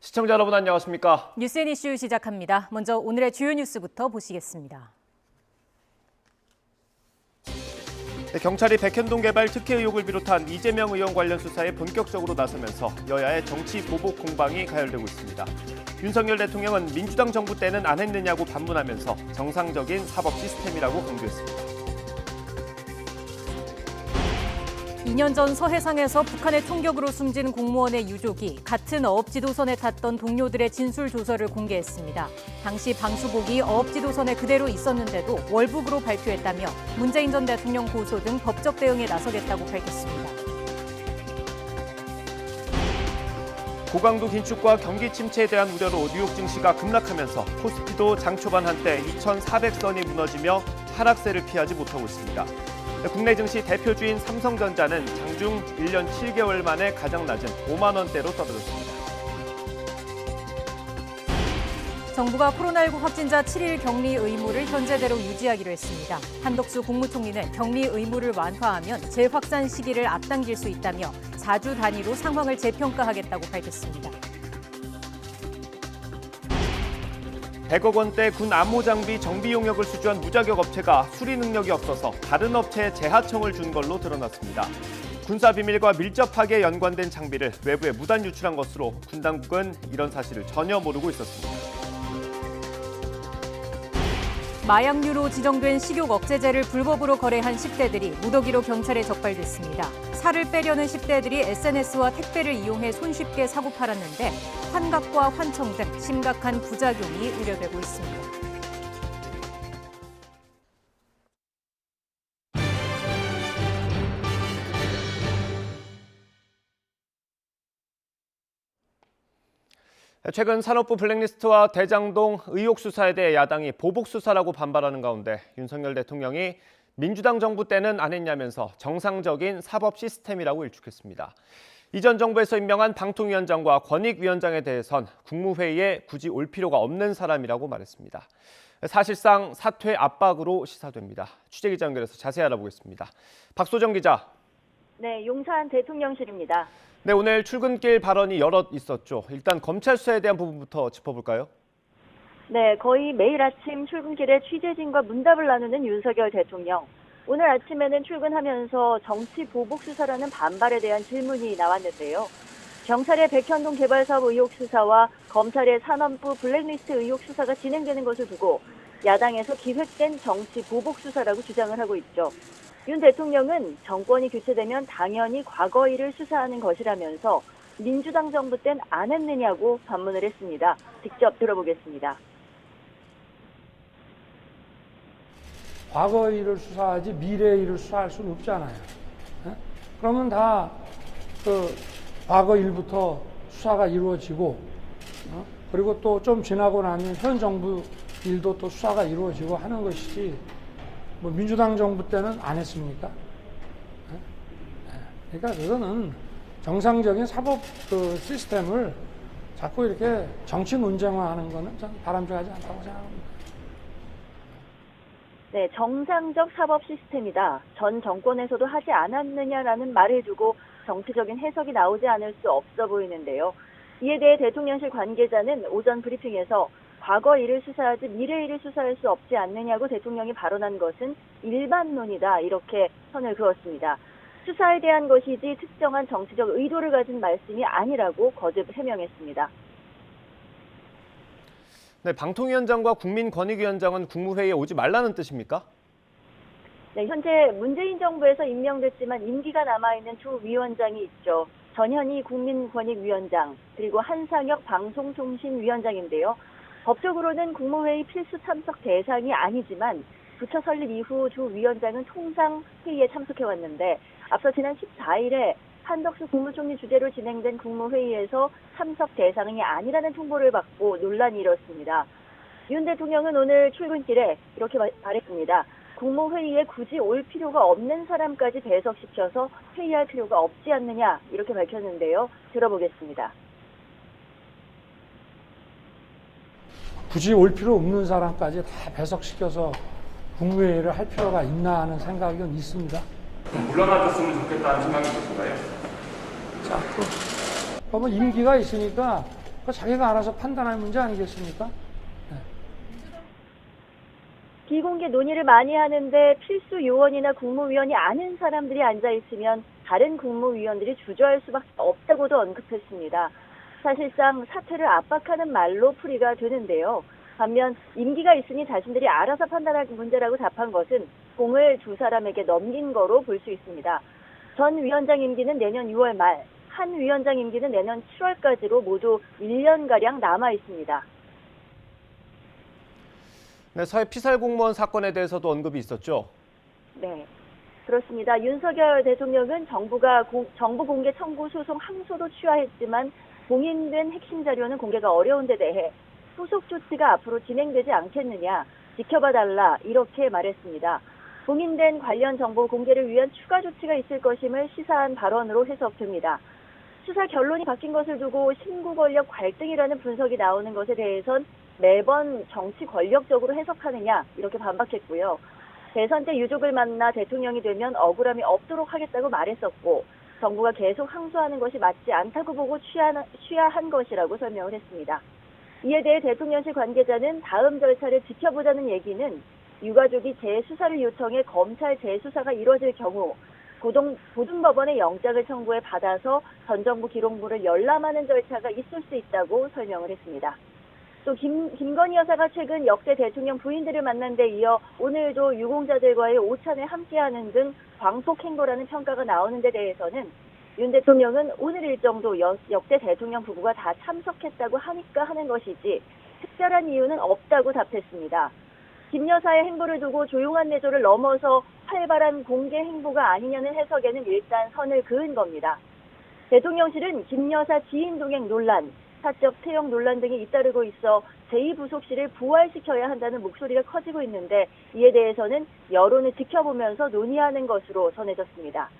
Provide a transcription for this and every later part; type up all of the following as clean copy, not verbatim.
시청자 여러분 안녕하십니까? 뉴스앤 이슈 시작합니다. 먼저 오늘의 주요 뉴스부터 보시겠습니다. 경찰이 백현동 개발 특혜 의혹을 비롯한 이재명 의원 관련 수사에 본격적으로 나서면서 여야의 정치 보복 공방이 가열되고 있습니다. 윤석열 대통령은 민주당 정부 때는 안 했느냐고 반문하면서 정상적인 사법 시스템이라고 강조했습니다. 2년 전 서해상에서 북한의 총격으로 숨진 공무원의 유족이 같은 어업지도선에 탔던 동료들의 진술 조서를 공개했습니다. 당시 방수복이 어업지도선에 그대로 있었는데도 월북으로 발표했다며 문재인 전 대통령 고소 등 법적 대응에 나서겠다고 밝혔습니다. 고강도 긴축과 경기 침체에 대한 우려로 뉴욕 증시가 급락하면서 코스피도 장 초반 한때 2,400선이 무너지며 하락세를 피하지 못하고 있습니다. 국내 증시 대표주인 삼성전자는 장중 1년 7개월 만에 가장 낮은 5만 원대로 떨어졌습니다. 정부가 코로나19 확진자 7일 격리 의무를 현재대로 유지하기로 했습니다. 한덕수 국무총리는 격리 의무를 완화하면 재확산 시기를 앞당길 수 있다며 4주 단위로 상황을 재평가하겠다고 밝혔습니다. 100억 원대 군 암호 장비 정비 용역을 수주한 무자격 업체가 수리 능력이 없어서 다른 업체에 재하청을 준 걸로 드러났습니다. 군사 비밀과 밀접하게 연관된 장비를 외부에 무단 유출한 것으로 군 당국은 이런 사실을 전혀 모르고 있었습니다. 마약류로 지정된 식욕 억제제를 불법으로 거래한 10대들이 무더기로 경찰에 적발됐습니다. 살을 빼려는 10대들이 SNS와 택배를 이용해 손쉽게 사고 팔았는데 환각과 환청 등 심각한 부작용이 우려되고 있습니다. 최근 산업부 블랙리스트와 대장동 의혹 수사에 대해 야당이 보복 수사라고 반발하는 가운데 윤석열 대통령이 민주당 정부 때는 안 했냐면서 정상적인 사법 시스템이라고 일축했습니다. 이전 정부에서 임명한 방통위원장과 권익위원장에 대해선 국무회의에 굳이 올 필요가 없는 사람이라고 말했습니다. 사실상 사퇴 압박으로 시사됩니다. 취재기자 연결해서 자세히 알아보겠습니다. 박소정 기자. 네, 용산 대통령실입니다. 네, 오늘 출근길 발언이 여럿 있었죠. 일단 검찰 수사에 대한 부분부터 짚어볼까요? 네, 거의 매일 아침 출근길에 취재진과 문답을 나누는 윤석열 대통령. 오늘 아침에는 출근하면서 정치 보복 수사라는 반발에 대한 질문이 나왔는데요. 경찰의 백현동 개발 사업 의혹 수사와 검찰의 산업부 블랙리스트 의혹 수사가 진행되는 것을 두고 야당에서 기획된 정치 보복 수사라고 주장을 하고 있죠. 윤 대통령은 정권이 교체되면 당연히 과거 일을 수사하는 것이라면서 민주당 정부 땐 안 했느냐고 반문을 했습니다. 직접 들어보겠습니다. 과거 일을 수사하지 미래 일을 수사할 수는 없잖아요. 그러면 다 과거 일부터 수사가 이루어지고 그리고 또 좀 지나고 나면 현 정부 일도 또 수사가 이루어지고 하는 것이지 뭐 민주당 정부 때는 안 했습니까? 그러니까 그거는 정상적인 사법 시스템을 자꾸 이렇게 정치 논쟁화하는 거는 좀 바람직하지 않다고 생각합니다. 네, 정상적 사법 시스템이다. 전 정권에서도 하지 않았느냐라는 말을 두고 정치적인 해석이 나오지 않을 수 없어 보이는데요. 이에 대해 대통령실 관계자는 오전 브리핑에서 과거 일을 수사하지 미래 일을 수사할 수 없지 않느냐고 대통령이 발언한 것은 일반론이다. 이렇게 선을 그었습니다. 수사에 대한 것이지 특정한 정치적 의도를 가진 말씀이 아니라고 거듭 해명했습니다. 네, 방통위원장과 국민권익위원장은 국무회의에 오지 말라는 뜻입니까? 네, 현재 문재인 정부에서 임명됐지만 임기가 남아있는 두 위원장이 있죠. 전현희 국민권익위원장 그리고 한상혁 방송통신위원장인데요. 법적으로는 국무회의 필수 참석 대상이 아니지만 부처 설립 이후 두 위원장은 통상 회의에 참석해왔는데 앞서 지난 14일에 한덕수 국무총리 주재로 진행된 국무회의에서 참석 대상이 아니라는 통보를 받고 논란이 일었습니다. 윤 대통령은 오늘 출근길에 이렇게 말했습니다. 국무회의에 굳이 올 필요가 없는 사람까지 배석시켜서 회의할 필요가 없지 않느냐 이렇게 밝혔는데요. 들어보겠습니다. 굳이 올 필요 없는 사람까지 다 배석시켜서 국무회의를 할 필요가 있나 하는 생각은 있습니다. 물러나줬으면 좋겠다는 생각이 드신가요? 자, 그러면 임기가 있으니까 그 자기가 알아서 판단할 문제 아니겠습니까? 비공개 논의를 많이 하는데 필수 요원이나 국무위원이 아는 사람들이 앉아있으면 다른 국무위원들이 주저할 수밖에 없다고도 언급했습니다. 사실상 사퇴를 압박하는 말로 풀이가 되는데요. 반면 임기가 있으니 자신들이 알아서 판단할 문제라고 답한 것은 공을 두 사람에게 넘긴 거로 볼 수 있습니다. 전 위원장 임기는 내년 6월 말, 한 위원장 임기는 내년 7월까지로 모두 1년가량 남아 있습니다. 네, 서해 피살 공무원 사건에 대해서도 언급이 있었죠. 네, 그렇습니다. 윤석열 대통령은 정부가 정부 공개 청구 소송 항소도 취하했지만 봉인된 핵심 자료는 공개가 어려운 데 대해 후속 조치가 앞으로 진행되지 않겠느냐, 지켜봐달라 이렇게 말했습니다. 봉인된 관련 정보 공개를 위한 추가 조치가 있을 것임을 시사한 발언으로 해석됩니다. 수사 결론이 바뀐 것을 두고 신구 권력 갈등이라는 분석이 나오는 것에 대해선 매번 정치 권력적으로 해석하느냐 이렇게 반박했고요. 대선 때 유족을 만나 대통령이 되면 억울함이 없도록 하겠다고 말했었고 정부가 계속 항소하는 것이 맞지 않다고 보고 취하한 것이라고 설명을 했습니다. 이에 대해 대통령실 관계자는 다음 절차를 지켜보자는 얘기는 유가족이 재수사를 요청해 검찰 재수사가 이루어질 경우 고등법원의 영장을 청구해 받아서 전 정부 기록물을 열람하는 절차가 있을 수 있다고 설명을 했습니다. 또 김건희 여사가 최근 역대 대통령 부인들을 만난 데 이어 오늘도 유공자들과의 오찬을 함께하는 등 광폭 행보라는 평가가 나오는 데 대해서는 윤 대통령은 오늘 일정도 역대 대통령 부부가 다 참석했다고 하니까 하는 것이지 특별한 이유는 없다고 답했습니다. 김 여사의 행보를 두고 조용한 내조를 넘어서 활발한 공개 행보가 아니냐는 해석에는 일단 선을 그은 겁니다. 대통령실은 김 여사 지인 동행 논란, 사적 태영 논란 등이 잇따르고 있어 제2부속실을 부활시켜야 한다는 목소리가 커지고 있는데 이에 대해서는 여론을 지켜보면서 논의하는 것으로 전해졌습니다.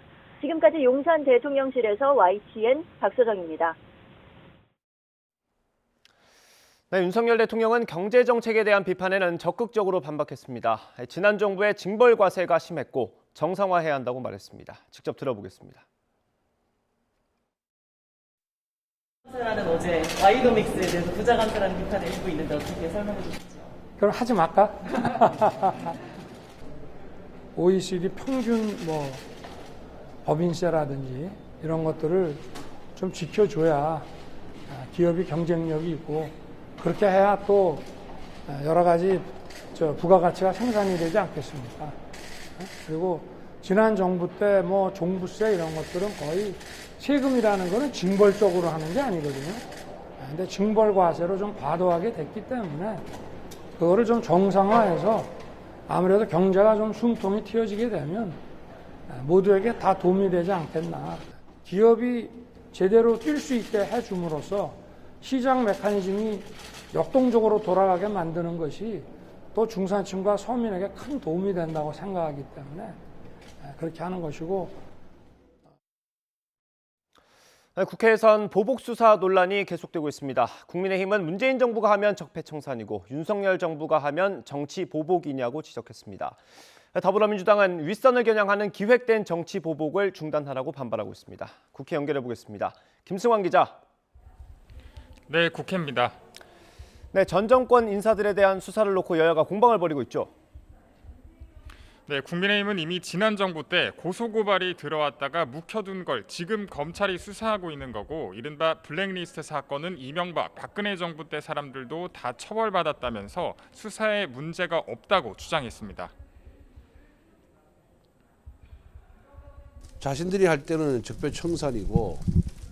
지금까지 용산 대통령실에서 YTN 박소정입니다. 네, 윤석열 대통령은 경제 정책에 대한 비판에는 적극적으로 반박했습니다. 지난 정부의 징벌 과세가 심했고 정상화해야 한다고 말했습니다. 직접 들어보겠습니다. 라는 어제 와이도믹스에 대해서 부자 감사라는 비판을 일고 있는데 어떻게 설명해 주시죠? 그럼 하지 말까? OECD 평균 법인세라든지 이런 것들을 좀 지켜줘야 기업이 경쟁력이 있고 그렇게 해야 또 여러 가지 부가가치가 생산이 되지 않겠습니까? 그리고 지난 정부 때 종부세 이런 것들은 거의 세금이라는 거는 징벌적으로 하는 게 아니거든요. 근데 징벌 과세로 좀 과도하게 됐기 때문에 그거를 좀 정상화해서 아무래도 경제가 좀 숨통이 틔어지게 되면 모두에게 다 도움이 되지 않겠나. 기업이 제대로 뛸 수 있게 해줌으로써 시장 메커니즘이 역동적으로 돌아가게 만드는 것이 또 중산층과 서민에게 큰 도움이 된다고 생각하기 때문에 그렇게 하는 것이고. 국회에선 보복수사 논란이 계속되고 있습니다. 국민의힘은 문재인 정부가 하면 적폐청산이고 윤석열 정부가 하면 정치 보복이냐고 지적했습니다. 더불어민주당은 윗선을 겨냥하는 기획된 정치 보복을 중단하라고 반발하고 있습니다. 국회 연결해 보겠습니다. 김승환 기자. 네, 국회입니다. 네, 전 정권 인사들에 대한 수사를 놓고 여야가 공방을 벌이고 있죠. 네, 국민의힘은 이미 지난 정부 때 고소고발이 들어왔다가 묵혀둔 걸 지금 검찰이 수사하고 있는 거고 이른바 블랙리스트 사건은 이명박, 박근혜 정부 때 사람들도 다 처벌받았다면서 수사에 문제가 없다고 주장했습니다. 자신들이 할 때는 적폐청산이고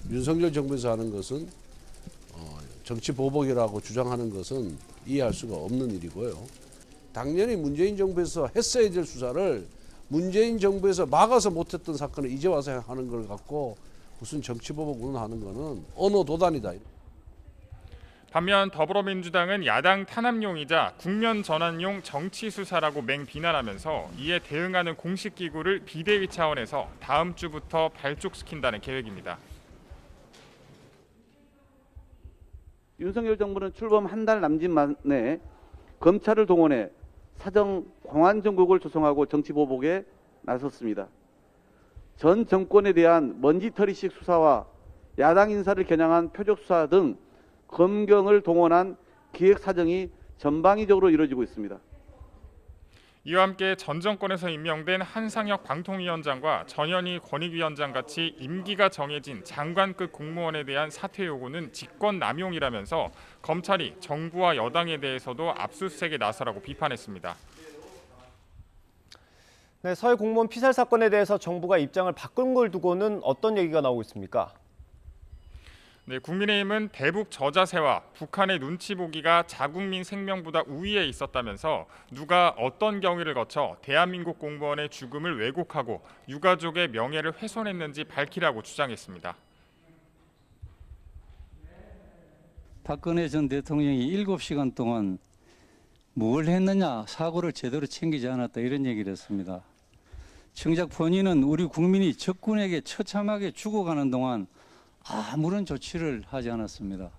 윤석열 정부에서 하는 것은 정치 보복이라고 주장하는 것은 이해할 수가 없는 일이고요. 당연히 문재인 정부에서 했어야 될 수사를 문재인 정부에서 막아서 못했던 사건을 이제 와서 하는 걸 갖고 무슨 정치 보복 운운하는 거는 언어 도단이다. 반면 더불어민주당은 야당 탄압용이자 국면 전환용 정치 수사라고 맹비난하면서 이에 대응하는 공식 기구를 비대위 차원에서 다음 주부터 발족시킨다는 계획입니다. 윤석열 정부는 출범 한 달 남짓 만에 검찰을 동원해 사정 공안 정국을 조성하고 정치 보복에 나섰습니다. 전 정권에 대한 먼지털이식 수사와 야당 인사를 겨냥한 표적 수사 등 검경을 동원한 기획 사정이 전방위적으로 이루어지고 있습니다. 이와 함께 전 정권에서 임명된 한상혁 방통위원장과 전현희 권익위원장 같이 임기가 정해진 장관급 공무원에 대한 사퇴 요구는 직권남용이라면서 검찰이 정부와 여당에 대해서도 압수수색에 나서라고 비판했습니다. 네, 서해 공무원 피살 사건에 대해서 정부가 입장을 바꾼 걸 두고는 어떤 얘기가 나오고 있습니까? 네, 국민의힘은 대북 저자세와 북한의 눈치 보기가 자국민 생명보다 우위에 있었다면서 누가 어떤 경위를 거쳐 대한민국 공무원의 죽음을 왜곡하고 유가족의 명예를 훼손했는지 밝히라고 주장했습니다. 박근혜 전 대통령이 7시간 동안 뭘 했느냐, 사고를 제대로 챙기지 않았다, 이런 얘기를 했습니다. 정작 본인은 우리 국민이 적군에게 처참하게 죽어가는 동안 아무런 조치를 하지 않았습니다.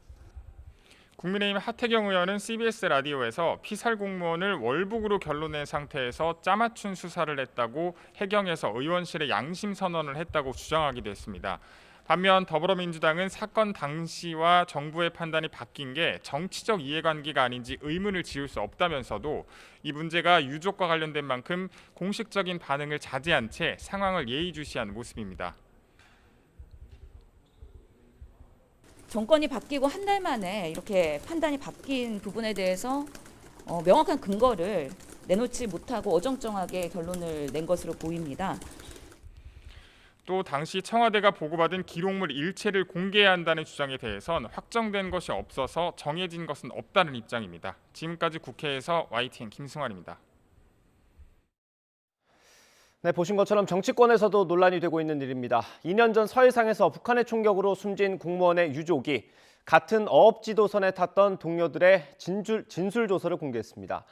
국민의힘 하태경 의원은 CBS 라디오에서 피살 공무원을 월북으로 결론낸 상태에서 짜맞춘 수사를 했다고 해경에서 의원실에 양심 선언을 했다고 주장하기도 했습니다. 반면 더불어민주당은 사건 당시와 정부의 판단이 바뀐 게 정치적 이해관계가 아닌지 의문을 지울 수 없다면서도 이 문제가 유족과 관련된 만큼 공식적인 반응을 자제한 채 상황을 예의주시한 모습입니다. 정권이 바뀌고 한 달 만에 이렇게 판단이 바뀐 부분에 대해서 명확한 근거를 내놓지 못하고 어정쩡하게 결론을 낸 것으로 보입니다. 또 당시 청와대가 보고받은 기록물 일체를 공개해야 한다는 주장에 대해선 확정된 것이 없어서 정해진 것은 없다는 입장입니다. 지금까지 국회에서 YTN 김승환입니다. 네, 보신 것처럼 정치권에서도 논란이 되고 있는 일입니다. 2년 전 서해상에서 북한의 총격으로 숨진 공무원의 유족이 같은 어업지도선에 탔던 동료들의 진술조서를 공개했습니다.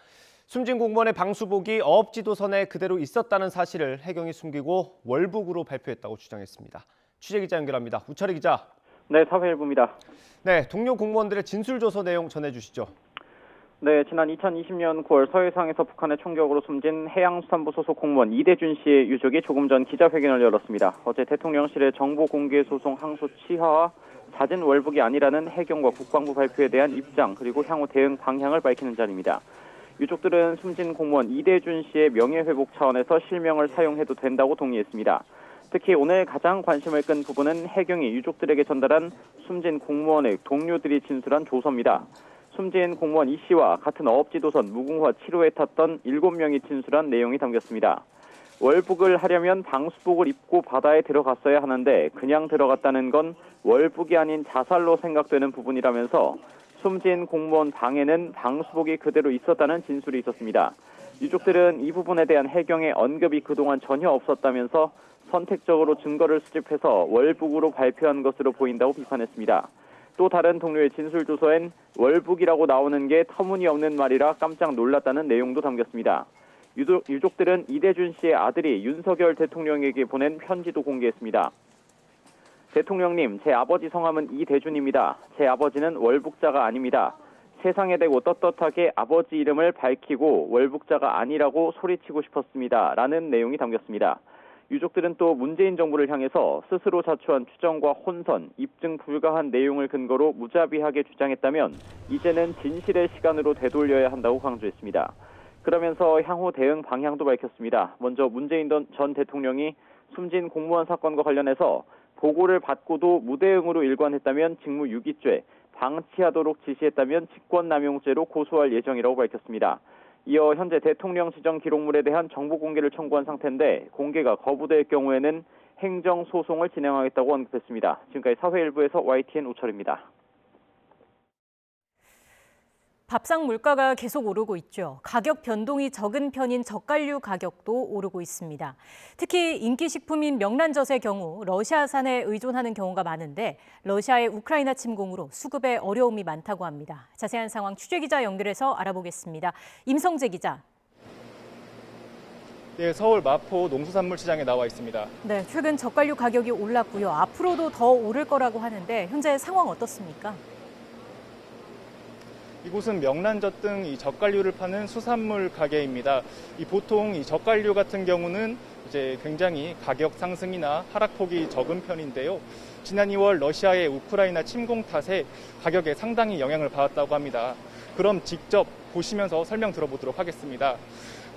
숨진 공무원의 방수복이 어업지도선에 그대로 있었다는 사실을 해경이 숨기고 월북으로 발표했다고 주장했습니다. 취재기자 연결합니다. 우철희 기자. 네, 사회일부입니다. 네, 동료 공무원들의 진술조서 내용 전해주시죠. 네, 지난 2020년 9월 서해상에서 북한의 총격으로 숨진 해양수산부 소속 공무원 이대준 씨의 유족이 조금 전 기자회견을 열었습니다. 어제 대통령실의 정보공개소송 항소 취하와 잦은 월북이 아니라는 해경과 국방부 발표에 대한 입장 그리고 향후 대응 방향을 밝히는 자리입니다. 유족들은 숨진 공무원 이대준 씨의 명예회복 차원에서 실명을 사용해도 된다고 동의했습니다. 특히 오늘 가장 관심을 끈 부분은 해경이 유족들에게 전달한 숨진 공무원의 동료들이 진술한 조서입니다. 숨진 공무원 이 씨와 같은 어업지도선 무궁화 7호에 탔던 7명이 진술한 내용이 담겼습니다. 월북을 하려면 방수복을 입고 바다에 들어갔어야 하는데 그냥 들어갔다는 건 월북이 아닌 자살로 생각되는 부분이라면서 숨진 공무원 방에는 방수복이 그대로 있었다는 진술이 있었습니다. 유족들은 이 부분에 대한 해경의 언급이 그동안 전혀 없었다면서 선택적으로 증거를 수집해서 월북으로 발표한 것으로 보인다고 비판했습니다. 또 다른 동료의 진술조서엔 월북이라고 나오는 게 터무니없는 말이라 깜짝 놀랐다는 내용도 담겼습니다. 유족들은 이대준 씨의 아들이 윤석열 대통령에게 보낸 편지도 공개했습니다. 대통령님, 제 아버지 성함은 이대준입니다. 제 아버지는 월북자가 아닙니다. 세상에 대고 떳떳하게 아버지 이름을 밝히고 월북자가 아니라고 소리치고 싶었습니다. 라는 내용이 담겼습니다. 유족들은 또 문재인 정부를 향해서 스스로 자초한 추정과 혼선, 입증 불가한 내용을 근거로 무자비하게 주장했다면 이제는 진실의 시간으로 되돌려야 한다고 강조했습니다. 그러면서 향후 대응 방향도 밝혔습니다. 먼저 문재인 전 대통령이 숨진 공무원 사건과 관련해서 보고를 받고도 무대응으로 일관했다면 직무유기죄, 방치하도록 지시했다면 직권남용죄로 고소할 예정이라고 밝혔습니다. 이어 현재 대통령 지정 기록물에 대한 정보 공개를 청구한 상태인데 공개가 거부될 경우에는 행정소송을 진행하겠다고 언급했습니다. 지금까지 사회일부에서 YTN 우철입니다. 밥상 물가가 계속 오르고 있죠. 가격 변동이 적은 편인 젓갈류 가격도 오르고 있습니다. 특히 인기 식품인 명란젓의 경우 러시아산에 의존하는 경우가 많은데 러시아의 우크라이나 침공으로 수급에 어려움이 많다고 합니다. 자세한 상황 취재기자 연결해서 알아보겠습니다. 임성재 기자. 네, 서울 마포 농수산물시장에 나와 있습니다. 네, 최근 젓갈류 가격이 올랐고요. 앞으로도 더 오를 거라고 하는데 현재 상황 어떻습니까? 이곳은 명란젓 등 이 젓갈류를 파는 수산물 가게입니다. 보통 이 젓갈류 같은 경우는 이제 굉장히 가격 상승이나 하락폭이 적은 편인데요. 지난 2월 러시아의 우크라이나 침공 탓에 가격에 상당히 영향을 받았다고 합니다. 그럼 직접 보시면서 설명 들어보도록 하겠습니다.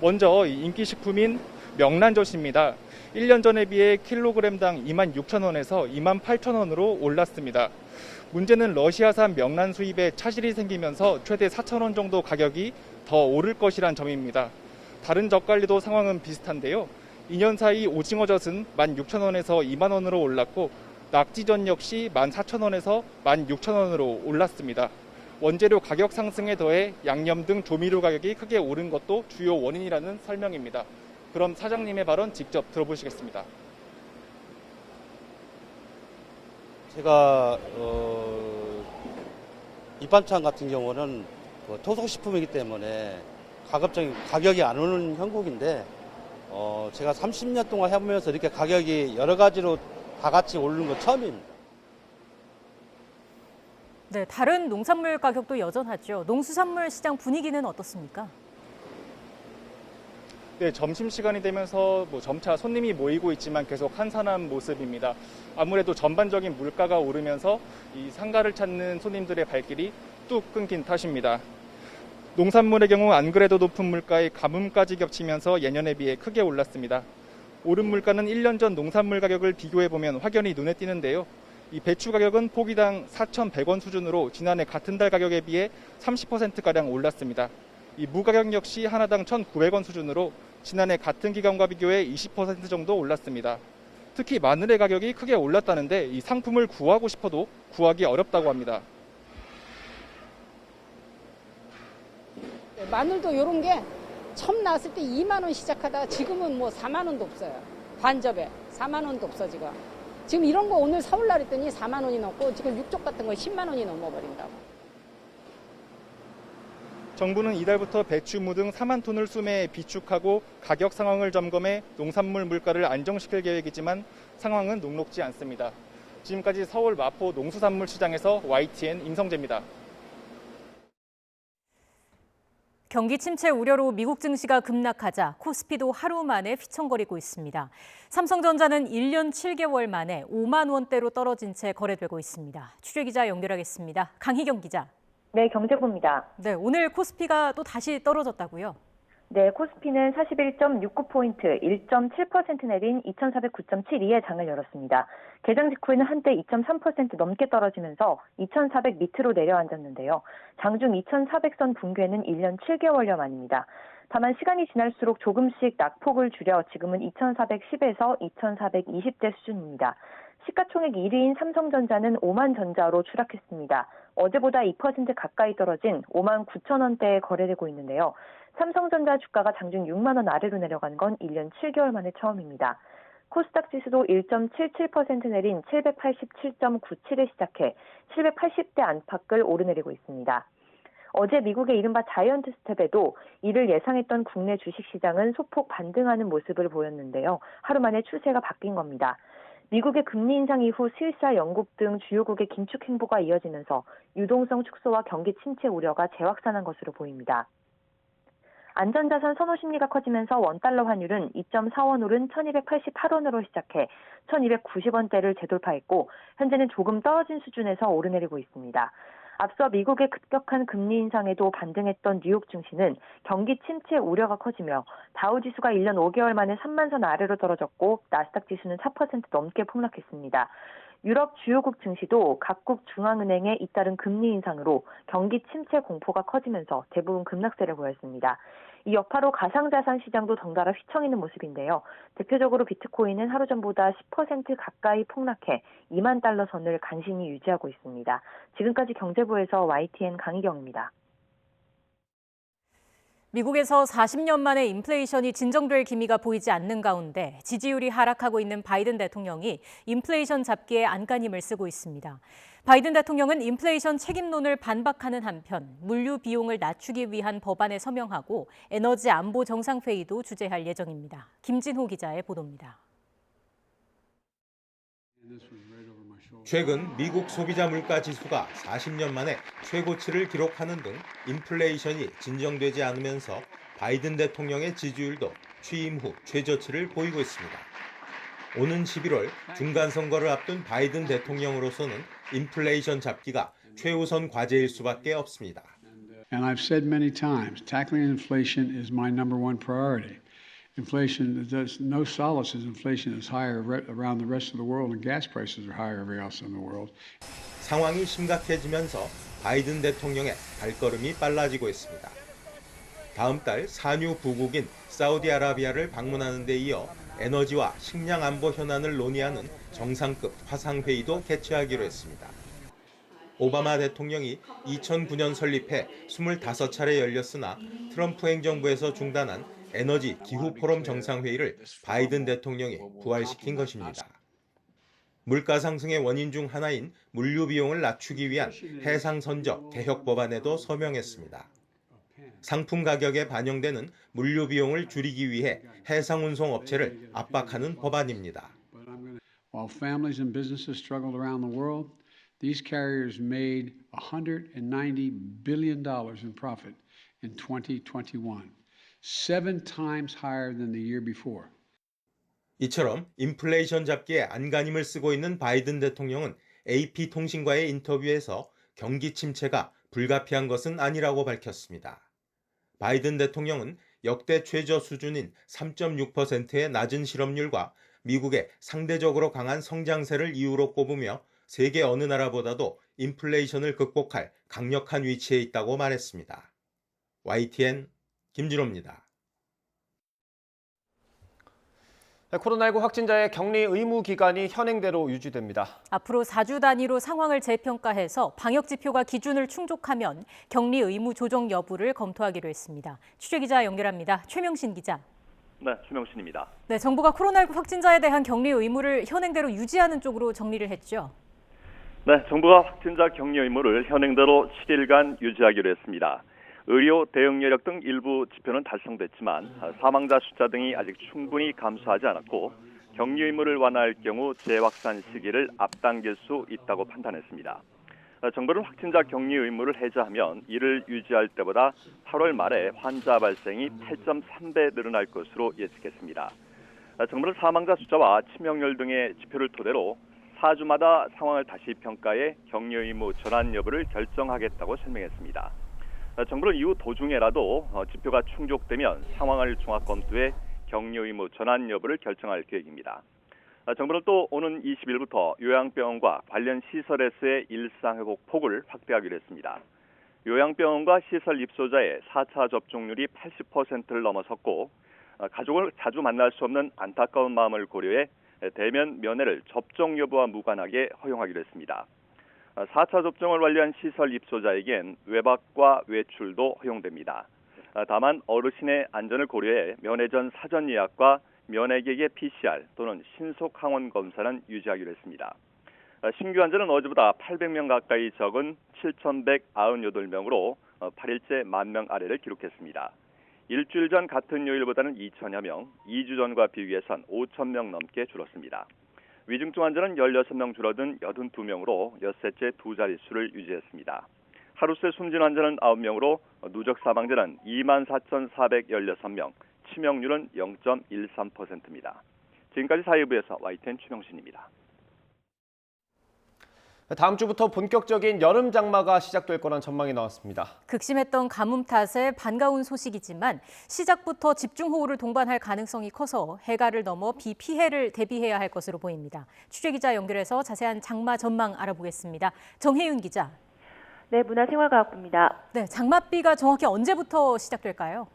먼저 인기 식품인 명란젓입니다. 1년 전에 비해 킬로그램당 26,000원에서 28,000원으로 올랐습니다. 문제는 러시아산 명란 수입에 차질이 생기면서 최대 4,000원 정도 가격이 더 오를 것이란 점입니다. 다른 젓갈리도 상황은 비슷한데요. 2년 사이 오징어젓은 16,000원에서 2만 원으로 올랐고 낙지젓 역시 14,000원에서 16,000원으로 올랐습니다. 원재료 가격 상승에 더해 양념 등 조미료 가격이 크게 오른 것도 주요 원인이라는 설명입니다. 그럼 사장님의 발언 직접 들어보시겠습니다. 제가 밑반찬 같은 경우는 토속식품이기 때문에 가급적인 가격이 안 오르는 형국인데 제가 30년 동안 해보면서 이렇게 가격이 여러 가지로 다 같이 오르는 건 처음입니다. 네, 다른 농산물 가격도 여전하죠. 농수산물 시장 분위기는 어떻습니까? 네, 점심시간이 되면서 점차 손님이 모이고 있지만 계속 한산한 모습입니다. 아무래도 전반적인 물가가 오르면서 이 상가를 찾는 손님들의 발길이 뚝 끊긴 탓입니다. 농산물의 경우 안 그래도 높은 물가에 가뭄까지 겹치면서 예년에 비해 크게 올랐습니다. 오른 물가는 1년 전 농산물 가격을 비교해보면 확연히 눈에 띄는데요. 이 배추 가격은 포기당 4,100원 수준으로 지난해 같은 달 가격에 비해 30%가량 올랐습니다. 이 무 가격 역시 하나당 1,900원 수준으로 지난해 같은 기간과 비교해 20% 정도 올랐습니다. 특히 마늘의 가격이 크게 올랐다는데 이 상품을 구하고 싶어도 구하기 어렵다고 합니다. 마늘도 이런 게 처음 나왔을 때 2만 원 시작하다가 지금은 4만 원도 없어요. 반접에 4만 원도 없어 지금. 지금 이런 거 오늘 사올라 했더니 4만 원이 넘고 지금 육족 같은 거 10만 원이 넘어버린다고. 정부는 이달부터 배추, 무 등 4만 톤을 수매에 비축하고 가격 상황을 점검해 농산물 물가를 안정시킬 계획이지만 상황은 녹록지 않습니다. 지금까지 서울 마포 농수산물 시장에서 YTN 임성재입니다. 경기 침체 우려로 미국 증시가 급락하자 코스피도 하루 만에 휘청거리고 있습니다. 삼성전자는 1년 7개월 만에 5만 원대로 떨어진 채 거래되고 있습니다. 취재기자 연결하겠습니다. 강희경 기자. 네, 경제부입니다. 네, 오늘 코스피가 또 다시 떨어졌다고요? 네, 코스피는 41.69포인트, 1.7% 내린 2409.72에 장을 열었습니다. 개장 직후에는 한때 2.3% 넘게 떨어지면서 2400 밑으로 내려앉았는데요. 장중 2400선 붕괴는 1년 7개월여 만입니다. 다만 시간이 지날수록 조금씩 낙폭을 줄여 지금은 2410에서 2420대 수준입니다. 시가총액 1위인 삼성전자는 5만 전자로 추락했습니다. 어제보다 2% 가까이 떨어진 5만 9천 원대에 거래되고 있는데요. 삼성전자 주가가 장중 6만 원 아래로 내려간 건 1년 7개월 만에 처음입니다. 코스닥 지수도 1.77% 내린 787.97에 시작해 780대 안팎을 오르내리고 있습니다. 어제 미국의 이른바 자이언트 스텝에도 이를 예상했던 국내 주식시장은 소폭 반등하는 모습을 보였는데요. 하루 만에 추세가 바뀐 겁니다. 미국의 금리 인상 이후 스위스와 영국 등 주요국의 긴축 행보가 이어지면서 유동성 축소와 경기 침체 우려가 재확산한 것으로 보입니다. 안전자산 선호 심리가 커지면서 원달러 환율은 2.4원 오른 1288원으로 시작해 1290원대를 재돌파했고 현재는 조금 떨어진 수준에서 오르내리고 있습니다. 앞서 미국의 급격한 금리 인상에도 반등했던 뉴욕 증시는 경기 침체 우려가 커지며 다우지수가 1년 5개월 만에 3만 선 아래로 떨어졌고 나스닥 지수는 4% 넘게 폭락했습니다. 유럽 주요국 증시도 각국 중앙은행의 잇따른 금리 인상으로 경기 침체 공포가 커지면서 대부분 급락세를 보였습니다. 이 여파로 가상자산 시장도 덩달아 휘청이는 모습인데요. 대표적으로 비트코인은 하루 전보다 10% 가까이 폭락해 2만 달러 선을 간신히 유지하고 있습니다. 지금까지 경제부에서 YTN 강희경입니다. 미국에서 40년 만에 인플레이션이 진정될 기미가 보이지 않는 가운데 지지율이 하락하고 있는 바이든 대통령이 인플레이션 잡기에 안간힘을 쓰고 있습니다. 바이든 대통령은 인플레이션 책임론을 반박하는 한편 물류 비용을 낮추기 위한 법안에 서명하고 에너지 안보 정상회의도 주재할 예정입니다. 김진호 기자의 보도입니다. 최근 미국 소비자 물가 지수가 40년 만에 최고치를 기록하는 등 인플레이션이 진정되지 않으면서 바이든 대통령의 지지율도 취임 후 최저치를 보이고 있습니다. 오는 11월 중간선거를 앞둔 바이든 대통령으로서는 인플레이션 잡기가 최우선 과제일 수밖에 없습니다. And I've said many times, tackling inflation is my number one priority. Inflation, there's no solace as inflation is higher around the rest of the world and gas prices are higher everywhere else in the world. 상황이 심각해지면서 바이든 대통령의 발걸음이 빨라지고 있습니다. 다음 달 산유 부국인 사우디아라비아를 방문하는 데 이어 에너지와 식량 안보 현안을 논의하는 정상급 화상회의도 개최하기로 했습니다. 오바마 대통령이 2009년 설립해 25차례 열렸으나 트럼프 행정부에서 중단한 에너지 기후 포럼 정상회의를 바이든 대통령이 부활시킨 것입니다. 물가 상승의 원인 중 하나인 물류 비용을 낮추기 위한 해상 선적 개혁 법안에도 서명했습니다. 상품 가격에 반영되는 물류 비용을 줄이기 위해 해상 운송 업체를 압박하는 법안입니다. While families and businesses struggled around the world, these carriers made $190 billion in profit in 2021, 7 times higher than the year before. 이처럼 인플레이션 잡기에 안간힘을 쓰고 있는 바이든 대통령은 AP통신과의 인터뷰에서 경기 침체가 불가피한 것은 아니라고 밝혔습니다. 바이든 대통령은 역대 최저 수준인 3.6%의 낮은 실업률과 미국의 상대적으로 강한 성장세를 이유로 꼽으며 세계 어느 나라보다도 인플레이션을 극복할 강력한 위치에 있다고 말했습니다. YTN 김진호입니다. 코로나19 확진자의 격리 의무 기간이 현행대로 유지됩니다. 앞으로 4주 단위로 상황을 재평가해서 방역 지표가 기준을 충족하면 격리 의무 조정 여부를 검토하기로 했습니다. 취재기자 연결합니다. 최명신 기자. 네, 최명신입니다. 네, 정부가 코로나19 확진자에 대한 격리 의무를 현행대로 유지하는 쪽으로 정리를 했죠. 네, 정부가 확진자 격리 의무를 현행대로 7일간 유지하기로 했습니다. 의료, 대응 여력 등 일부 지표는 달성됐지만 사망자 숫자 등이 아직 충분히 감소하지 않았고 격리 의무를 완화할 경우 재확산 시기를 앞당길 수 있다고 판단했습니다. 정부는 확진자 격리 의무를 해제하면 이를 유지할 때보다 8월 말에 환자 발생이 8.3배 늘어날 것으로 예측했습니다. 정부는 사망자 숫자와 치명률 등의 지표를 토대로 4주마다 상황을 다시 평가해 격리 의무 전환 여부를 결정하겠다고 설명했습니다. 정부는 이후 도중에라도 지표가 충족되면 상황을 종합 검토해 격리 의무 전환 여부를 결정할 계획입니다. 정부는 또 오는 20일부터 요양병원과 관련 시설에서의 일상회복 폭을 확대하기로 했습니다. 요양병원과 시설 입소자의 4차 접종률이 80%를 넘어섰고 가족을 자주 만날 수 없는 안타까운 마음을 고려해 대면 면회를 접종 여부와 무관하게 허용하기로 했습니다. 4차 접종을 완료한 시설 입소자에겐 외박과 외출도 허용됩니다. 다만 어르신의 안전을 고려해 면회 전 사전 예약과 면회객의 PCR 또는 신속 항원 검사는 유지하기로 했습니다. 신규 환자는 어제보다 800명 가까이 적은 7,198명으로 8일째 10,000명 아래를 기록했습니다. 일주일 전 같은 요일보다는 2,000여 명, 2주 전과 비교해선 5,000명 넘게 줄었습니다. 위중증 환자는 16명 줄어든 82명으로 엿새째 두 자릿수를 유지했습니다. 하루 새 숨진 환자는 9명으로 누적 사망자는 24,416명, 치명률은 0.13%입니다. 지금까지 사회부에서 YTN 최명신입니다. 다음 주부터 본격적인 여름 장마가 시작될 거란 전망이 나왔습니다. 극심했던 가뭄 탓에 반가운 소식이지만 시작부터 집중호우를 동반할 가능성이 커서 해가를 넘어 비 피해를 대비해야 할 것으로 보입니다. 취재기자 연결해서 자세한 장마 전망 알아보겠습니다. 정혜윤 기자. 네, 문화생활과학부입니다. 네, 장맛비가 정확히 언제부터 시작될까요?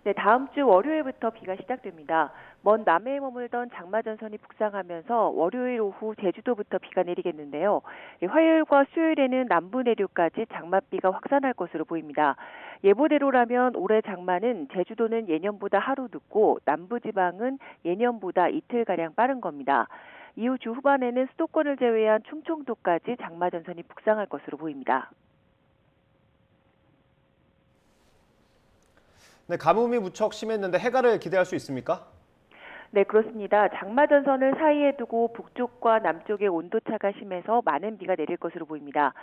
네, 다음 주 월요일부터 비가 시작됩니다. 먼 남해에 머물던 장마전선이 북상하면서 월요일 오후 제주도부터 비가 내리겠는데요. 화요일과 수요일에는 남부 내륙까지 장맛비가 확산할 것으로 보입니다. 예보대로라면 올해 장마는 제주도는 예년보다 하루 늦고 남부지방은 예년보다 이틀가량 빠른 겁니다. 이후 주 후반에는 수도권을 제외한 충청도까지 장마전선이 북상할 것으로 보입니다. 네, 가뭄이 무척 심했는데 해가를 기대할 수 있습니까? 네, 그렇습니다. 장마전선을 사이에 두고 북쪽과 남쪽의 온도차가 심해서 많은 비가 내릴 것으로 보입니다.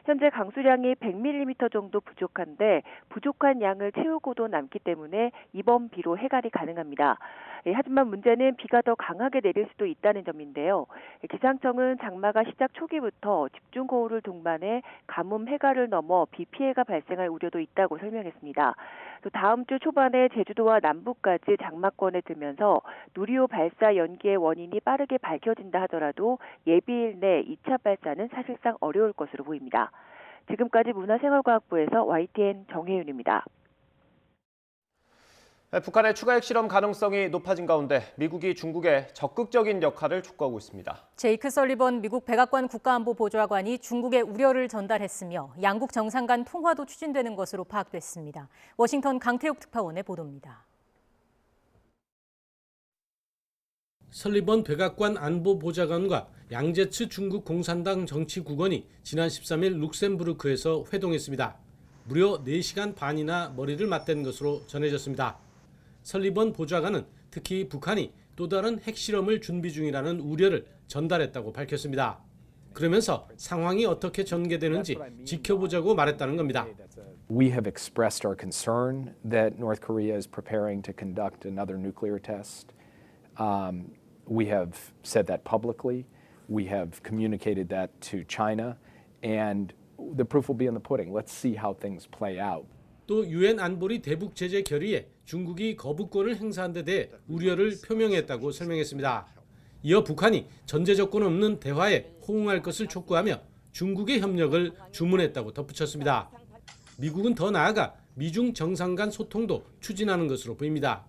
현재 강수량이 100mm 정도 부족한데 부족한 양을 채우고도 남기 때문에 이번 비로 해갈이 가능합니다. 하지만 문제는 비가 더 강하게 내릴 수도 있다는 점인데요. 기상청은 장마가 시작 초기부터 집중豪雨를 동반해 가뭄 해갈을 넘어 비 피해가 발생할 우려도 있다고 설명했습니다. 또 다음 주 초반에 제주도와 남부까지 장마권에 들면서 누리호 발사 연기의 원인이 빠르게 밝혀진다 하더라도 예비일 내 2차 발사는 사실상 어려울 것으로 보입니다. 지금까지 문화생활과학부에서 YTN 정혜윤입니다. 북한의 추가 핵실험 가능성이 높아진 가운데 미국이 중국에 적극적인 역할을 촉구하고 있습니다. 제이크 설리번 미국 백악관 국가안보보좌관이 중국에 우려를 전달했으며 양국 정상 간 통화도 추진되는 것으로 파악됐습니다. 워싱턴 강태욱 특파원의 보도입니다. 설리번 백악관 안보보좌관과 양제츠 중국 공산당 정치국원이 지난 13일 룩셈부르크에서 회동했습니다. 무려 4시간 반이나 머리를 맞댄 것으로 전해졌습니다. 설리번 보좌관은 특히 북한이 또 다른 핵실험을 준비 중이라는 우려를 전달했다고 밝혔습니다. 그러면서 상황이 어떻게 전개되는지 지켜보자고 말했다는 겁니다. We have expressed our concern that North Korea is preparing to conduct another nuclear test. We have said that publicly. We have communicated that to China, and the proof will be in the pudding. Let's see how things play out. 또 유엔 안보리 대북 제재 결의에 중국이 거부권을 행사한 데 대해 우려를 표명했다고 설명했습니다. 이어 북한이 전제 조건 없는 대화에 호응할 것을 촉구하며 중국의 협력을 주문했다고 덧붙였습니다. 미국은 더 나아가 미중 정상 간 소통도 추진하는 것으로 보입니다.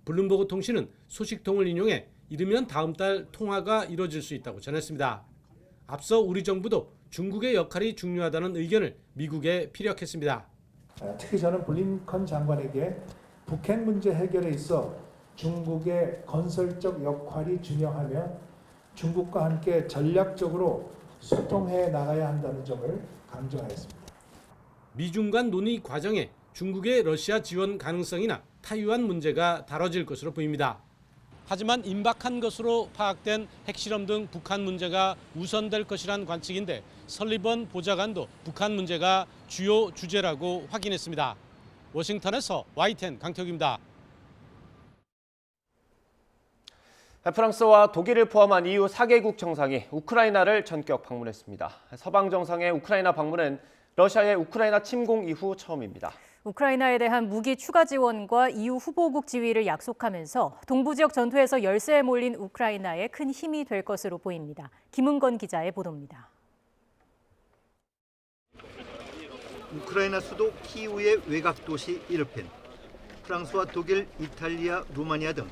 블룸버그 통신은 소식통을 인용해 이르면 다음 달 통화가 이뤄질 수 있다고 전했습니다. 앞서 우리 정부도 중국의 역할이 중요하다는 의견을 미국에 피력했습니다. 특히 저는 블링컨 장관에게 북핵 문제 해결에 있어 중국의 건설적 역할이 중요하며 중국과 함께 전략적으로 소통해 나가야 한다는 점을 강조하였습니다. 미중 간 논의 과정에 중국의 러시아 지원 가능성이나 타이완 문제가 다뤄질 것으로 보입니다. 하지만 임박한 것으로 파악된 핵실험 등 북한 문제가 우선될 것이란 관측인데 설리번 보좌관도 북한 문제가 주요 주제라고 확인했습니다. 워싱턴에서 YTN 강태욱입니다. 프랑스와 독일을 포함한 EU 4개국 정상이 우크라이나를 전격 방문했습니다. 서방 정상의 우크라이나 방문은 러시아의 우크라이나 침공 이후 처음입니다. 우크라이나에 대한 무기 추가 지원과 EU 후보국 지위를 약속하면서 동부 지역 전투에서 열세에 몰린 우크라이나에 큰 힘이 될 것으로 보입니다. 김은건 기자의 보도입니다. 우크라이나 수도 키이우의 외곽 도시 이르핀, 프랑스와 독일, 이탈리아, 루마니아 등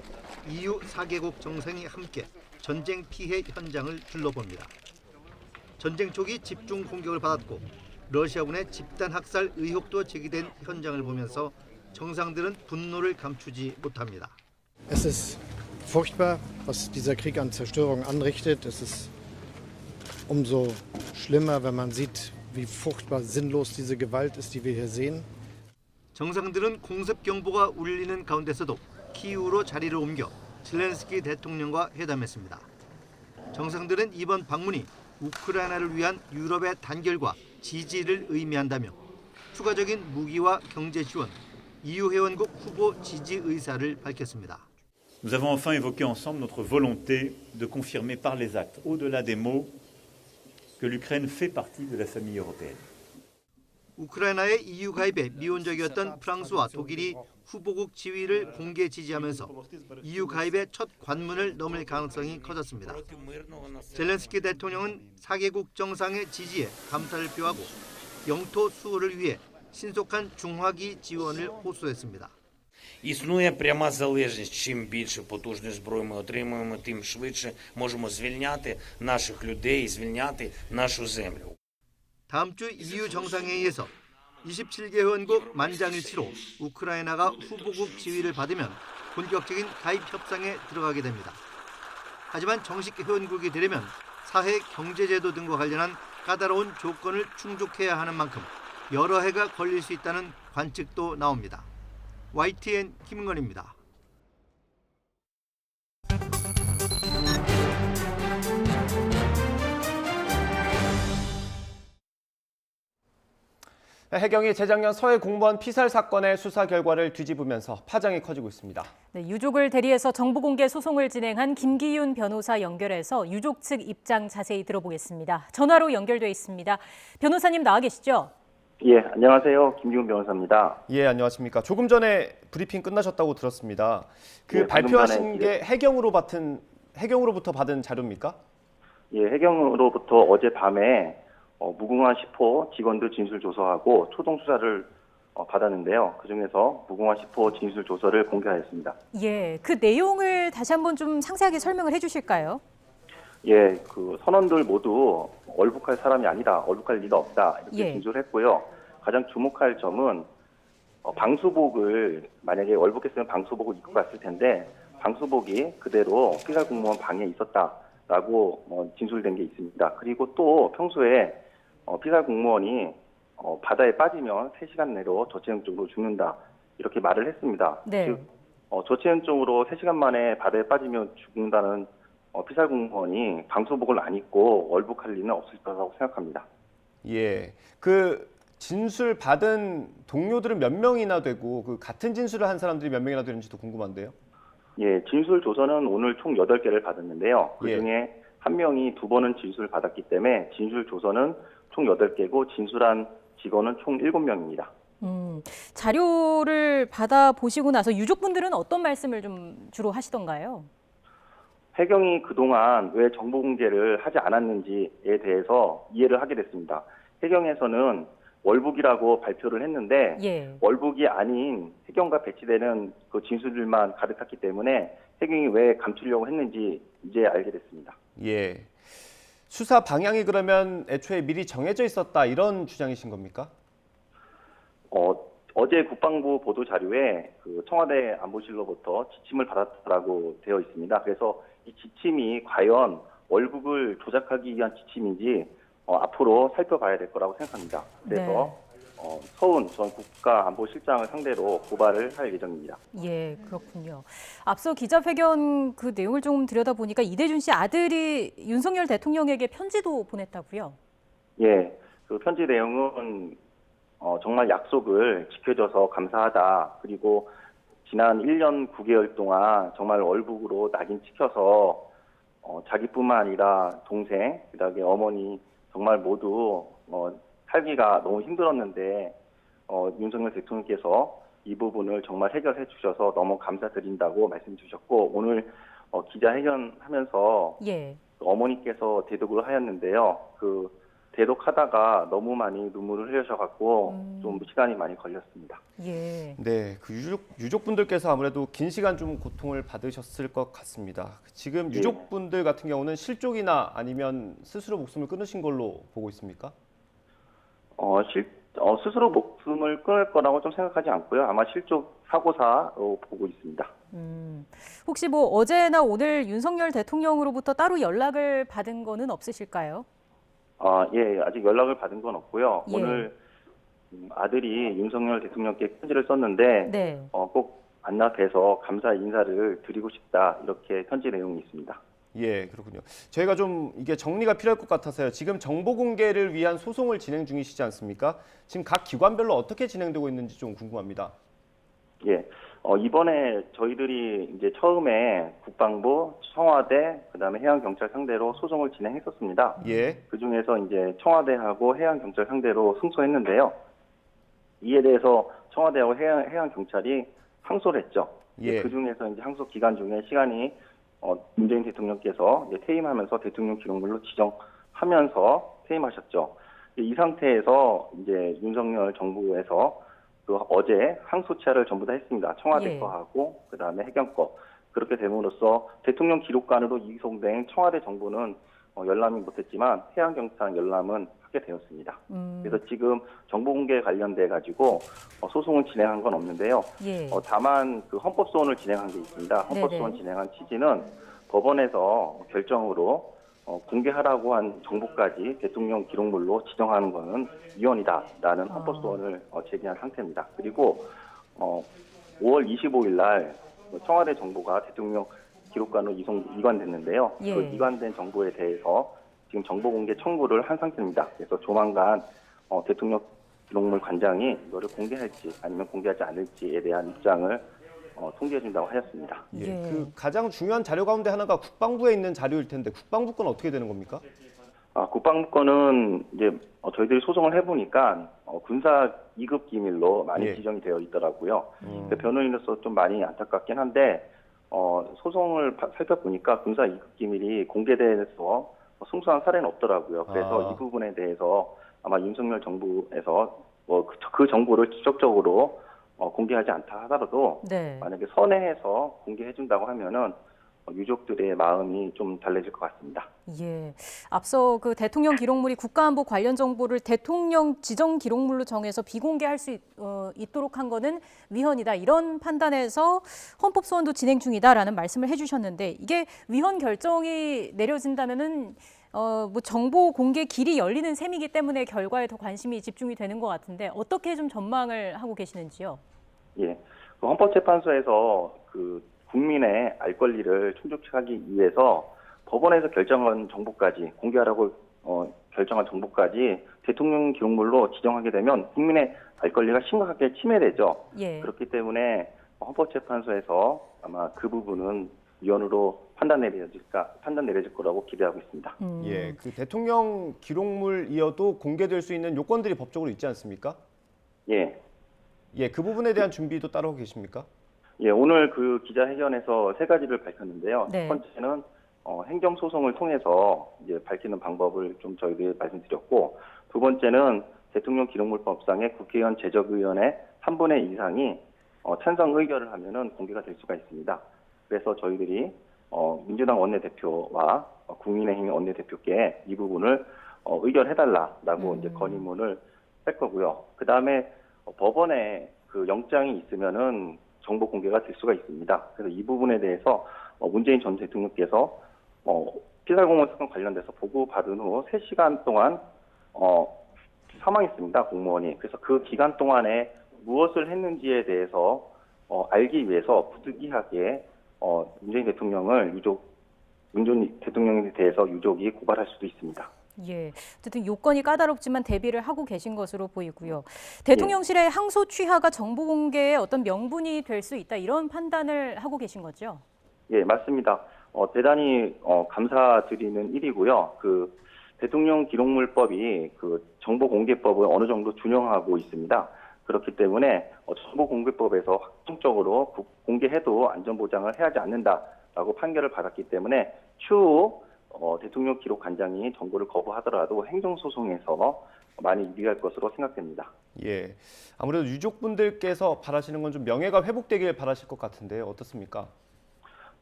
EU 4개국 정상이 함께 전쟁 피해 현장을 둘러봅니다. 전쟁 초기 집중 공격을 받았고 러시아군의 집단 학살 의혹도 제기된 현장을 보면서 정상들은 분노를 감추지 못합니다. Es ist furchtbar, was dieser Krieg an Zerstörung anrichtet. Es ist umso schlimmer, wenn man sieht, wie furchtbar sinnlos diese Gewalt ist, die wir hier sehen. 정상들은 공습 경보가 울리는 가운데서도 키이우로 자리를 옮겨 젤렌스키 대통령과 회담했습니다. 정상들은 이번 방문이 우크라이나를 위한 유럽의 단결과 지지를 의미한다며 추가적인 무기와 경제 지원, EU 회원국 후보 지지 의사를 밝혔습니다. Nous avons enfin évoqué ensemble notre volonté de confirmer par les actes, au-delà des mots, que l'Ukraine fait partie de la famille européenne. 우크라이나의 EU 가입에 미온적이었던 프랑스와 독일이 후보국 지위를 공개 지지하면서 EU 가입의 첫 관문을 넘을 가능성이 커졌습니다. 젤렌스키 대통령은 4개국 정상의 지지에 감사를 표하고 영토 수호를 위해 신속한 중화기 지원을 호소했습니다. Існує пряма залежність. Чим більше потужної зброї ми отримуємо, тим швидше можемо звільняти наших людей і звільняти нашу землю. 다음 주 EU 정상회의에서 27개 회원국 만장일치로 우크라이나가 후보국 지위를 받으면 본격적인 가입 협상에 들어가게 됩니다. 하지만 정식 회원국이 되려면 사회 경제제도 등과 관련한 까다로운 조건을 충족해야 하는 만큼 여러 해가 걸릴 수 있다는 관측도 나옵니다. YTN 김은건입니다. 해경이 재작년 서해 공무원 피살 사건의 수사 결과를 뒤집으면서 파장이 커지고 있습니다. 네, 유족을 대리해서 정보 공개 소송을 진행한 김기윤 변호사 연결해서 유족 측 입장 자세히 들어보겠습니다. 전화로 연결돼 있습니다. 변호사님 나와 계시죠? 예, 안녕하세요. 김기훈 변호사입니다. 예, 안녕하십니까. 조금 전에 브리핑 끝나셨다고 들었습니다. 그 예, 발표하신 게 해경으로부터 받은 자료입니까? 예, 해경으로부터 어젯밤에 무궁화 10호 직원들 진술 조서하고 초동 수사를 받았는데요. 그중에서 무궁화 10호 진술 조서를 공개하였습니다. 예, 그 내용을 다시 한번 좀 상세하게 설명을 해주실까요? 예, 그 선원들 모두 얼북할 사람이 아니다, 얼북할 리가 없다 이렇게 예. 진술했고요. 가장 주목할 점은 방수복을 만약에 얼북했으면 방수복을 입고 갔을 텐데 방수복이 그대로 피살 공무원 방에 있었다라고 진술된 게 있습니다. 그리고 또 평소에 피살 공무원이 바다에 빠지면 3시간 내로 저체온증으로 죽는다 이렇게 말을 했습니다. 네. 즉 저체온증으로 3시간 만에 바다에 빠지면 죽는다는 피살 공무원이 방수복을 안 입고 얼북할 리는 없을 거라고 생각합니다. 예, 그 진술 받은 동료들은 몇 명이나 되고 그 같은 진술을 한 사람들이 몇 명이나 되는지도 궁금한데요. 예, 진술 조서는 오늘 총 8개를 받았는데요. 그중에 한 명이 2번은 진술을 받았기 때문에 진술 조서는 총 8개고 진술한 직원은 총 7명입니다. 자료를 받아보시고 나서 유족분들은 어떤 말씀을 좀 주로 하시던가요? 해경이 그동안 왜 정보 공개를 하지 않았는지에 대해서 이해를 하게 됐습니다. 해경에서는 월북이라고 발표를 했는데 예. 월북이 아닌 해경과 배치되는 그 진술들만 가득했기 때문에 해경이 왜 감추려고 했는지 이제 알게 됐습니다. 예, 수사 방향이 그러면 애초에 미리 정해져 있었다 이런 주장이신 겁니까? 어제 국방부 보도 자료에 그 청와대 안보실로부터 지침을 받았다고 되어 있습니다. 그래서 이 지침이 과연 월북을 조작하기 위한 지침인지 앞으로 살펴봐야 될 거라고 생각합니다. 그래서 서훈 전 국가안보실장을 상대로 고발을 할 예정입니다. 예, 그렇군요. 앞서 기자회견 그 내용을 좀 들여다보니까 이대준 씨 아들이 윤석열 대통령에게 편지도 보냈다고요? 예, 그 편지 내용은 정말 약속을 지켜줘서 감사하다. 그리고 지난 1년 9개월 동안 정말 월북으로 낙인 찍혀서 자기뿐만 아니라 동생, 그다음에 어머니 정말 모두 살기가 너무 힘들었는데 윤석열 대통령께서 이 부분을 정말 해결해 주셔서 너무 감사드린다고 말씀 주셨고 오늘 기자회견하면서 예. 어머니께서 대독을 하였는데요. 그 대독하다가 너무 많이 눈물을 흘리셔갖고 좀 시간이 많이 걸렸습니다. 예. 네, 그 유족분들께서 아무래도 긴 시간 좀 고통을 받으셨을 것 같습니다. 지금 유족분들 같은 경우는 실족이나 아니면 스스로 목숨을 끊으신 걸로 보고 있습니까? 스스로 목숨을 끊을 거라고 좀 생각하지 않고요. 아마 실족 사고사로 보고 있습니다. 혹시 뭐 어제나 오늘 윤석열 대통령으로부터 따로 연락을 받은 거는 없으실까요? 예, 아직 연락을 받은 건 없고요. 예. 오늘 아들이 윤석열 대통령께 편지를 썼는데 네. 꼭 만나 뵈서 감사 인사를 드리고 싶다 이렇게 편지 내용이 있습니다. 예, 그렇군요. 저희가 좀 이게 정리가 필요할 것 같아서요. 지금 정보 공개를 위한 소송을 진행 중이시지 않습니까? 지금 각 기관별로 어떻게 진행되고 있는지 좀 궁금합니다. 예, 이번에 저희들이 이제 처음에 국방부, 청와대, 그다음에 해양경찰 상대로 소송을 진행했었습니다. 예. 그 중에서 이제 청와대하고 해양경찰 상대로 승소했는데요. 이에 대해서 청와대하고 해양경찰이 항소를 했죠. 예. 그 중에서 이제 항소 기간 중에 시간이 문재인 대통령께서 이제 퇴임하면서 대통령 기록물로 지정하면서 퇴임하셨죠. 이 상태에서 이제 윤석열 정부에서 그 어제 항소차를 전부 다 했습니다. 청와대 예. 거하고 그다음에 해경 거. 그렇게 됨으로써 대통령 기록관으로 이송된 청와대 정보는 열람이 못했지만 해양경찰 열람은 하게 되었습니다. 그래서 지금 정보 공개 관련돼 가지고 소송을 진행한 건 없는데요. 예. 다만 그 헌법소원을 진행한 게 있습니다. 헌법소원 진행한 취지는 법원에서 결정으로 공개하라고 한 정보까지 대통령 기록물로 지정하는 것은 위헌이다라는 헌법소원을 제기한 상태입니다. 그리고 5월 25일 날 청와대 정보가 대통령 기록관으로 이관됐는데요. 예. 그 이관된 정보에 대해서 지금 정보 공개 청구를 한 상태입니다. 그래서 조만간 대통령 기록물 관장이 이거를 공개할지 아니면 공개하지 않을지에 대한 입장을 통지해준다고 하였습니다. 예. 그 가장 중요한 자료 가운데 하나가 국방부에 있는 자료일 텐데 국방부 건 어떻게 되는 겁니까? 국방부 거는 이제 저희들이 소송을 해보니까 군사 2급 기밀로 많이 지정이 되어 있더라고요. 변호인으로서 좀 많이 안타깝긴 한데 소송을 살펴보니까 군사 2급 기밀이 공개돼서 승소한 사례는 없더라고요. 그래서 이 부분에 대해서 아마 윤석열 정부에서 그 정보를 직접적으로 공개하지 않다 하더라도 만약에 선회해서 공개해준다고 하면은 유족들의 마음이 좀 달래질 것 같습니다. 예, 앞서 그 대통령 기록물이 국가안보 관련 정보를 대통령 지정 기록물로 정해서 비공개할 수 있도록 한 거는 위헌이다. 이런 판단에서 헌법 소원도 진행 중이다라는 말씀을 해주셨는데 이게 위헌 결정이 내려진다면은 뭐 정보 공개 길이 열리는 셈이기 때문에 결과에 더 관심이 집중이 되는 것 같은데 어떻게 좀 전망을 하고 계시는지요? 예, 그 헌법재판소에서 그 국민의 알 권리를 충족하기 위해서 법원에서 결정한 정보까지 공개하라고 결정한 정보까지 대통령 기록물로 지정하게 되면 국민의 알 권리가 심각하게 침해되죠. 그렇기 때문에 헌법재판소에서 아마 그 부분은 위헌으로 판단 내려질 거라고 기대하고 있습니다. 예, 그 대통령 기록물이어도 공개될 수 있는 요건들이 법적으로 있지 않습니까? 예. 예, 그 부분에 대한 준비도 따로 계십니까? 예, 오늘 그 기자회견에서 3가지를 밝혔는데요. 네. 첫 번째는 행정소송을 통해서 이제 밝히는 방법을 좀 저희들이 말씀드렸고, 두 번째는 대통령 기록물법상의 국회의원 제적의원의 3분의 2 이상이 찬성 의결을 하면은 공개가 될 수가 있습니다. 그래서 저희들이 민주당 원내대표와 국민의힘 원내대표께 이 부분을 의결해달라라고 이제 건의문을 할 거고요. 그 다음에 법원에 그 영장이 있으면은 정보 공개가 될 수가 있습니다. 그래서 이 부분에 대해서 문재인 전 대통령께서 피살공무원 사건 관련돼서 보고받은 후 3시간 동안 사망했습니다. 공무원이. 그래서 그 기간 동안에 무엇을 했는지에 대해서 알기 위해서 부득이하게 문재인 대통령에 대해서 유족이 고발할 수도 있습니다. 예, 어쨌든 요건이 까다롭지만 대비를 하고 계신 것으로 보이고요. 대통령실의 항소 취하가 정보 공개의 어떤 명분이 될 수 있다 이런 판단을 하고 계신 거죠? 예, 맞습니다. 대단히 감사드리는 일이고요. 그 대통령 기록물법이 그 정보공개법을 어느 정도 준용하고 있습니다. 그렇기 때문에 정보공개법에서 확정적으로 공개해도 안전보장을 해야 하지 않는다라고 판결을 받았기 때문에 추후 대통령 기록관장이 정보를 거부하더라도 행정소송에서 많이 유리할 것으로 생각됩니다. 예, 아무래도 유족분들께서 바라시는 건 좀 명예가 회복되길 바라실 것 같은데 어떻습니까?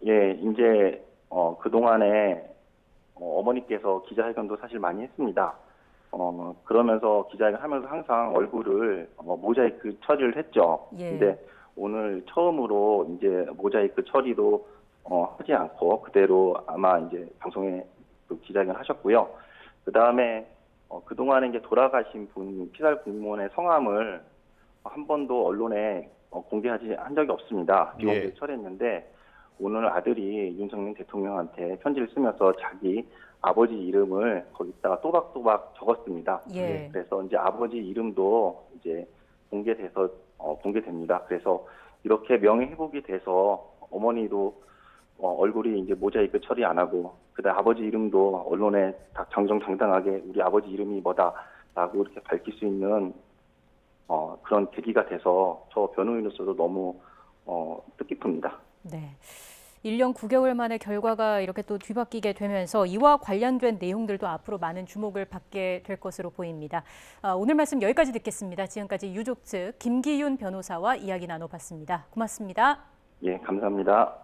예, 이제 그동안에 어머니께서 기자회견도 사실 많이 했습니다. 그러면서 기자회견 하면서 항상 얼굴을 모자이크 처리를 했죠. 근데 오늘 처음으로 이제 모자이크 처리도 하지 않고 그대로 아마 이제 방송에 기자회견 하셨고요. 그 다음에 그동안에 이제 돌아가신 분 피살 공무원의 성함을 한 번도 언론에 공개하지 한 적이 없습니다. 비공개 처리했는데 오늘 아들이 윤석열 대통령한테 편지를 쓰면서 자기 아버지 이름을 거기다가 또박또박 적었습니다. 그래서 이제 아버지 이름도 이제 공개됩니다. 그래서 이렇게 명예 회복이 돼서 어머니도 얼굴이 이제 모자이크 처리 안 하고 그다음 아버지 이름도 언론에 정정당당하게 우리 아버지 이름이 뭐다라고 이렇게 밝힐 수 있는 그런 계기가 돼서 저 변호인으로서도 너무 뜻깊습니다. 네. 1년 9개월 만에 결과가 이렇게 또 뒤바뀌게 되면서 이와 관련된 내용들도 앞으로 많은 주목을 받게 될 것으로 보입니다. 오늘 말씀 여기까지 듣겠습니다. 지금까지 유족 측 김기윤 변호사와 이야기 나눠봤습니다. 고맙습니다. 예, 감사합니다.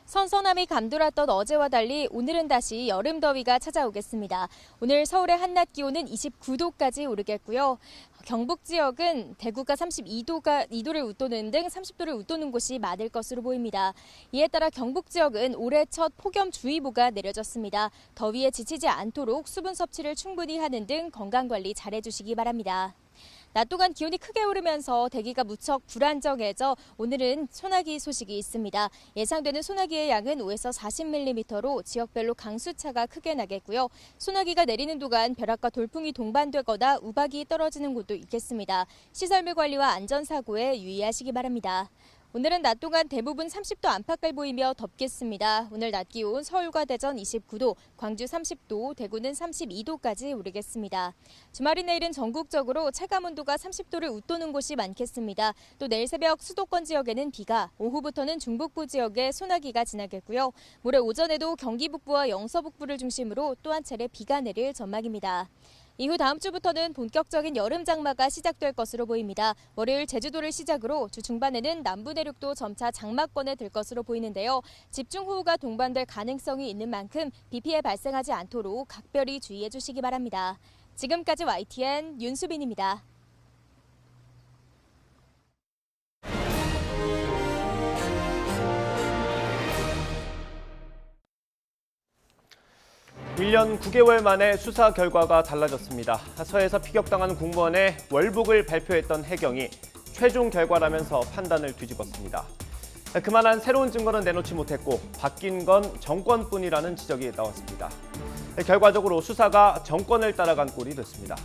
선선함이 감돌았던 어제와 달리 오늘은 다시 여름 더위가 찾아오겠습니다. 오늘 서울의 한낮 기온은 29도까지 오르겠고요. 경북 지역은 대구가 32도를 웃도는 등 30도를 웃도는 곳이 많을 것으로 보입니다. 이에 따라 경북 지역은 올해 첫 폭염주의보가 내려졌습니다. 더위에 지치지 않도록 수분 섭취를 충분히 하는 등 건강관리 잘해주시기 바랍니다. 낮 동안 기온이 크게 오르면서 대기가 무척 불안정해져 오늘은 소나기 소식이 있습니다. 예상되는 소나기의 양은 5에서 40mm로 지역별로 강수차가 크게 나겠고요. 소나기가 내리는 동안 벼락과 돌풍이 동반되거나 우박이 떨어지는 곳도 있겠습니다. 시설물 관리와 안전사고에 유의하시기 바랍니다. 오늘은 낮 동안 대부분 30도 안팎을 보이며 덥겠습니다. 오늘 낮 기온 서울과 대전 29도, 광주 30도, 대구는 32도까지 오르겠습니다. 주말인 내일은 전국적으로 체감온도가 30도를 웃도는 곳이 많겠습니다. 또 내일 새벽 수도권 지역에는 비가, 오후부터는 중북부 지역에 소나기가 지나겠고요. 모레 오전에도 경기 북부와 영서 북부를 중심으로 또 한 차례 비가 내릴 전망입니다. 이후 다음 주부터는 본격적인 여름 장마가 시작될 것으로 보입니다. 월요일 제주도를 시작으로 주 중반에는 남부 내륙도 점차 장마권에 들 것으로 보이는데요. 집중호우가 동반될 가능성이 있는 만큼 비 피해 발생하지 않도록 각별히 주의해 주시기 바랍니다. 지금까지 YTN 윤수빈입니다. 일 년 9개월 만에 수사 결과가 달라졌습니다. 서해에서 피격당한 공무원의 월북을 발표했던 해경이 최종 결과라면서 판단을 뒤집었습니다. 그만한 새로운 증거는 내놓지 못했고 바뀐 건 정권뿐이라는 지적이 나왔습니다. 결과적으로 수사가 정권을 따라간 꼴이 됐습니다.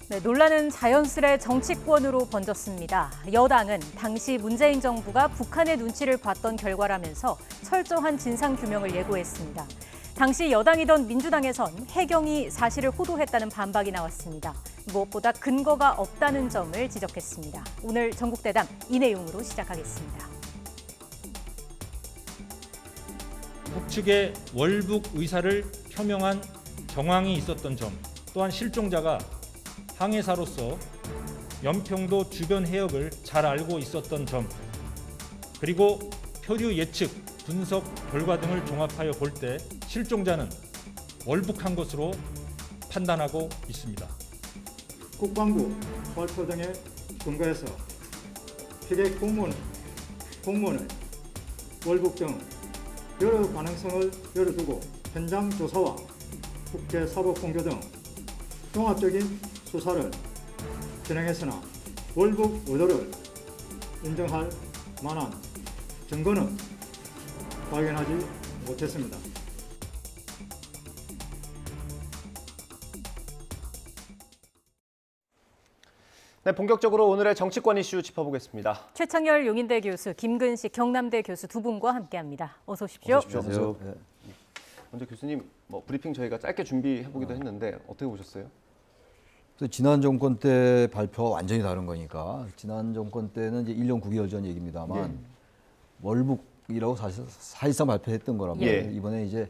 네, 논란은 자연스레 정치권으로 번졌습니다. 여당은 당시 문재인 정부가 북한의 눈치를 봤던 결과라면서 철저한 진상규명을 예고했습니다. 당시 여당이던 민주당에선 해경이 사실을 호도했다는 반박이 나왔습니다. 무엇보다 근거가 없다는 점을 지적했습니다. 오늘 전국대담 이 내용으로 시작하겠습니다. 북측의 월북 의사를 표명한 정황이 있었던 점, 또한 실종자가 항해사로서 연평도 주변 해역을 잘 알고 있었던 점, 그리고 표류 예측, 분석 결과 등을 종합하여 볼 때 실종자는 월북한 것으로 판단하고 있습니다. 국방부 발표 등에 근거해서 피해 공무원의 월북 등 여러 가능성을 열어두고 현장 조사와 국제 사법 공조 등 종합적인 수사를 진행했으나 월북 의도를 인정할 만한 증거는 발견하지 못했습니다. 네, 본격적으로 오늘의 정치권 이슈 짚어보겠습니다. 최창열 용인대 교수, 김근식 경남대 교수 두 분과 함께합니다. 어서 오십시오. 안녕하세요. 네. 먼저 교수님, 브리핑 저희가 짧게 준비해보기도 했는데 어떻게 보셨어요? 지난 정권 때 발표가 완전히 다른 거니까 지난 정권 때는 이제 1년 9개월 전 얘기입니다만 월북이라고 사실상 발표했던 거란 말이에요. 이번에 이제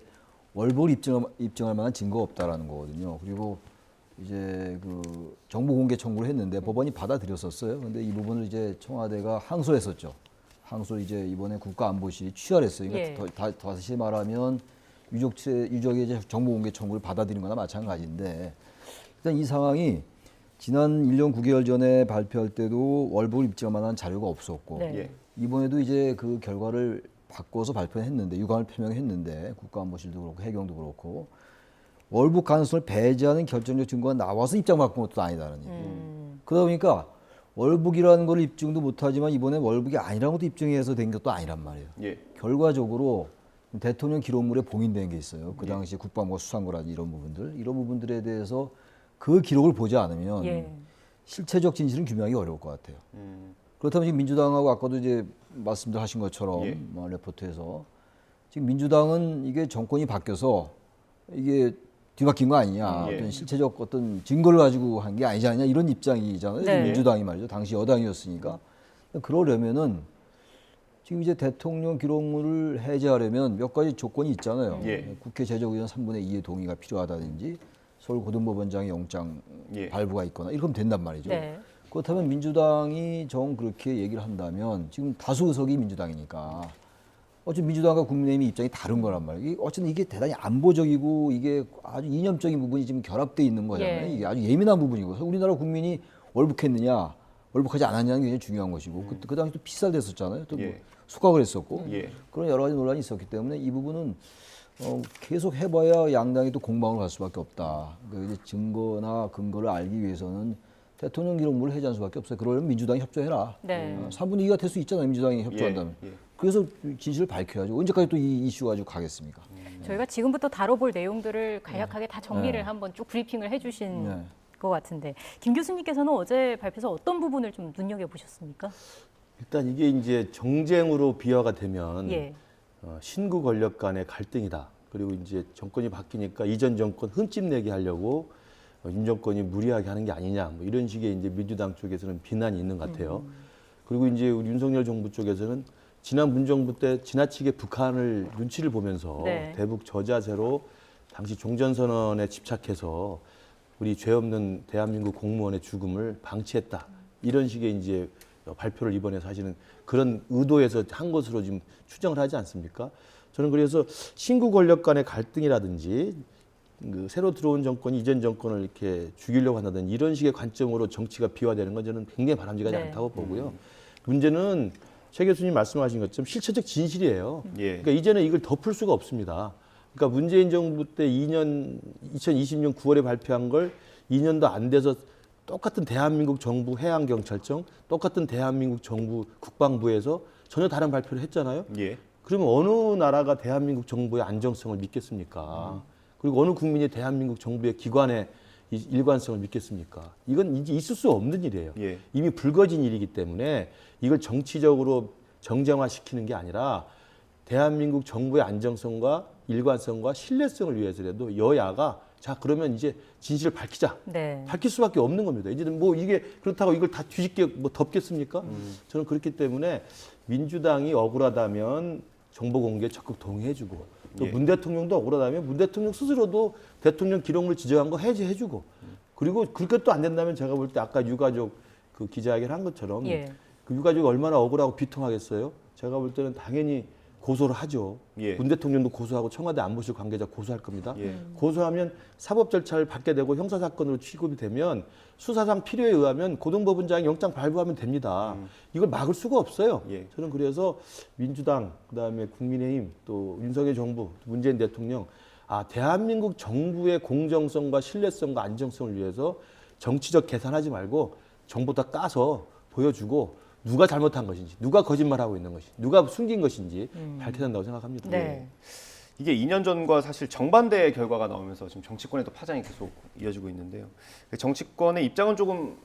월북을 입증할 만한 증거가 없다라는 거거든요. 그리고 이제 그 정보 공개 청구를 했는데 법원이 받아들였었어요. 근데 이 부분을 이제 청와대가 항소했었죠. 항소를 이제 이번에 국가안보실이 취하했어요. 그러니까 다시 말하면 유족의 이제 정보 공개 청구를 받아들인 거나 마찬가지인데 일단 이 상황이 지난 1년 9개월 전에 발표할 때도 월북을 입증할 만한 자료가 없었고 이번에도 이제 그 결과를 바꿔서 발표했는데 유감을 표명했는데 국가안보실도 그렇고 해경도 그렇고 월북 가능성을 배제하는 결정적 증거가 나와서 입장 바꾼 것도 아니다는 얘기예요. 그러다 보니까 월북이라는 걸 입증도 못하지만 이번에 월북이 아니라는 것도 입증해서 된 것도 아니란 말이에요. 결과적으로 대통령 기록물에 봉인된 게 있어요. 그 당시에 국방부가 수사한 거라든지 이런 부분들에 대해서 그 기록을 보지 않으면 실체적 진실은 규명하기 어려울 것 같아요. 그렇다면 지금 민주당하고 아까도 이제 말씀하신 것처럼 레포트에서 지금 민주당은 이게 정권이 바뀌어서 이게 뒤바뀐 거 아니냐, 어떤 실체적 어떤 증거를 가지고 한 게 아니지 않냐 이런 입장이잖아요. 지금 민주당이 말이죠. 당시 여당이었으니까. 그러려면은 지금 이제 대통령 기록물을 해제하려면 몇 가지 조건이 있잖아요. 국회 제적의원 3분의 2의 동의가 필요하다든지 서울고등법원장의 영장 발부가 있거나 이러면 된단 말이죠. 그렇다면 민주당이 정 그렇게 얘기를 한다면 지금 다수 의석이 민주당이니까 어쨌든 민주당과 국민의힘의 입장이 다른 거란 말이에요. 어쨌든 이게 대단히 안보적이고 이게 아주 이념적인 부분이 지금 결합돼 있는 거잖아요. 이게 아주 예민한 부분이고 그래서 우리나라 국민이 월북했느냐 월북하지 않았냐는 게 굉장히 중요한 것이고 그 당시 또 피살됐었잖아요. 또 뭐 수각을 했었고 그런 여러 가지 논란이 있었기 때문에 이 부분은 계속 해봐야 양당이 또 공방을 갈 수밖에 없다. 이제 증거나 근거를 알기 위해서는 대통령 기록물을 해제할 수밖에 없어요. 그러려면 민주당이 협조해라. 네. 3분의 2가 될 수 있잖아요. 민주당이 협조한다면. 그래서 진실을 밝혀야죠. 언제까지 또 이 이슈 가지고 가겠습니까? 저희가 지금부터 다뤄볼 내용들을 간략하게 다 정리를 한번 쭉 브리핑을 해주신 것 같은데 김 교수님께서는 어제 발표에서 어떤 부분을 좀 눈여겨보셨습니까? 일단 이게 이제 정쟁으로 비화가 되면 예. 신구 권력 간의 갈등이다. 그리고 이제 정권이 바뀌니까 이전 정권 흠집 내게 하려고 윤 정권이 무리하게 하는 게 아니냐, 뭐 이런 식의 이제 민주당 쪽에서는 비난이 있는 것 같아요. 그리고 이제 우리 윤석열 정부 쪽에서는 지난 문정부 때 지나치게 북한을 눈치를 보면서 대북 저자세로 당시 종전선언에 집착해서 우리 죄 없는 대한민국 공무원의 죽음을 방치했다. 이런 식의 이제 발표를 이번에 사실은 그런 의도에서 한 것으로 지금 추정을 하지 않습니까? 저는 그래서 신구 권력 간의 갈등이라든지 새로 들어온 정권이 이전 정권을 이렇게 죽이려고 한다든지 이런 식의 관점으로 정치가 비화되는 건 저는 굉장히 바람직하지 않다고 보고요. 문제는 최 교수님 말씀하신 것처럼 실체적 진실이에요. 그러니까 이제는 이걸 덮을 수가 없습니다. 그러니까 문재인 정부 때 2020년 9월에 발표한 걸 2년도 안 돼서 똑같은 대한민국 정부 해양경찰청, 똑같은 대한민국 정부 국방부에서 전혀 다른 발표를 했잖아요. 그러면 어느 나라가 대한민국 정부의 안정성을 믿겠습니까? 그리고 어느 국민이 대한민국 정부의 기관의 일관성을 믿겠습니까? 이건 이제 있을 수 없는 일이에요. 이미 불거진 일이기 때문에 이걸 정치적으로 정쟁화시키는 게 아니라 대한민국 정부의 안정성과 일관성과 신뢰성을 위해서라도 여야가 자 그러면 이제 진실을 밝히자. 밝힐 수밖에 없는 겁니다. 이제는 뭐 이게 그렇다고 이걸 다 뒤집게 뭐 덮겠습니까? 저는 그렇기 때문에 민주당이 억울하다면 정보 공개에 적극 동의해주고 또 문 대통령도 억울하다면 문 대통령 스스로도 대통령 기록물 지정한 거 해제해주고 그리고 그렇게 또 안 된다면 제가 볼 때 아까 유가족 그 기자회견 한 것처럼 그 유가족이 얼마나 억울하고 비통하겠어요? 제가 볼 때는 당연히 고소를 하죠. 문 대통령도 고소하고 청와대 안보실 관계자 고소할 겁니다. 고소하면 사법 절차를 받게 되고 형사사건으로 취급이 되면 수사상 필요에 의하면 고등법원장이 영장 발부하면 됩니다. 이걸 막을 수가 없어요. 저는 그래서 민주당, 그다음에 국민의힘, 또 윤석열 정부, 문재인 대통령 대한민국 정부의 공정성과 신뢰성과 안정성을 위해서 정치적 계산하지 말고 정보 다 까서 보여주고 누가 잘못한 것인지, 누가 거짓말하고 있는 것인지, 누가 숨긴 것인지 밝혀야 된다고 생각합니다. 이게 2년 전과 사실 정반대의 결과가 나오면서 지금 정치권에도 파장이 계속 이어지고 있는데요. 정치권의 입장은 조금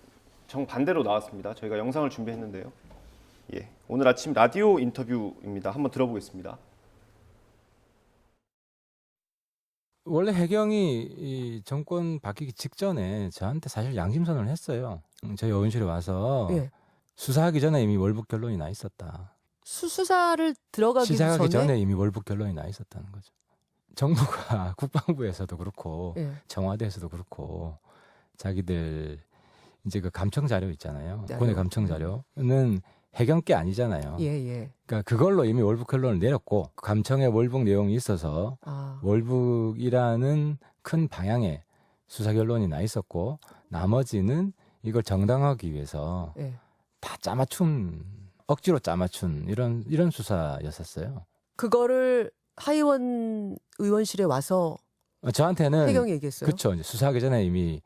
정반대로 나왔습니다. 저희가 영상을 준비했는데요. 오늘 아침 라디오 인터뷰입니다. 한번 들어보겠습니다. 원래 해경이 이 정권 바뀌기 직전에 저한테 사실 양심선언을 했어요. 저희 의원실에 와서 수사하기 전에 이미 월북 결론이 나 있었다. 수사를 들어가기 시작하기 전에 이미 월북 결론이 나 있었다는 거죠. 정부가 국방부에서도 그렇고 청와대에서도 그렇고 자기들 이제 그 감청 자료 있잖아요. 군의 감청 자료는 해경 게 아니잖아요. 그러니까 그걸로 이미 월북 결론을 내렸고 감청에 월북 내용이 있어서 월북이라는 큰 방향의 수사 결론이 나 있었고 나머지는 이걸 정당화하기 위해서 다 짜맞춘 억지로 짜맞춘 이런 수사였었어요. 그거를 하의원 의원실에 와서 저한테는 해경이 얘기했어요. 그렇죠. 이제 수사하기 전에 이미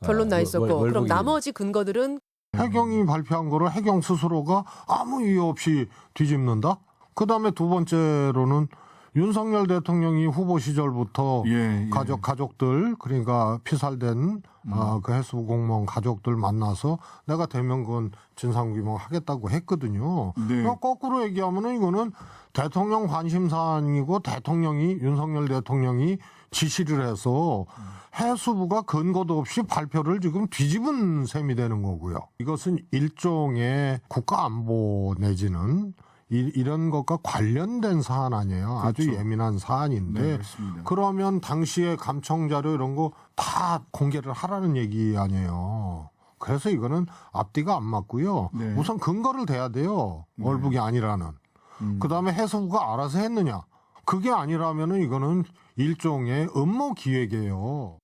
결론 나 있었고 그럼 나머지 근거들은 해경이 발표한 거를 해경 스스로가 아무 이유 없이 뒤집는다? 그다음에 두 번째로는 윤석열 대통령이 후보 시절부터 가족들 그러니까 피살된 그 해수부 공무원 가족들 만나서 내가 되면 그건 진상규명 하겠다고 했거든요. 그러니까 거꾸로 얘기하면은 이거는 대통령 관심 사안이고 윤석열 대통령이 지시를 해서 해수부가 근거도 없이 발표를 지금 뒤집은 셈이 되는 거고요. 이것은 일종의 국가안보 내지는 이런 것과 관련된 사안 아니에요. 아주 예민한 사안인데 그러면 당시에 감청자료 이런 거 다 공개를 하라는 얘기 아니에요. 그래서 이거는 앞뒤가 안 맞고요. 우선 근거를 대야 돼요. 월북이 아니라는. 그다음에 해수부가 알아서 했느냐. 그게 아니라면은 이거는 일종의 음모 기획이에요.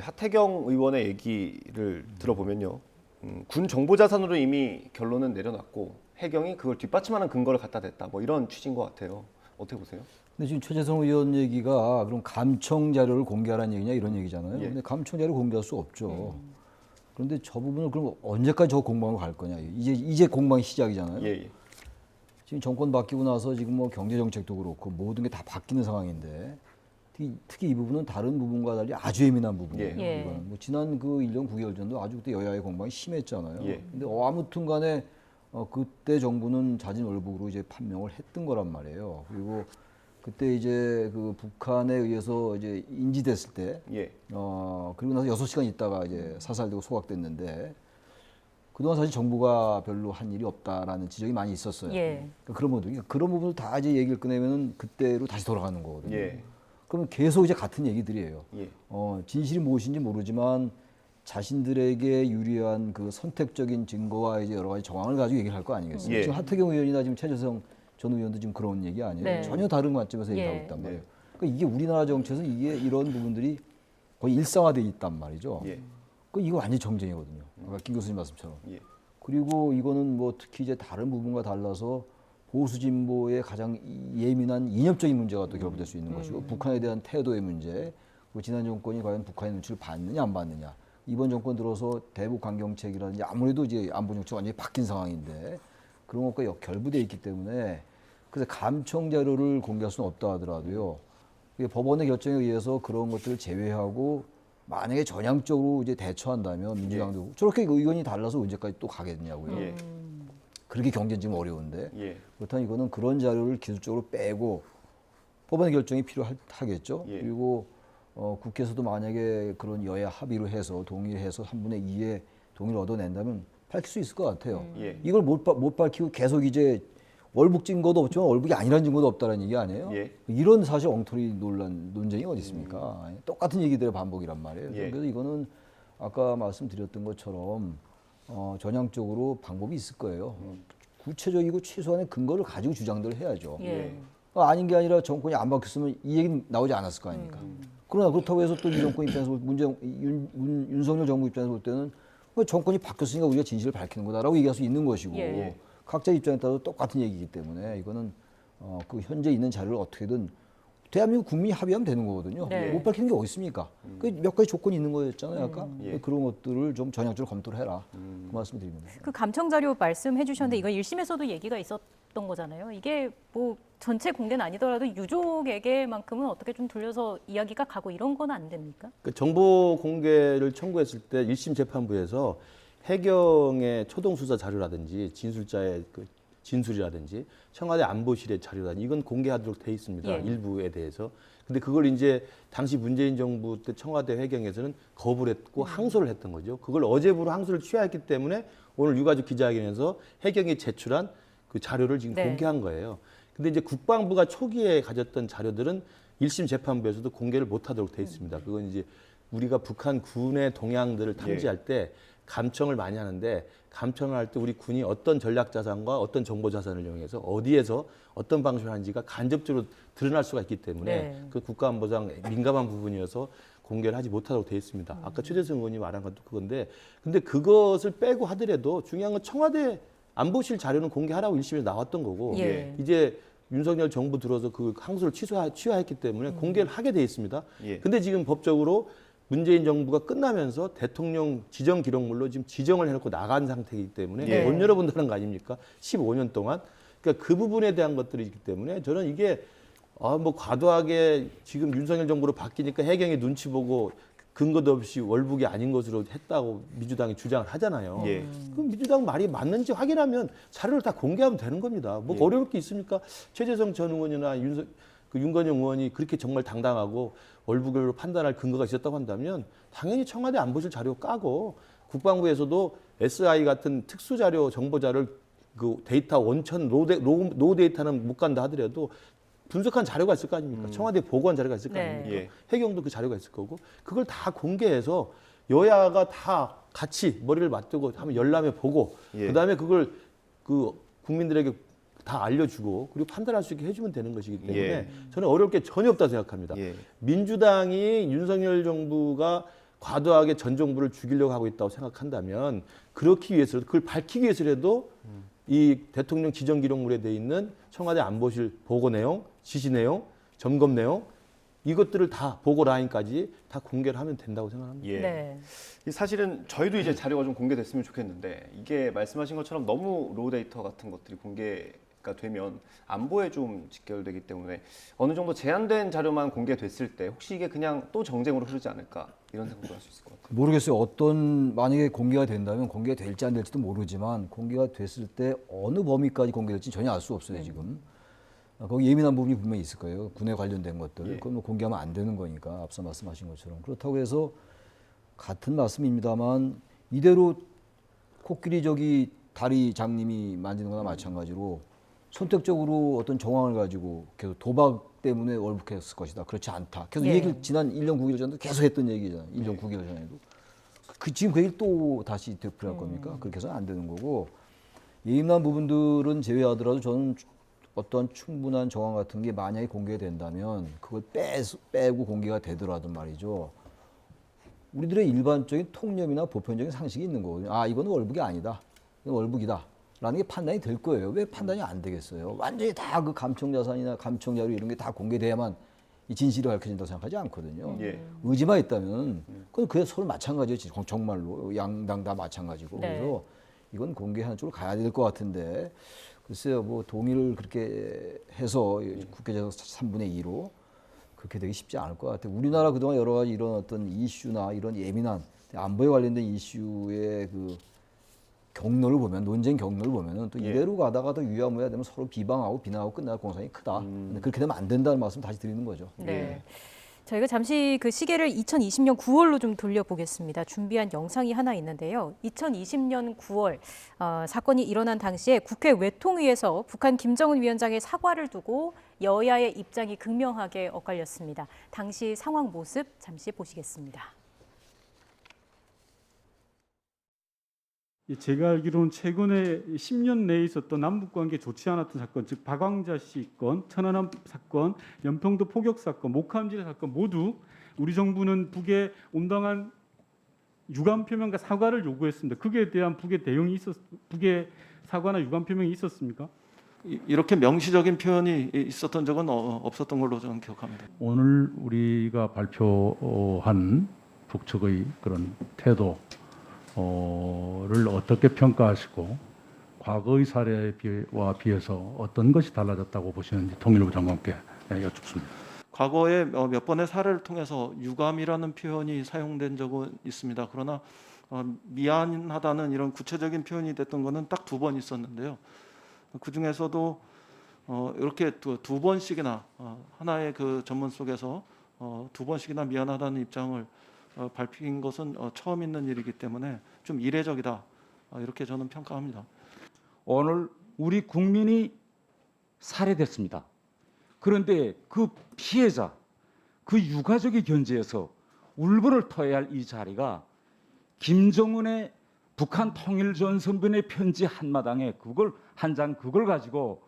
하태경 의원의 얘기를 들어보면요. 군 정보자산으로 이미 결론은 내려놨고 해경이 그걸 뒷받침하는 근거를 갖다 댔다. 뭐 이런 취지인 것 같아요. 어떻게 보세요? 근데 지금 최재성 의원 얘기가 그럼 감청 자료를 공개하라는 얘기냐 이런 얘기잖아요. 근데 감청 자료 공개할 수 없죠. 그런데 저 부분을 그럼 언제까지 저 공방으로 갈 거냐. 이제 공방이 시작이잖아요. 지금 정권 바뀌고 나서 지금 뭐 경제 정책도 그렇고 모든 게 다 바뀌는 상황인데 특히 이 부분은 다른 부분과 달리 아주 예민한 부분이에요. 이거는 뭐 지난 그 1년 9개월 전도 아주 그때 여야의 공방이 심했잖아요. 근데 아무튼 간에 그때 정부는 자진월북으로 이제 판명을 했던 거란 말이에요. 그리고 그때 이제 그 북한에 의해서 이제 인지됐을 때, 그리고 나서 6시간 있다가 이제 사살되고 소각됐는데, 그동안 사실 정부가 별로 한 일이 없다라는 지적이 많이 있었어요. 그러니까 그런 부분을 다 이제 얘기를 꺼내면은 그때로 다시 돌아가는 거거든요. 그러면 계속 이제 같은 얘기들이에요. 진실이 무엇인지 모르지만 자신들에게 유리한 그 선택적인 증거와 이제 여러 가지 정황을 가지고 얘기를 할 거 아니겠어요. 지금 하태경 의원이나 지금 최재성 전 의원도 지금 그런 얘기 아니에요. 전혀 다른 관점에서 얘기하고 있단 말이에요. 그러니까 이게 우리나라 정치에서 이게 이런 부분들이 거의 일상화되어 있단 말이죠. 이거 완전 정쟁이거든요. 아까 김 교수님 말씀처럼. 그리고 이거는 뭐 특히 이제 다른 부분과 달라서 보수 진보의 가장 예민한 이념적인 문제가 또 결부될 수 있는 것이고 북한에 대한 태도의 문제, 그리고 지난 정권이 과연 북한의 눈치를 봤느냐 안 봤느냐. 이번 정권 들어서 대북 강경책이라든지 아무래도 이제 안보 정책 완전히 바뀐 상황인데 그런 것과 결부되어 있기 때문에 그래서 감청 자료를 공개할 수는 없다 하더라도요. 법원의 결정에 의해서 그런 것들을 제외하고 만약에 전향적으로 이제 대처한다면 민주당도 저렇게 의견이 달라서 언제까지 또 가겠냐고요. 그렇게 경제는 지금 어려운데 그렇다면 이거는 그런 자료를 기술적으로 빼고 법원의 결정이 필요하겠죠. 그리고 국회에서도 만약에 그런 여야 합의로 해서 동의해서 3분의 2의 동의를 얻어낸다면 밝힐 수 있을 것 같아요. 이걸 못 밝히고 계속 이제 월북 증거도 없지만 월북이 아니라는 증거도 없다는 얘기 아니에요? 이런 사실 엉터리 논쟁이 어디 있습니까? 똑같은 얘기들의 반복이란 말이에요. 그래서 이거는 아까 말씀드렸던 것처럼 전향적으로 방법이 있을 거예요. 구체적이고 최소한의 근거를 가지고 주장들을 해야죠. 아닌 게 아니라 정권이 안 바뀌었으면 이 얘기는 나오지 않았을 거 아닙니까? 그러나 그렇다고 해서 또 이 정권 입장에서 윤석열 정부 입장에서 볼 때는 정권이 바뀌었으니까 우리가 진실을 밝히는 거다라고 얘기할 수 있는 것이고 각자 입장에 따라 똑같은 얘기이기 때문에 이거는 그 현재 있는 자료를 어떻게든 대한민국 국민이 합의하면 되는 거거든요. 못 밝히는 게 어디 있습니까? 몇 가지 조건이 있는 거였잖아요, 아까. 그런 것들을 좀 전향적으로 검토를 해라. 그 말씀을 드립니다. 그 감청 자료 말씀해 주셨는데 이거 1심에서도 얘기가 있었던 거잖아요. 이게 뭐 전체 공개는 아니더라도 유족에게만큼은 어떻게 좀 돌려서 이야기가 가고 이런 건 안 됩니까? 그 정보 공개를 청구했을 때 1심 재판부에서 해경의 초동 수사 자료라든지 진술자의 그 진술이라든지 청와대 안보실의 자료라든지 이건 공개하도록 돼 있습니다. 일부에 대해서. 근데 그걸 이제 당시 문재인 정부 때 청와대 해경에서는 거부를 했고 항소를 했던 거죠. 그걸 어제부로 항소를 취하했기 때문에 오늘 유가족 기자회견에서 해경이 제출한 그 자료를 지금 공개한 거예요. 근데 이제 국방부가 초기에 가졌던 자료들은 1심 재판부에서도 공개를 못 하도록 돼 있습니다. 그건 이제 우리가 북한 군의 동향들을 탐지할 때 감청을 많이 하는데 감청을 할 때 우리 군이 어떤 전략 자산과 어떤 정보 자산을 이용해서 어디에서 어떤 방식을 하는지가 간접적으로 드러날 수가 있기 때문에 그 국가안보상 민감한 부분이어서 공개를 하지 못하도록 되어 있습니다. 아까 최재성 의원이 말한 것도 그건데 근데 그것을 빼고 하더라도 중요한 건 청와대 안보실 자료는 공개하라고 1심에서 나왔던 거고 이제 윤석열 정부 들어서 그 항소를 취하했기 때문에 공개를 하게 돼 있습니다. 근데 지금 법적으로 문재인 정부가 끝나면서 대통령 지정 기록물로 지금 지정을 해놓고 나간 상태이기 때문에 못 열어본다는 거 아닙니까? 15년 동안. 그러니까 그 부분에 대한 것들이 있기 때문에 저는 이게 뭐 과도하게 지금 윤석열 정부로 바뀌니까 해경이 눈치 보고 근거도 없이 월북이 아닌 것으로 했다고 민주당이 주장을 하잖아요. 그럼 민주당 말이 맞는지 확인하면 자료를 다 공개하면 되는 겁니다. 뭐 어려울 게 있습니까? 최재성 전 의원이나 윤건영 의원이 그렇게 정말 당당하고 월북으로 판단할 근거가 있었다고 한다면 당연히 청와대 안보실 자료 까고 국방부에서도 SI 같은 특수 자료, 정보 자료를 그 데이터 원천 로우 데이터는 못 간다 하더라도 분석한 자료가 있을 거 아닙니까? 청와대 보고한 자료가 있을 거 아닙니까? 해경도 그 자료가 있을 거고 그걸 다 공개해서 여야가 다 같이 머리를 맞대고 한번 열람해 보고 그다음에 그걸 그 국민들에게 다 알려주고 그리고 판단할 수 있게 해주면 되는 것이기 때문에 저는 어려울 게 전혀 없다고 생각합니다. 민주당이 윤석열 정부가 과도하게 전 정부를 죽이려고 하고 있다고 생각한다면 그렇기 위해서 그걸 밝히기 위해서라도 이 대통령 지정 기록물에 돼 있는 청와대 안보실 보고 내용, 지시 내용, 점검 내용 이것들을 다 보고 라인까지 다 공개를 하면 된다고 생각합니다. 예. 네. 사실은 저희도 이제 자료가 좀 공개됐으면 좋겠는데 이게 말씀하신 것처럼 너무 로우 데이터 같은 것들이 공개가 되면 안보에 좀 직결되기 때문에 어느 정도 제한된 자료만 공개됐을 때 혹시 이게 그냥 또 정쟁으로 흐르지 않을까 이런 생각도 할 수 있을 것 같아요. 모르겠어요. 만약에 공개가 된다면 공개가 될지 안 될지도 모르지만 공개가 됐을 때 어느 범위까지 공개될지 전혀 알 수 없어요, 지금. 거기 예민한 부분이 분명히 있을 거예요. 군에 관련된 것들. 그건 뭐 공개하면 안 되는 거니까 앞서 말씀하신 것처럼. 그렇다고 해서 같은 말씀입니다만 이대로 코끼리 저기 다리 장님이 만지는 거나 마찬가지로 선택적으로 어떤 정황을 가지고 계속 도박 때문에 월북했을 것이다. 그렇지 않다. 계속 이 얘기를 지난 1년 9개월 전에도 계속 했던 얘기잖아요. 1년 9개월 전에도. 지금 그 얘기를 또 다시 되풀이할 겁니까? 그렇게 해서는 안 되는 거고 예민한 부분들은 제외하더라도 저는 어떤 충분한 정황 같은 게 만약에 공개된다면 그걸 빼고 공개가 되더라도 말이죠. 우리들의 일반적인 통념이나 보편적인 상식이 있는 거거든요. 아, 이건 월북이 아니다. 이건 월북이다. 라는 게 판단이 될 거예요. 왜 판단이 안 되겠어요? 완전히 다 그 감청 자산이나 감청 자료 이런 게 다 공개돼야만 이 진실이 밝혀진다고 생각하지 않거든요. 예. 의지만 있다면 그건 그게 서로 마찬가지예요. 정말로 양당 다 마찬가지고. 네. 그래서 이건 공개하는 쪽으로 가야 될 것 같은데 글쎄요, 뭐 동의를 그렇게 해서 국회에서 3분의 2로 그렇게 되기 쉽지 않을 것 같아요. 우리나라 그동안 여러 가지 이런 어떤 이슈나 이런 예민한 안보에 관련된 이슈의 그 경로를 보면 논쟁 경로를 보면은 또 이대로 가다가 더 유야무야 되면 서로 비방하고 비난하고 끝날 공산이 크다. 근데 그렇게 되면 안 된다는 말씀 다시 드리는 거죠. 네. 저희가 잠시 그 시계를 2020년 9월로 좀 돌려보겠습니다. 준비한 영상이 하나 있는데요. 2020년 9월 사건이 일어난 당시에 국회 외통위에서 북한 김정은 위원장의 사과를 두고 여야의 입장이 극명하게 엇갈렸습니다. 당시 상황 모습 잠시 보시겠습니다. 제가 알기로는 최근에 10년 내에 있었던 남북관계 좋지 않았던 사건, 즉 박광자 씨 건, 천안함 사건, 연평도 포격 사건, 목함질 사건 모두 우리 정부는 북에 온당한 유감 표명과 사과를 요구했습니다. 그에 대한 북의 사과나 유감 표명이 있었습니까? 이렇게 명시적인 표현이 있었던 적은 없었던 걸로 저는 기억합니다. 오늘 우리가 발표한 북측의 그런 태도 를 어떻게 평가하시고 과거의 사례와 비해서 어떤 것이 달라졌다고 보시는지 통일부 장관께 여쭙습니다. 과거에 몇 번의 사례를 통해서 유감이라는 표현이 사용된 적은 있습니다. 그러나 미안하다는 이런 구체적인 표현이 됐던 것은 딱 2번 있었는데요. 그 중에서도 이렇게 두 번씩이나 하나의 그 전문 속에서 2번씩이나 미안하다는 입장을 밝힌 것은 처음 있는 일이기 때문에 좀 이례적이다 이렇게 저는 평가합니다. 오늘 우리 국민이 살해됐습니다. 그런데 그 피해자, 그 유가족의 견지에서 울분을 토해야 할 이 자리가 김정은의 북한 통일전선변의 편지 한마당에 그걸 한 장 그걸 가지고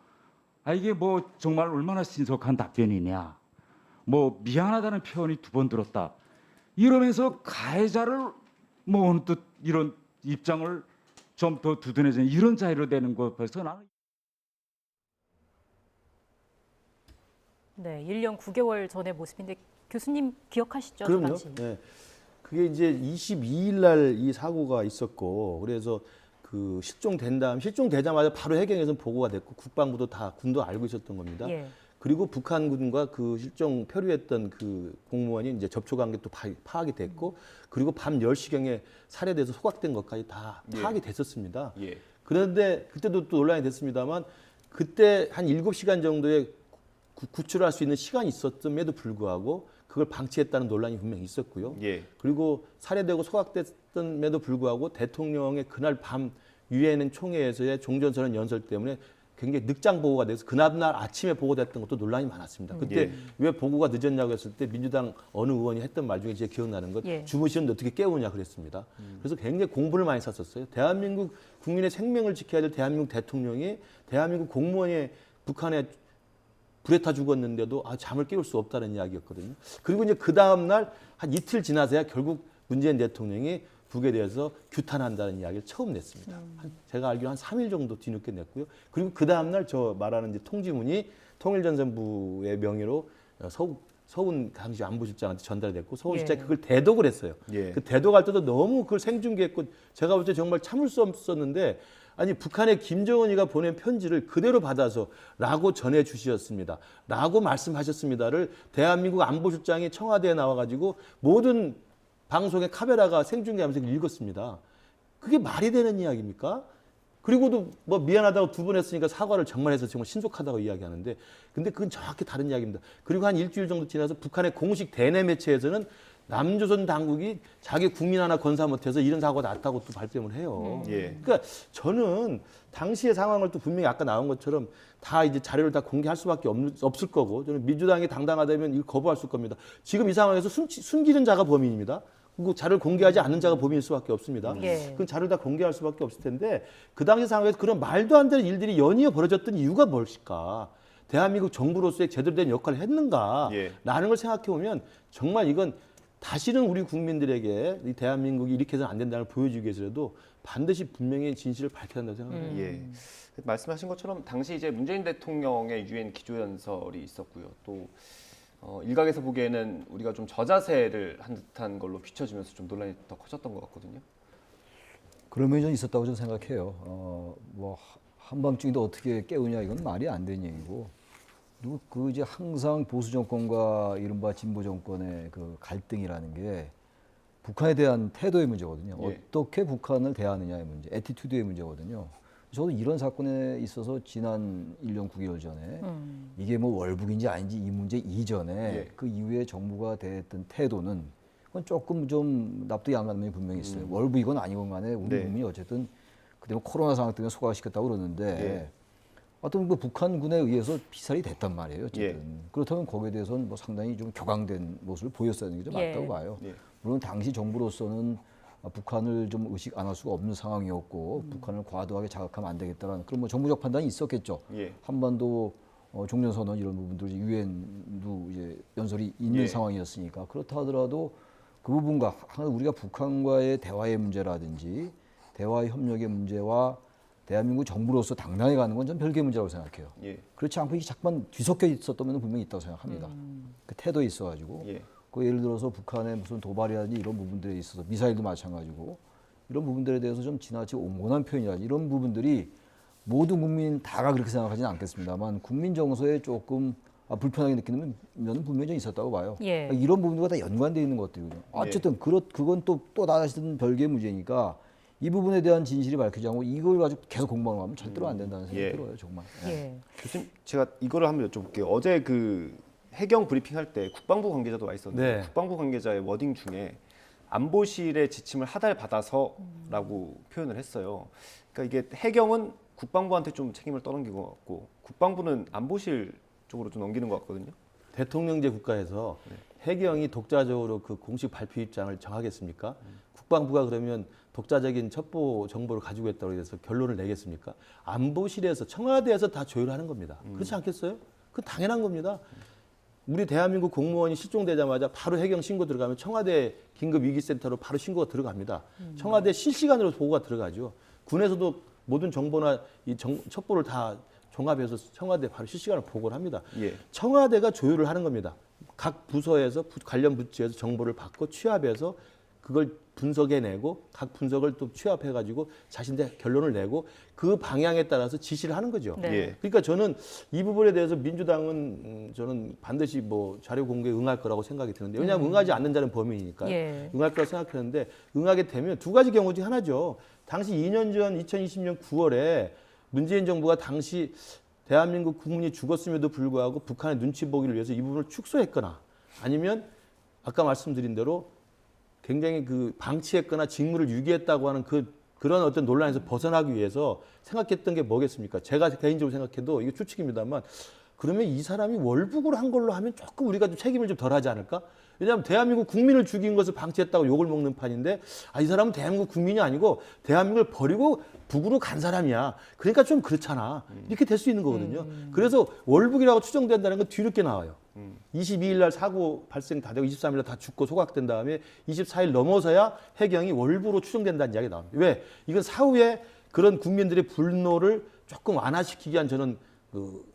이게 뭐 정말 얼마나 신속한 답변이냐, 뭐 미안하다는 표현이 2번 들었다. 이러면서 가해자를 뭐 어느 또 이런 입장을 좀 더 두둔해지는 이런 자리로 되는 거 벌써 나는. 네, 1년 9개월 전의 모습인데 교수님 기억하시죠? 그럼요. 당시? 네. 그게 이제 22일 날 이 사고가 있었고 그래서 그 실종되자마자 바로 해경에서 보고가 됐고 국방부도 다 군도 알고 있었던 겁니다. 예. 그리고 북한군과 그 실종 표류했던 그 공무원이 이제 접촉 관계 또 파악이 됐고 그리고 밤 10시경에 살해돼서 소각된 것까지 다 파악이 됐었습니다. 예. 그런데 그때도 또 논란이 됐습니다만 그때 한 7시간 정도의 구출할 수 있는 시간이 있었음에도 불구하고 그걸 방치했다는 논란이 분명히 있었고요. 예. 그리고 살해되고 소각됐음에도 불구하고 대통령의 그날 밤 유엔 총회에서의 종전선언 연설 때문에 굉장히 늑장 보고가 돼서 그날 아침에 보고됐던 것도 논란이 많았습니다. 그때 왜 보고가 늦었냐고 했을 때 민주당 어느 의원이 했던 말 중에 제 기억나는 건 주무시는데 어떻게 깨우냐 그랬습니다. 그래서 굉장히 공분을 많이 샀었어요. 대한민국 국민의 생명을 지켜야 될 대한민국 대통령이 대한민국 공무원이 북한에 불에 타 죽었는데도 잠을 깨울 수 없다는 이야기였거든요. 그리고 이제 그 다음 날 한 이틀 지나서야 결국 문재인 대통령이 북에 대해서 규탄한다는 이야기를 처음 냈습니다. 제가 알기로 한 3일 정도 뒤늦게 냈고요. 그리고 그 다음날 저 말하는 이제 통지문이 통일전선부의 명의로 서훈 당시 안보실장한테 전달됐고 서훈 실장이 그걸 대독을 했어요. 그 대독할 때도 너무 그걸 생중계했고 제가 볼 때 정말 참을 수 없었는데 아니 북한의 김정은이가 보낸 편지를 그대로 받아서 라고 전해 주셨습니다. 라고 말씀하셨습니다를 대한민국 안보실장이 청와대에 나와가지고 모든 방송에 카메라가 생중계하면서 읽었습니다. 그게 말이 되는 이야기입니까? 그리고도 뭐 미안하다고 2번 했으니까 사과를 정말 해서 정말 신속하다고 이야기하는데 근데 그건 정확히 다른 이야기입니다. 그리고 한 일주일 정도 지나서 북한의 공식 대내 매체에서는 남조선 당국이 자기 국민 하나 건사 못해서 이런 사고가 났다고 또 발뺌을 해요. 그러니까 저는 당시의 상황을 또 분명히 아까 나온 것처럼 다 이제 자료를 다 공개할 수밖에 없을 거고 저는 민주당이 당당하다면 이걸 거부할 겁니다. 지금 이 상황에서 숨기는 자가 범인입니다. 그리고 자료를 공개하지 않는 자가 범인일 수밖에 없습니다. 그건 자료를 다 공개할 수밖에 없을 텐데 그 당시 상황에서 그런 말도 안 되는 일들이 연이어 벌어졌던 이유가 무엇일까? 대한민국 정부로서의 제대로 된 역할을 했는가? 라는 걸 생각해 보면 정말 이건 다시는 우리 국민들에게 이 대한민국이 이렇게 해서는 안 된다는 걸 보여주기 위해서라도 반드시 분명히 진실을 밝혀야 한다고 생각합니다. 말씀하신 것처럼 당시 이제 문재인 대통령의 유엔 기조연설이 있었고요. 또 일각에서 보기에는 우리가 좀 저자세를 한 듯한 걸로 비춰지면서 좀 논란이 더 커졌던 것 같거든요. 그런 면이 좀 있었다고 저는 생각해요. 뭐 한밤중인데 어떻게 깨우냐 이건 말이 안 되는 얘기고. 그리고 그 이제 항상 보수 정권과 이른바 진보 정권의 그 갈등이라는 게 북한에 대한 태도의 문제거든요. 어떻게 북한을 대하느냐의 문제, 애티튜드의 문제거든요. 저도 이런 사건에 있어서 지난 1년 9개월 전에 이게 뭐 월북인지 아닌지 이 문제 이전에 그 이후에 정부가 대했던 태도는 그건 조금 좀 납득이 안 가는 면이 분명히 있어요. 월북이건 아니건 간에 우리 국민이 어쨌든 그때 코로나 상황 때문에 소각시켰다고 그러는데 어떤 뭐 북한군에 의해서 피살이 됐단 말이에요. 어쨌든 그렇다면 거기에 대해서는 뭐 상당히 좀 격앙된 모습을 보였다는 게 좀 맞다고 봐요. 물론 당시 정부로서는 북한을 좀 의식 안 할 수가 없는 상황이었고 북한을 과도하게 자극하면 안 되겠다는 그런 뭐 정부적 판단이 있었겠죠. 한반도 종전선언 이런 부분들 유엔도 이제 연설이 있는 상황이었으니까 그렇다 하더라도 그 부분과 우리가 북한과의 대화의 문제라든지 대화 협력의 문제와 대한민국 정부로서 당당히 가는 건 전 별개의 문제라고 생각해요. 그렇지 않고 이게 잠깐 뒤섞여 있었던 면은 분명히 있다고 생각합니다. 그 태도에 있어가지고 그 예를 들어서 북한의 무슨 도발이라든지 이런 부분들에 있어서 미사일도 마찬가지고 이런 부분들에 대해서 좀 지나치게 온건한 표현이라든지 이런 부분들이 모든 국민 다가 그렇게 생각하지는 않겠습니다만 국민 정서에 조금 불편하게 느끼는 면은 분명히 좀 있었다고 봐요. 이런 부분들과 다 연관되어 있는 것들이거든요. 어쨌든 그건 또 다시 별개의 문제니까 이 부분에 대한 진실이 밝혀지지 않고 이걸 가지고 계속 공방을 하면 절대로 안 된다는 생각이 들어요, 정말. 교수님, 제가 이거를 한번 여쭤볼게요. 어제 그 해경 브리핑 할 때 국방부 관계자도 와 있었는데 국방부 관계자의 워딩 중에 안보실의 지침을 하달받아서라고 표현을 했어요. 그러니까 이게 해경은 국방부한테 좀 책임을 떠넘긴 것 같고 국방부는 안보실 쪽으로 좀 넘기는 것 같거든요. 대통령제 국가에서 해경이 독자적으로 그 공식 발표 입장을 정하겠습니까? 국방부가 그러면 독자적인 첩보 정보를 가지고 있다고 해서 결론을 내겠습니까? 안보실에서 청와대에서 다 조율하는 겁니다. 그렇지 않겠어요? 그건 당연한 겁니다. 우리 대한민국 공무원이 실종되자마자 바로 해경 신고 들어가면 청와대 긴급위기센터로 바로 신고가 들어갑니다. 청와대 실시간으로 보고가 들어가죠. 군에서도 모든 정보나 이 첩보를 다 종합해서 청와대 바로 실시간으로 보고를 합니다. 청와대가 조율을 하는 겁니다. 각 부서에서 관련 부처에서 정보를 받고 취합해서 그걸 분석해내고 각 분석을 또 취합해가지고 자신의 결론을 내고 그 방향에 따라서 지시를 하는 거죠. 그러니까 저는 이 부분에 대해서 민주당은 저는 반드시 뭐 자료 공개에 응할 거라고 생각이 드는데 왜냐하면 응하지 않는 자는 범인이니까요. 응할 거라고 생각하는데 응하게 되면 두 가지 경우 중 하나죠. 당시 2년 전 2020년 9월에 문재인 정부가 당시 대한민국 국민이 죽었음에도 불구하고 북한의 눈치 보기를 위해서 이 부분을 축소했거나 아니면 아까 말씀드린 대로 굉장히 그 방치했거나 직무를 유기했다고 하는 그런 어떤 논란에서 벗어나기 위해서 생각했던 게 뭐겠습니까? 제가 개인적으로 생각해도 이게 추측입니다만 그러면 이 사람이 월북을 한 걸로 하면 조금 우리가 좀 책임을 좀 덜하지 않을까? 왜냐하면 대한민국 국민을 죽인 것을 방치했다고 욕을 먹는 판인데 이 사람은 대한민국 국민이 아니고 대한민국을 버리고 북으로 간 사람이야. 그러니까 좀 그렇잖아. 이렇게 될 수 있는 거거든요. 그래서 월북이라고 추정된다는 건 뒤늦게 나와요. 22일 날 사고 발생 다 되고 23일 날 다 죽고 소각된 다음에 24일 넘어서야 해경이 월부로 추정된다는 이야기가 나옵니다. 왜? 이건 사후에 그런 국민들의 분노를 조금 완화시키기 위한 저는 그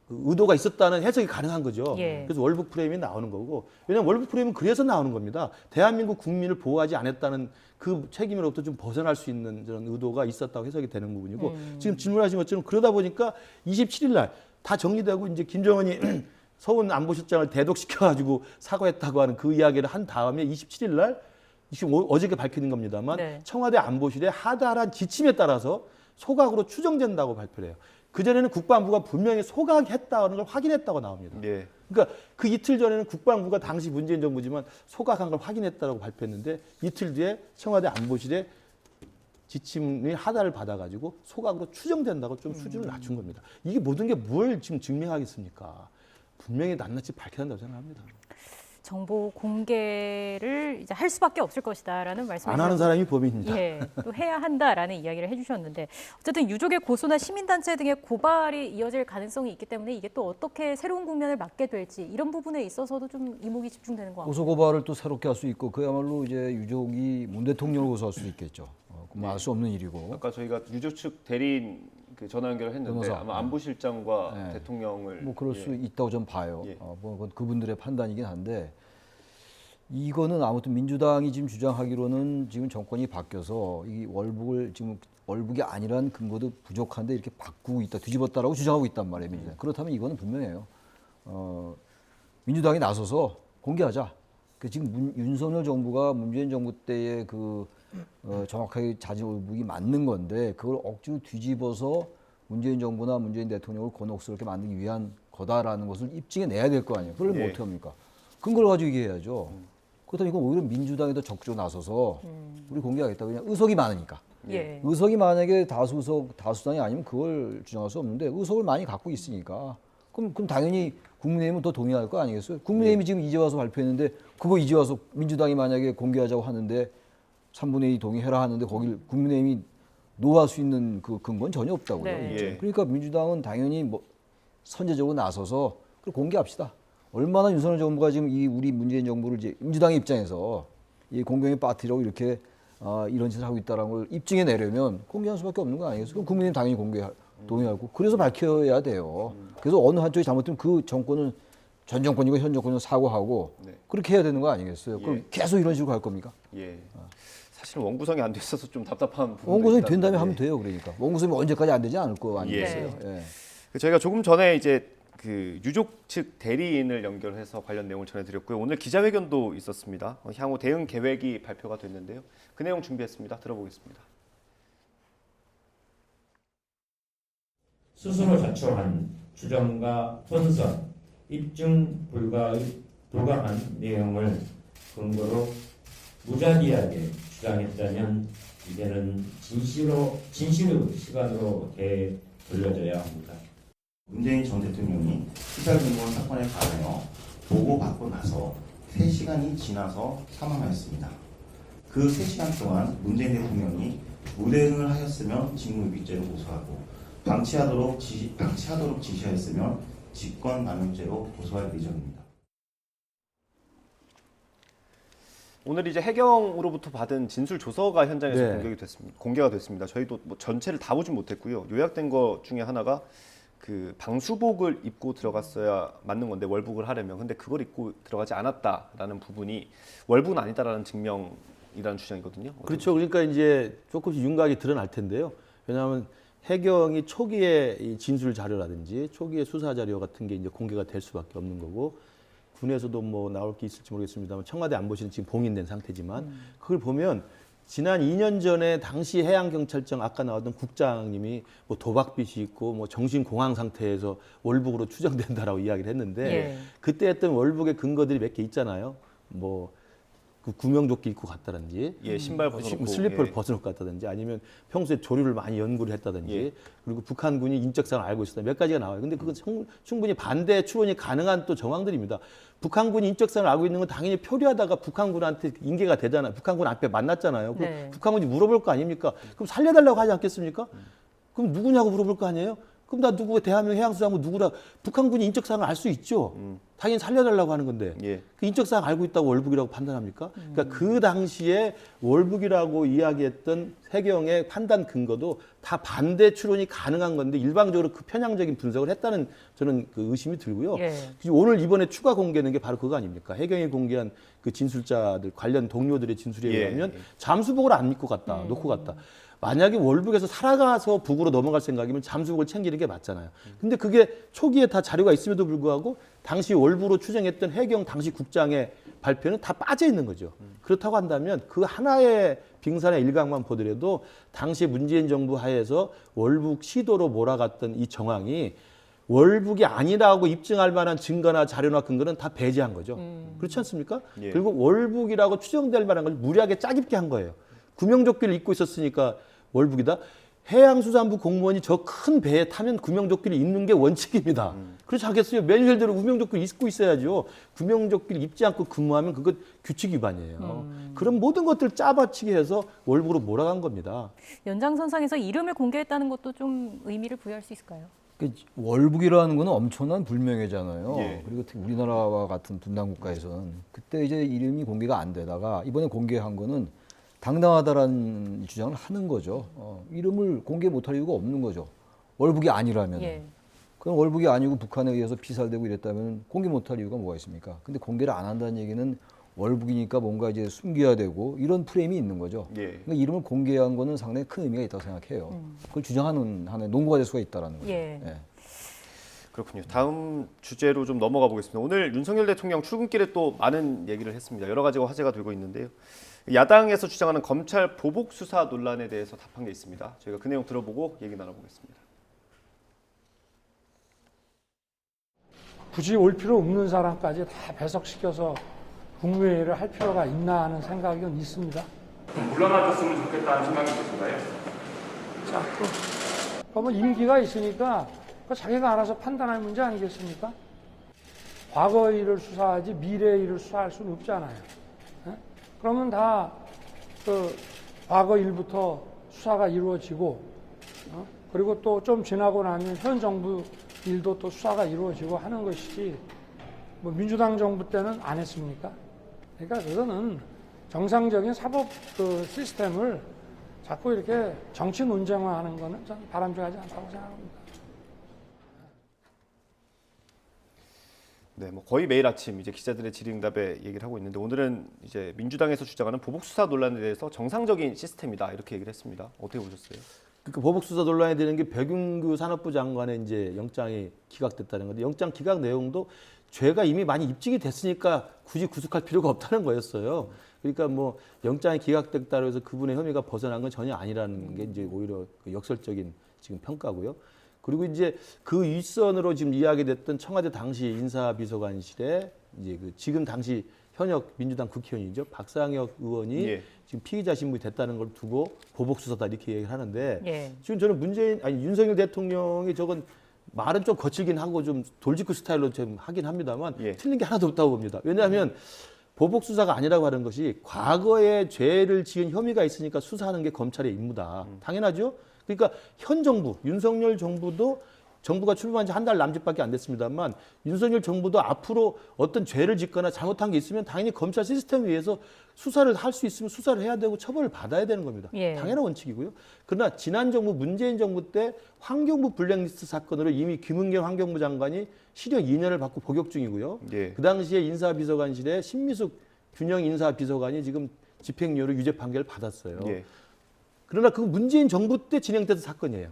의도가 있었다는 해석이 가능한 거죠. 예. 그래서 월북 프레임이 나오는 거고, 왜냐하면 월북 프레임은 그래서 나오는 겁니다. 대한민국 국민을 보호하지 않았다는 그 책임으로부터 좀 벗어날 수 있는 그런 의도가 있었다고 해석이 되는 부분이고, 지금 질문하신 것처럼 그러다 보니까 27일 날 다 정리되고 이제 김정은이 서훈 안보실장을 대독시켜가지고 사과했다고 하는 그 이야기를 한 다음에 27일 날 지금 어저께 밝혀진 겁니다만 네. 청와대 안보실의 하달한 지침에 따라서 소각으로 추정된다고 발표를 해요. 그전에는 국방부가 분명히 소각했다는 걸 확인했다고 나옵니다. 예. 그러니까 그 이틀 전에는 국방부가 당시 문재인 정부지만 소각한 걸 확인했다고 발표했는데 이틀 뒤에 청와대 안보실에 지침이 하달을 받아가지고 소각으로 추정된다고 좀 수준을 낮춘 겁니다. 이게 모든 게 뭘 지금 증명하겠습니까? 분명히 낱낱이 밝혀야 한다고 생각합니다. 정보 공개를 이제 할 수밖에 없을 것이다라는 말씀을 안 하는 사람이 범인입니다. 예, 또 해야 한다라는 이야기를 해주셨는데 어쨌든 유족의 고소나 시민단체 등의 고발이 이어질 가능성이 있기 때문에 이게 또 어떻게 새로운 국면을 맞게 될지 이런 부분에 있어서도 좀 이목이 집중되는 것 같아요. 고소 고발을 또 새롭게 할 수 있고 그야말로 이제 유족이 문 대통령을 고소할 수도 있겠죠. 그건 알 수 없는 일이고. 아까 저희가 유족 측 대리인 그 전화 연결을 했는데 변호사. 아마 안보실장과 네. 대통령을 뭐 그럴 수 있다고 좀 봐요. 예. 뭐 그건 그분들의 판단이긴 한데 이거는 아무튼 민주당이 지금 주장하기로는 지금 정권이 바뀌어서 이 월북을 지금 월북이 아니란 근거도 부족한데 이렇게 바꾸고 있다, 뒤집었다라고 주장하고 있단 말이에요. 민주당. 그렇다면 이거는 분명해요. 민주당이 나서서 공개하자. 지금 윤석열 정부가 문재인 정부 때의 정확하게 자진 월북이 맞는 건데 그걸 억지로 뒤집어서 문재인 정부나 문재인 대통령을 곤혹스럽게 만들기 위한 거다라는 것을 입증해 내야 될 거 아니에요. 그걸 뭐 어떻게 합니까? 근거를 가지고 얘기해야죠. 그렇다면 이건 오히려 민주당이 더 적극적으로 나서서 우리 공개하겠다. 그냥 의석이 많으니까. 예. 의석이 만약에 다수당이 아니면 그걸 주장할 수 없는데 의석을 많이 갖고 있으니까 그럼 당연히 국민의힘은 더 동의할 거 아니겠어요? 국민의힘이 지금 이제 와서 발표했는데 그거 이제 와서 민주당이 만약에 공개하자고 하는데 3분의 2 동의해라 하는데 거길 국민의힘이 노할 수 있는 그 근거는 전혀 없다고요. 네. 예. 그러니까 민주당은 당연히 뭐 선제적으로 나서서 그걸 공개합시다. 얼마나 윤석열 정부가 지금 이 우리 문재인 정부를 이제 민주당의 입장에서 이 공경의 파티라고 이렇게 이런 짓을 하고 있다는 걸 입증해 내려면 공개할 수밖에 없는 거 아니겠어요? 그럼 국민의힘 당연히 동의하고 그래서 밝혀야 돼요. 그래서 어느 한쪽이 잘못되면 그 정권은 전 정권이고 현 정권은 사과하고 네. 그렇게 해야 되는 거 아니겠어요? 그럼 예. 계속 이런 식으로 갈 겁니까? 예. 사실 원구성이 안 돼 있어서 좀 답답한 부분도 원구성이 있다는 된다면 게. 하면 돼요. 그러니까 원구성이 언제까지 안 되지 않을 거 아니겠어요? 예. 예. 저희가 조금 전에 이제 그 유족 측 대리인을 연결해서 관련 내용을 전해드렸고요. 오늘 기자회견도 있었습니다. 향후 대응 계획이 발표가 됐는데요. 그 내용 준비했습니다. 들어보겠습니다. 스스로 자초한 주장과 혼선, 입증 불가한 내용을 근거로 무자비하게 주장했다면 이제는 진실의 시간으로 되돌려져야 합니다. 문재인 전 대통령이 시설공무원 사건에 관하여 보고받고 나서 3시간이 지나서 사망하였습니다. 그 3시간 동안 문재인 대통령이 무대응을 하였으면 직무유기죄로 고소하고 방치하도록 지시하였으면 직권남용죄로 고소할 예정입니다. 오늘 이제 해경으로부터 받은 진술 조서가 현장에서 네. 공개가 됐습니다. 저희도 뭐 전체를 다 보진 못했고요. 요약된 것 중에 하나가 그 방수복을 입고 들어갔어야 맞는 건데 월북을 하려면 근데 그걸 입고 들어가지 않았다라는 부분이 월북은 아니다라는 증명이라는 주장이거든요. 그렇죠. 그러니까 이제 조금씩 윤곽이 드러날 텐데요. 왜냐하면 해경이 초기에 이 진술 자료라든지 초기의 수사 자료 같은 게 이제 공개가 될 수밖에 없는 거고 군에서도 뭐 나올 게 있을지 모르겠습니다만 청와대 안보실은 지금 봉인된 상태지만 그걸 보면 지난 2년 전에 당시 해양경찰청 아까 나왔던 국장님이 뭐 도박빚이 있고 뭐 정신공황 상태에서 월북으로 추정된다라고 이야기를 했는데 예. 그때 했던 월북의 근거들이 몇 개 있잖아요. 뭐 그 구명조끼 입고 갔다든지, 예, 신발 벗어놓고, 슬리퍼를 예. 벗어놓고 갔다든지, 아니면 평소에 조류를 많이 연구를 했다든지, 예. 그리고 북한군이 인적사항을 알고 있었다 몇 가지가 나와요. 근데 그건 충분히 반대 추론이 가능한 또 정황들입니다. 북한군이 인적사항을 알고 있는 건 당연히 표류하다가 북한군한테 인계가 되잖아요. 북한군 앞에 만났잖아요. 그럼 네. 북한군이 물어볼 거 아닙니까? 그럼 살려달라고 하지 않겠습니까? 그럼 누구냐고 물어볼 거 아니에요? 그럼 나 누구 대한민국 해양수산부 누구라 북한군이 인적사항을 알 수 있죠. 당연히 살려달라고 하는 건데 그 인적사항 알고 있다고 월북이라고 판단합니까? 그러니까 그 당시에 월북이라고 이야기했던 해경의 판단 근거도 다 반대 추론이 가능한 건데 일방적으로 그 편향적인 분석을 했다는 저는 그 의심이 들고요. 오늘 이번에 추가 공개하는 게 바로 그거 아닙니까? 해경이 공개한 그 진술자들 관련 동료들의 진술에 의하면 잠수복을 안 입고 갔다, 놓고 갔다. 만약에 월북에서 살아가서 북으로 넘어갈 생각이면 잠수복을 챙기는 게 맞잖아요. 근데 그게 초기에 다 자료가 있음에도 불구하고 당시 월북으로 추정했던 해경 당시 국장의 발표는 다 빠져 있는 거죠. 그렇다고 한다면 그 하나의 빙산의 일각만 보더라도 당시 문재인 정부 하에서 월북 시도로 몰아갔던 이 정황이 월북이 아니라고 입증할 만한 증거나 자료나 근거는 다 배제한 거죠. 그렇지 않습니까? 그리고 월북이라고 추정될 만한 걸 무리하게 짜깁게 한 거예요. 구명조끼를 입고 있었으니까 월북이다. 해양수산부 공무원이 저 큰 배에 타면 구명조끼를 입는 게 원칙입니다. 그렇지 않겠어요? 매뉴얼대로 구명조끼를 입고 있어야죠. 구명조끼를 입지 않고 근무하면 그것 규칙 위반이에요. 그런 모든 것들을 짜맞추게 해서 월북으로 몰아간 겁니다. 연장선상에서 이름을 공개했다는 것도 좀 의미를 부여할 수 있을까요? 월북이라는 거는 엄청난 불명예잖아요. 그리고 특히 우리나라와 같은 분단 국가에서는 그때 이제 이름이 공개가 안 되다가 이번에 공개한 거는 당당하다라는 주장을 하는 거죠. 이름을 공개 못할 이유가 없는 거죠. 월북이 아니라면. 그럼 월북이 아니고 북한에 의해서 피살되고 이랬다면 공개 못할 이유가 뭐가 있습니까? 근데 공개를 안 한다는 얘기는 월북이니까 뭔가 이제 숨겨야 되고 이런 프레임이 있는 거죠. 그러니까 이름을 공개한 거는 상당히 큰 의미가 있다고 생각해요. 그걸 주장하는 하나의 논거가 될 수가 있다는 거죠. 그렇군요. 다음 주제로 좀 넘어가 보겠습니다. 오늘 윤석열 대통령 출근길에 또 많은 얘기를 했습니다. 여러 가지가 화제가 되고 있는데요. 야당에서 주장하는 검찰 보복 수사 논란에 대해서 답한 게 있습니다. 저희가 그 내용 들어보고 얘기 나눠보겠습니다. 굳이 올 필요 없는 사람까지 다 배석시켜서 국무회의를 할 필요가 있나 하는 생각은 있습니다. 물러나줬으면 좋겠다는 생각이 드신가요? 자꾸 법은 임기가 있으니까 자기가 알아서 판단할 문제 아니겠습니까? 과거의 일을 수사하지 미래의 일을 수사할 수는 없잖아요. 그러면 다 그 과거 일부터 수사가 이루어지고 그리고 또 좀 지나고 나면 현 정부 일도 또 수사가 이루어지고 하는 것이지 뭐 민주당 정부 때는 안 했습니까? 그러니까 그거는 정상적인 사법 그 시스템을 자꾸 이렇게 정치 논쟁화하는 거는 저는 바람직하지 않다고 생각합니다. 네, 뭐 거의 매일 아침 이제 기자들의 질의응답에 얘기를 하고 있는데 오늘은 이제 민주당에서 주장하는 보복 수사 논란에 대해서 정상적인 시스템이다 이렇게 얘기를 했습니다. 어떻게 보셨어요? 그러니까 보복 수사 논란이 되는 게 백윤규 산업부 장관의 이제 영장이 기각됐다는 건데 영장 기각 내용도 죄가 이미 많이 입증이 됐으니까 굳이 구속할 필요가 없다는 거였어요. 그러니까 뭐 영장이 기각됐다고 해서 그분의 혐의가 벗어난 건 전혀 아니라는 게 이제 오히려 그 역설적인 지금 평가고요. 그리고 이제 그 윗선으로 지금 이야기됐던 청와대 당시 인사비서관실에 이제 그 지금 당시 현역 민주당 국회의원이죠. 박상혁 의원이 지금 피의자 신분이 됐다는 걸 두고 보복 수사다 이렇게 얘기를 하는데 지금 저는 윤석열 대통령이 저건 말은 좀 거칠긴 하고 좀 돌직구 스타일로 좀 하긴 합니다만 틀린 게 하나도 없다고 봅니다. 왜냐하면 보복 수사가 아니라고 하는 것이 과거에 죄를 지은 혐의가 있으니까 수사하는 게 검찰의 임무다. 당연하죠. 그러니까 현 정부, 윤석열 정부도 정부가 출범한 지 한 달 남짓밖에 안 됐습니다만 윤석열 정부도 앞으로 어떤 죄를 짓거나 잘못한 게 있으면 당연히 검찰 시스템에 의해서 수사를 할 수 있으면 수사를 해야 되고 처벌을 받아야 되는 겁니다. 당연한 원칙이고요. 그러나 지난 정부 문재인 정부 때 환경부 블랙리스트 사건으로 이미 김은경 환경부 장관이 실형 2년을 받고 복역 중이고요. 그 당시에 인사비서관실에 신미숙 균형 인사비서관이 지금 집행유예로 유죄 판결을 받았어요. 그러나 그 문재인 정부 때 진행된 사건이에요.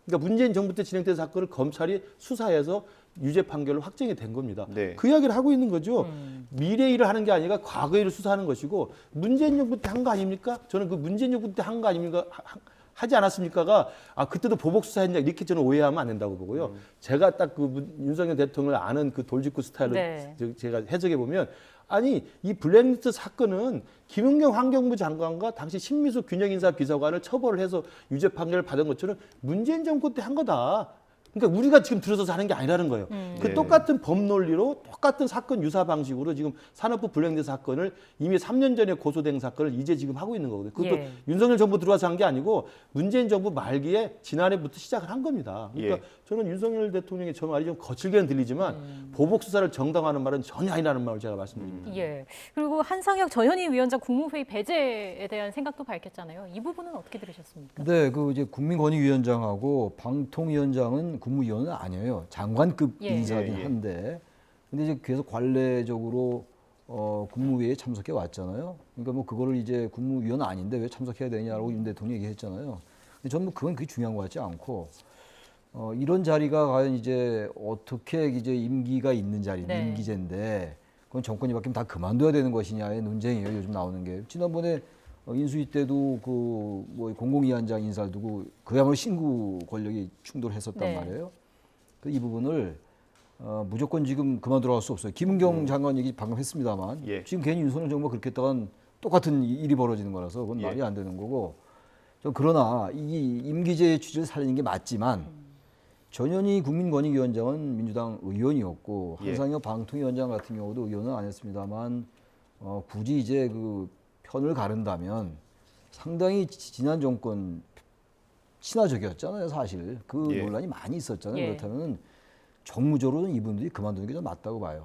그러니까 문재인 정부 때 진행된 사건을 검찰이 수사해서 유죄 판결로 확정이 된 겁니다. 그 이야기를 하고 있는 거죠. 미래 일을 하는 게 아니라 과거 일을 수사하는 것이고 문재인 정부 때 한 거 아닙니까? 저는 그 문재인 정부 때 한 거 아닙니까? 하지 않았습니까가 그때도 보복 수사했냐 이렇게 저는 오해하면 안 된다고 보고요. 제가 딱 그 윤석열 대통령을 아는 그 돌직구 스타일로 제가 해석해 보면 아니 이 블랙리스트 사건은 김은경 환경부 장관과 당시 신미숙 균형인사 비서관을 처벌을 해서 유죄 판결을 받은 것처럼 문재인 정부 때 한 거다. 그러니까 우리가 지금 들어서서 하는 게 아니라는 거예요. 그 똑같은 법 논리로 똑같은 사건 유사 방식으로 지금 산업부 블랙리스트 사건을 이미 3년 전에 고소된 사건을 이제 지금 하고 있는 거거든요. 그것도 윤석열 정부 들어와서 한 게 아니고 문재인 정부 말기에 지난해부터 시작을 한 겁니다. 그러니까 저는 윤석열 대통령의 저 말이 좀 거칠게는 들리지만 보복 수사를 정당화하는 말은 전혀 아니라는 말을 제가 말씀드립니다. 예. 그리고 한상혁 전현희 위원장 국무회의 배제에 대한 생각도 밝혔잖아요. 이 부분은 어떻게 들으셨습니까? 네, 그 이제 국민권익위원장하고 방통위원장은 국무위원은 아니에요. 장관급 예. 인사긴 예, 예. 한데, 근데 이제 계속 관례적으로 국무회의에 참석해 왔잖아요. 그러니까 뭐 그거를 이제 국무위원은 아닌데 왜 참석해야 되냐라고 윤 대통령이 얘기했잖아요. 근데 저는 뭐 그건 그게 중요한 것 같지 않고. 이런 자리가 과연 이제 어떻게 이제 임기가 있는 자리, 네. 임기제인데 그건 정권이 바뀌면 다 그만둬야 되는 것이냐의 논쟁이에요. 요즘 나오는 게. 지난번에 인수위 때도 그 뭐 공공위원장 인사를 두고 그야말로 신구 권력이 충돌했었단 네. 말이에요. 이 부분을 무조건 지금 그만두라고 할 수 없어요. 김은경 장관 얘기 방금 했습니다만 예. 지금 괜히 윤석열 정부가 그렇게 했다간 똑같은 일이 벌어지는 거라서 그건 예. 말이 안 되는 거고. 그러나 이 임기제의 취지를 살리는 게 맞지만 전현희 국민권익위원장은 민주당 의원이었고 예. 한상혁 방통위원장 같은 경우도 의원은 아니었습니다만 굳이 이제 그 편을 가른다면 상당히 지난 정권 친화적이었잖아요, 사실. 그 예. 논란이 많이 있었잖아요. 예. 그렇다면 정무적으로는 이분들이 그만두는 게 좀 맞다고 봐요.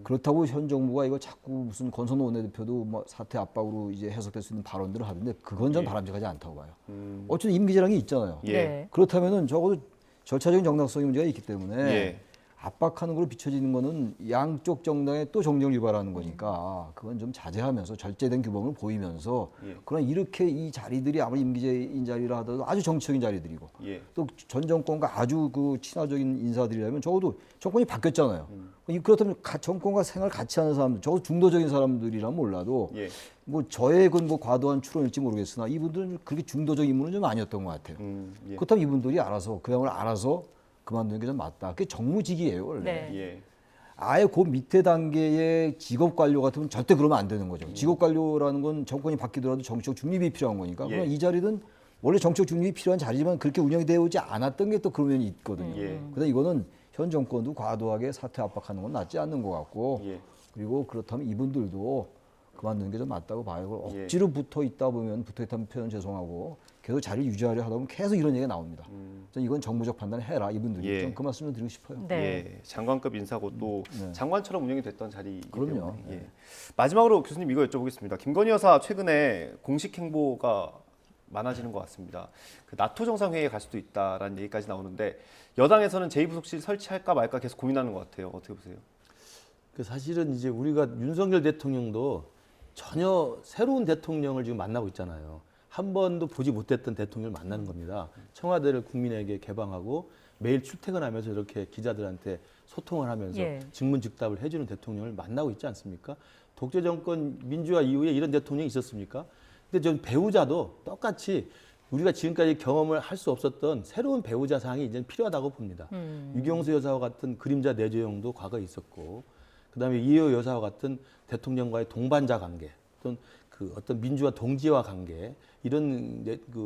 그렇다고 현 정부가 이거 자꾸 무슨 권선호 원내대표도 뭐 사퇴 압박으로 이제 해석될 수 있는 발언들을 하던데 그건 전 예. 바람직하지 않다고 봐요. 어쨌든 임기제라는 게 있잖아요. 예. 네. 그렇다면은 적어도 절차적인 정당성의 문제가 있기 때문에 예. 압박하는 걸로 비춰지는 거는 양쪽 정당의 또 정쟁을 유발하는 거니까 그건 좀 자제하면서 절제된 규범을 보이면서 예. 그러나 이렇게 이 자리들이 아무리 임기제인 자리라 하더라도 아주 정치적인 자리들이고 예. 또 전 정권과 아주 그 친화적인 인사들이라면 적어도 정권이 바뀌었잖아요. 그렇다면 정권과 생활 같이 하는 사람들, 적어도 중도적인 사람들이라면 몰라도 예. 뭐 저의 그건 뭐 과도한 추론일지 모르겠으나 이분들은 그렇게 중도적 인물은 좀 아니었던 것 같아요. 예. 그렇다면 이분들이 알아서 그야말로 알아서 그만두는 게 좀 맞다. 그게 정무직이에요 원래. 네. 예. 아예 그 밑에 단계의 직업 관료 같으면 절대 그러면 안 되는 거죠. 직업 관료라는 건 정권이 바뀌더라도 정치적 중립이 필요한 거니까. 예. 그러나 이 자리는 원래 정치적 중립이 필요한 자리지만 그렇게 운영이 되어 오지 않았던 게 또 그런 면이 있거든요. 예. 그래서 이거는 현 정권도 과도하게 사퇴 압박하는 건 낫지 않는 것 같고 예. 그리고 그렇다면 이분들도 그만두는 게 좀 맞다고 봐요. 예. 억지로 붙어 있다 보면 붙어 있다는 표현 죄송하고 계속 자리를 유지하려 하다 보면 계속 이런 얘기가 나옵니다. 그래서 이건 정무적 판단을 해라 이분들이 예. 좀 그 말씀을 드리고 싶어요. 네. 예, 장관급 인사고 또 네. 장관처럼 운영이 됐던 자리이기 그럼요. 때문에. 예. 네. 마지막으로 교수님 이거 여쭤보겠습니다. 김건희 여사 최근에 공식 행보가 많아지는 것 같습니다. 그 나토 정상회의에 갈 수도 있다라는 얘기까지 나오는데 여당에서는 제2부속실 설치할까 말까 계속 고민하는 것 같아요. 어떻게 보세요? 그 사실은 이제 우리가 윤석열 대통령도 전혀 새로운 대통령을 지금 만나고 있잖아요. 한 번도 보지 못했던 대통령을 만나는 겁니다. 청와대를 국민에게 개방하고 매일 출퇴근하면서 이렇게 기자들한테 소통을 하면서 예. 직문즉답을 해주는 대통령을 만나고 있지 않습니까? 독재 정권 민주화 이후에 이런 대통령이 있었습니까? 근데 전 배우자도 똑같이 우리가 지금까지 경험을 할 수 없었던 새로운 배우자 상이 이제 필요하다고 봅니다. 유경수 여사와 같은 그림자 내조형도 과거에 있었고, 그다음에 이혜호 여사와 같은 대통령과의 동반자 관계, 또는 그 어떤 민주화 동지화 관계 이런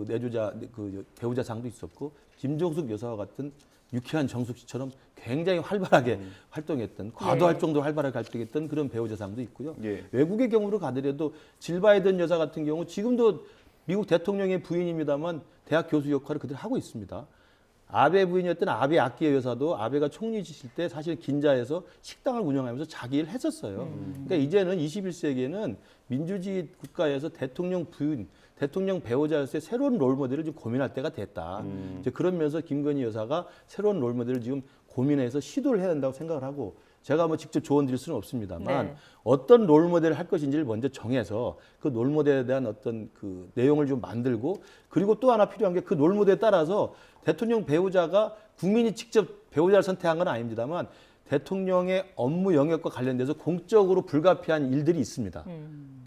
내조자 그 배우자상도 있었고, 김종숙 여사와 같은 유쾌한 정숙 씨처럼 굉장히 활발하게 활동했던 과도할 정도로 활발하게 활동했던 그런 배우자상도 있고요. 예. 외국의 경우로 가더라도 질 바이든 여사 같은 경우 지금도 미국 대통령의 부인입니다만 대학 교수 역할을 그대로 하고 있습니다. 아베 부인이었던 아베 아키에 여사도 아베가 총리지실 때 사실 긴자에서 식당을 운영하면서 자기 일을 했었어요. 그러니까 이제는 21세기에는 민주주의 국가에서 대통령 부인, 대통령 배우자로서의 새로운 롤모델을 좀 고민할 때가 됐다. 이제 그런 면에서 김건희 여사가 새로운 롤모델을 지금 고민해서 시도를 해야 된다고 생각을 하고, 제가 뭐 직접 조언 드릴 수는 없습니다만 네. 어떤 롤모델을 할 것인지를 먼저 정해서 그 롤모델에 대한 어떤 그 내용을 좀 만들고, 그리고 또 하나 필요한 게 그 롤모델에 따라서 대통령 배우자가 국민이 직접 배우자를 선택한 건 아닙니다만 대통령의 업무 영역과 관련돼서 공적으로 불가피한 일들이 있습니다.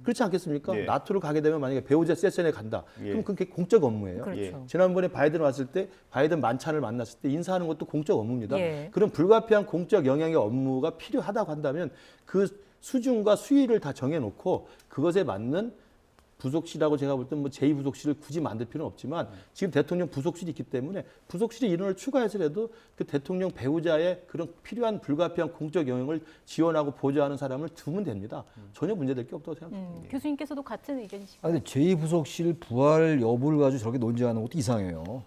그렇지 않겠습니까? 예. 나토를 가게 되면 만약에 배우자 세션에 간다. 예. 그럼 그게 공적 업무예요. 그렇죠. 예. 지난번에 바이든 왔을 때 바이든 만찬을 만났을 때 인사하는 것도 공적 업무입니다. 예. 그런 불가피한 공적 영향의 업무가 필요하다고 한다면 그 수준과 수위를 다 정해놓고 그것에 맞는 부속실하고 제가 볼 때 뭐 제2부속실을 굳이 만들 필요는 없지만 지금 대통령 부속실이 있기 때문에 부속실의 인원을 추가해서라도 그 대통령 배우자의 그런 필요한 불가피한 공적 영역을 지원하고 보좌하는 사람을 두면 됩니다. 전혀 문제될 게 없다고 생각합니다. 교수님께서도 같은 의견이시죠? 근데 제2부속실 부활 여부를 가지고 저렇게 논쟁하는 것도 이상해요.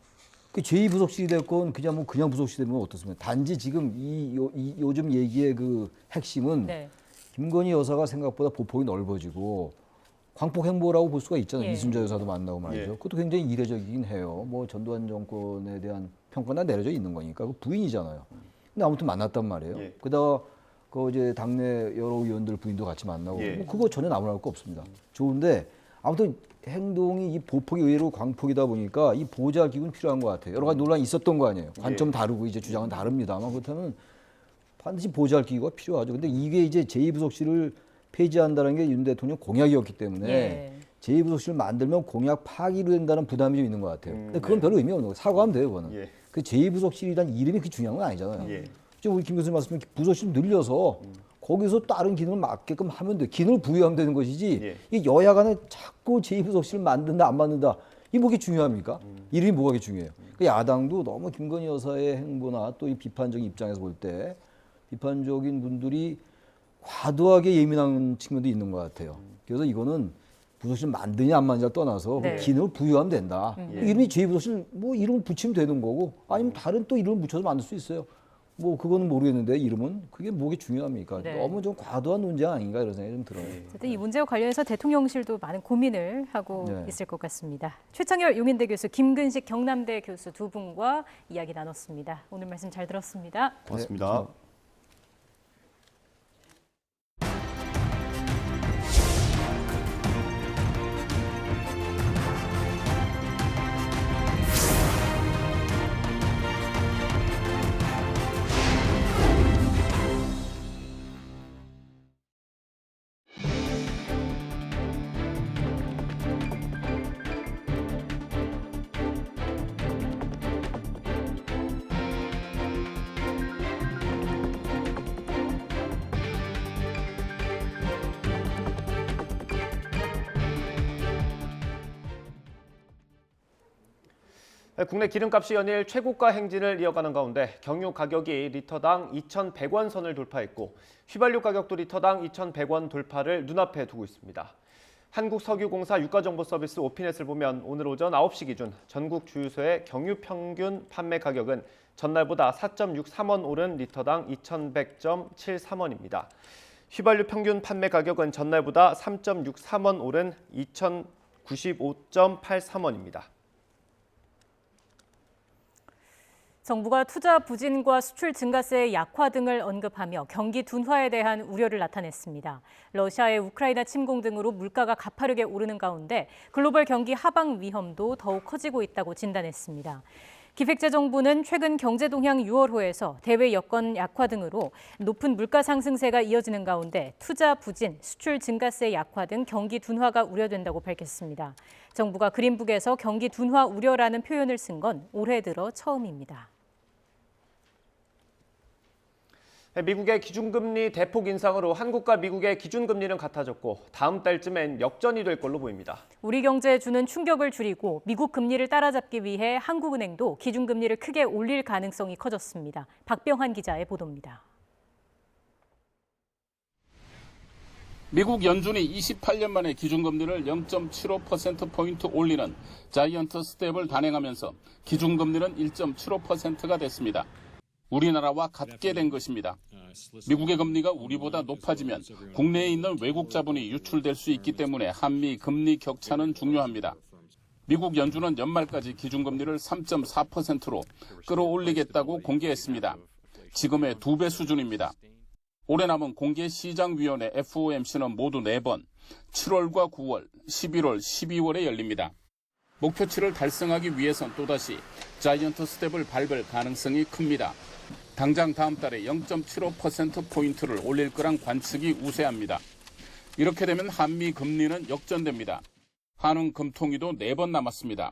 그 제2부속실이 됐건 그냥 부속실이 되면 어떻습니까? 단지 지금 요즘 얘기의 그 핵심은 네. 김건희 여사가 생각보다 보폭이 넓어지고 광폭 행보라고 볼 수가 있잖아요. 예. 이순자 여사도 만나고 말이죠. 예. 그것도 굉장히 이례적이긴 해요. 뭐 전두환 정권에 대한 평가는 내려져 있는 거니까 그 부인이잖아요. 근데 아무튼 만났단 말이에요. 예. 그러다가 그 이제 당내 여러 의원들 부인도 같이 만나고 예. 뭐 그거 전혀 나무랄 거 없습니다. 좋은데 아무튼 행동이 이 보폭이 의외로 광폭이다 보니까 이 보좌 기구는 필요한 것 같아요. 여러 가지 논란이 있었던 거 아니에요. 관점 다르고 이제 주장은 다릅니다만 그렇다면 반드시 보좌 기구가 필요하죠. 근데 이게 이제 제2부속실을 폐지한다는 게 윤 대통령 공약이었기 때문에 예. 제2부속실을 만들면 공약 파기로 된다는 부담이 좀 있는 것 같아요. 근데 그건 별로 의미 없는 거예요. 사과하면 돼요, 그거는. 예. 그 제2부속실이란 이름이 그렇게 중요한 건 아니잖아요. 예. 지금 우리 김 교수님 말씀은 부속실 늘려서 거기서 다른 기능을 맞게끔 하면 돼. 기능을 부여하면 되는 것이지. 예. 이 여야 간에 자꾸 제2부속실을 만든다 안 만든다. 이게 뭐가 중요합니까? 이름이 뭐가 중요해요. 그 야당도 너무 김건희 여사의 행보나 또 이 비판적인 입장에서 볼 때 비판적인 분들이 과도하게 예민한 측면도 있는 것 같아요. 그래서 이거는 부속실 만드냐 안 만드냐 떠나서 네. 그 기능을 부여하면 된다. 이름이 제2부속실 뭐 이름을 붙이면 되는 거고 아니면 다른 또 이름을 붙여서 만들 수 있어요. 뭐 그거는 모르겠는데 이름은 그게 뭐가 중요합니까? 네. 너무 좀 과도한 논쟁 아닌가 이런 생각이 좀 들어요. 어쨌든 이 문제와 관련해서 대통령실도 많은 고민을 하고 네. 있을 것 같습니다. 최창열 용인대 교수, 김근식 경남대 교수 두 분과 이야기 나눴습니다. 오늘 말씀 잘 들었습니다. 고맙습니다. 국내 기름값이 연일 최고가 행진을 이어가는 가운데 경유 가격이 리터당 2,100원 선을 돌파했고 휘발유 가격도 리터당 2,100원 돌파를 눈앞에 두고 있습니다. 한국석유공사 유가정보서비스 오피넷을 보면 오늘 오전 9시 기준 전국 주유소의 경유 평균 판매 가격은 전날보다 4.63원 오른 리터당 2,100.73원입니다. 휘발유 평균 판매 가격은 전날보다 3.63원 오른 2,095.83원입니다. 정부가 투자 부진과 수출 증가세의 약화 등을 언급하며 경기 둔화에 대한 우려를 나타냈습니다. 러시아의 우크라이나 침공 등으로 물가가 가파르게 오르는 가운데 글로벌 경기 하방 위험도 더욱 커지고 있다고 진단했습니다. 기획재정부는 최근 경제동향 6월호에서 대외 여건 약화 등으로 높은 물가 상승세가 이어지는 가운데 투자 부진, 수출 증가세 약화 등 경기 둔화가 우려된다고 밝혔습니다. 정부가 그린북에서 경기 둔화 우려라는 표현을 쓴 건 올해 들어 처음입니다. 미국의 기준금리 대폭 인상으로 한국과 미국의 기준금리는 같아졌고 다음 달쯤엔 역전이 될 걸로 보입니다. 우리 경제에 주는 충격을 줄이고 미국 금리를 따라잡기 위해 한국은행도 기준금리를 크게 올릴 가능성이 커졌습니다. 박병환 기자의 보도입니다. 미국 연준이 28년 만에 기준금리를 0.75%포인트 올리는 자이언트 스텝을 단행하면서 기준금리는 1.75%가 됐습니다. 우리나라와 같게 된 것입니다. 미국의 금리가 우리보다 높아지면 국내에 있는 외국 자본이 유출될 수 있기 때문에 한미 금리 격차는 중요합니다. 미국 연준은 연말까지 기준금리를 3.4%로 끌어올리겠다고 공개했습니다. 지금의 2배 수준입니다. 올해 남은 공개시장위원회 FOMC는 모두 4번, 7월과 9월, 11월, 12월에 열립니다. 목표치를 달성하기 위해선 또다시 자이언트 스텝을 밟을 가능성이 큽니다. 당장 다음 달에 0.75%포인트를 올릴 거란 관측이 우세합니다. 이렇게 되면 한미 금리는 역전됩니다. 한은 금통위도 4번 남았습니다.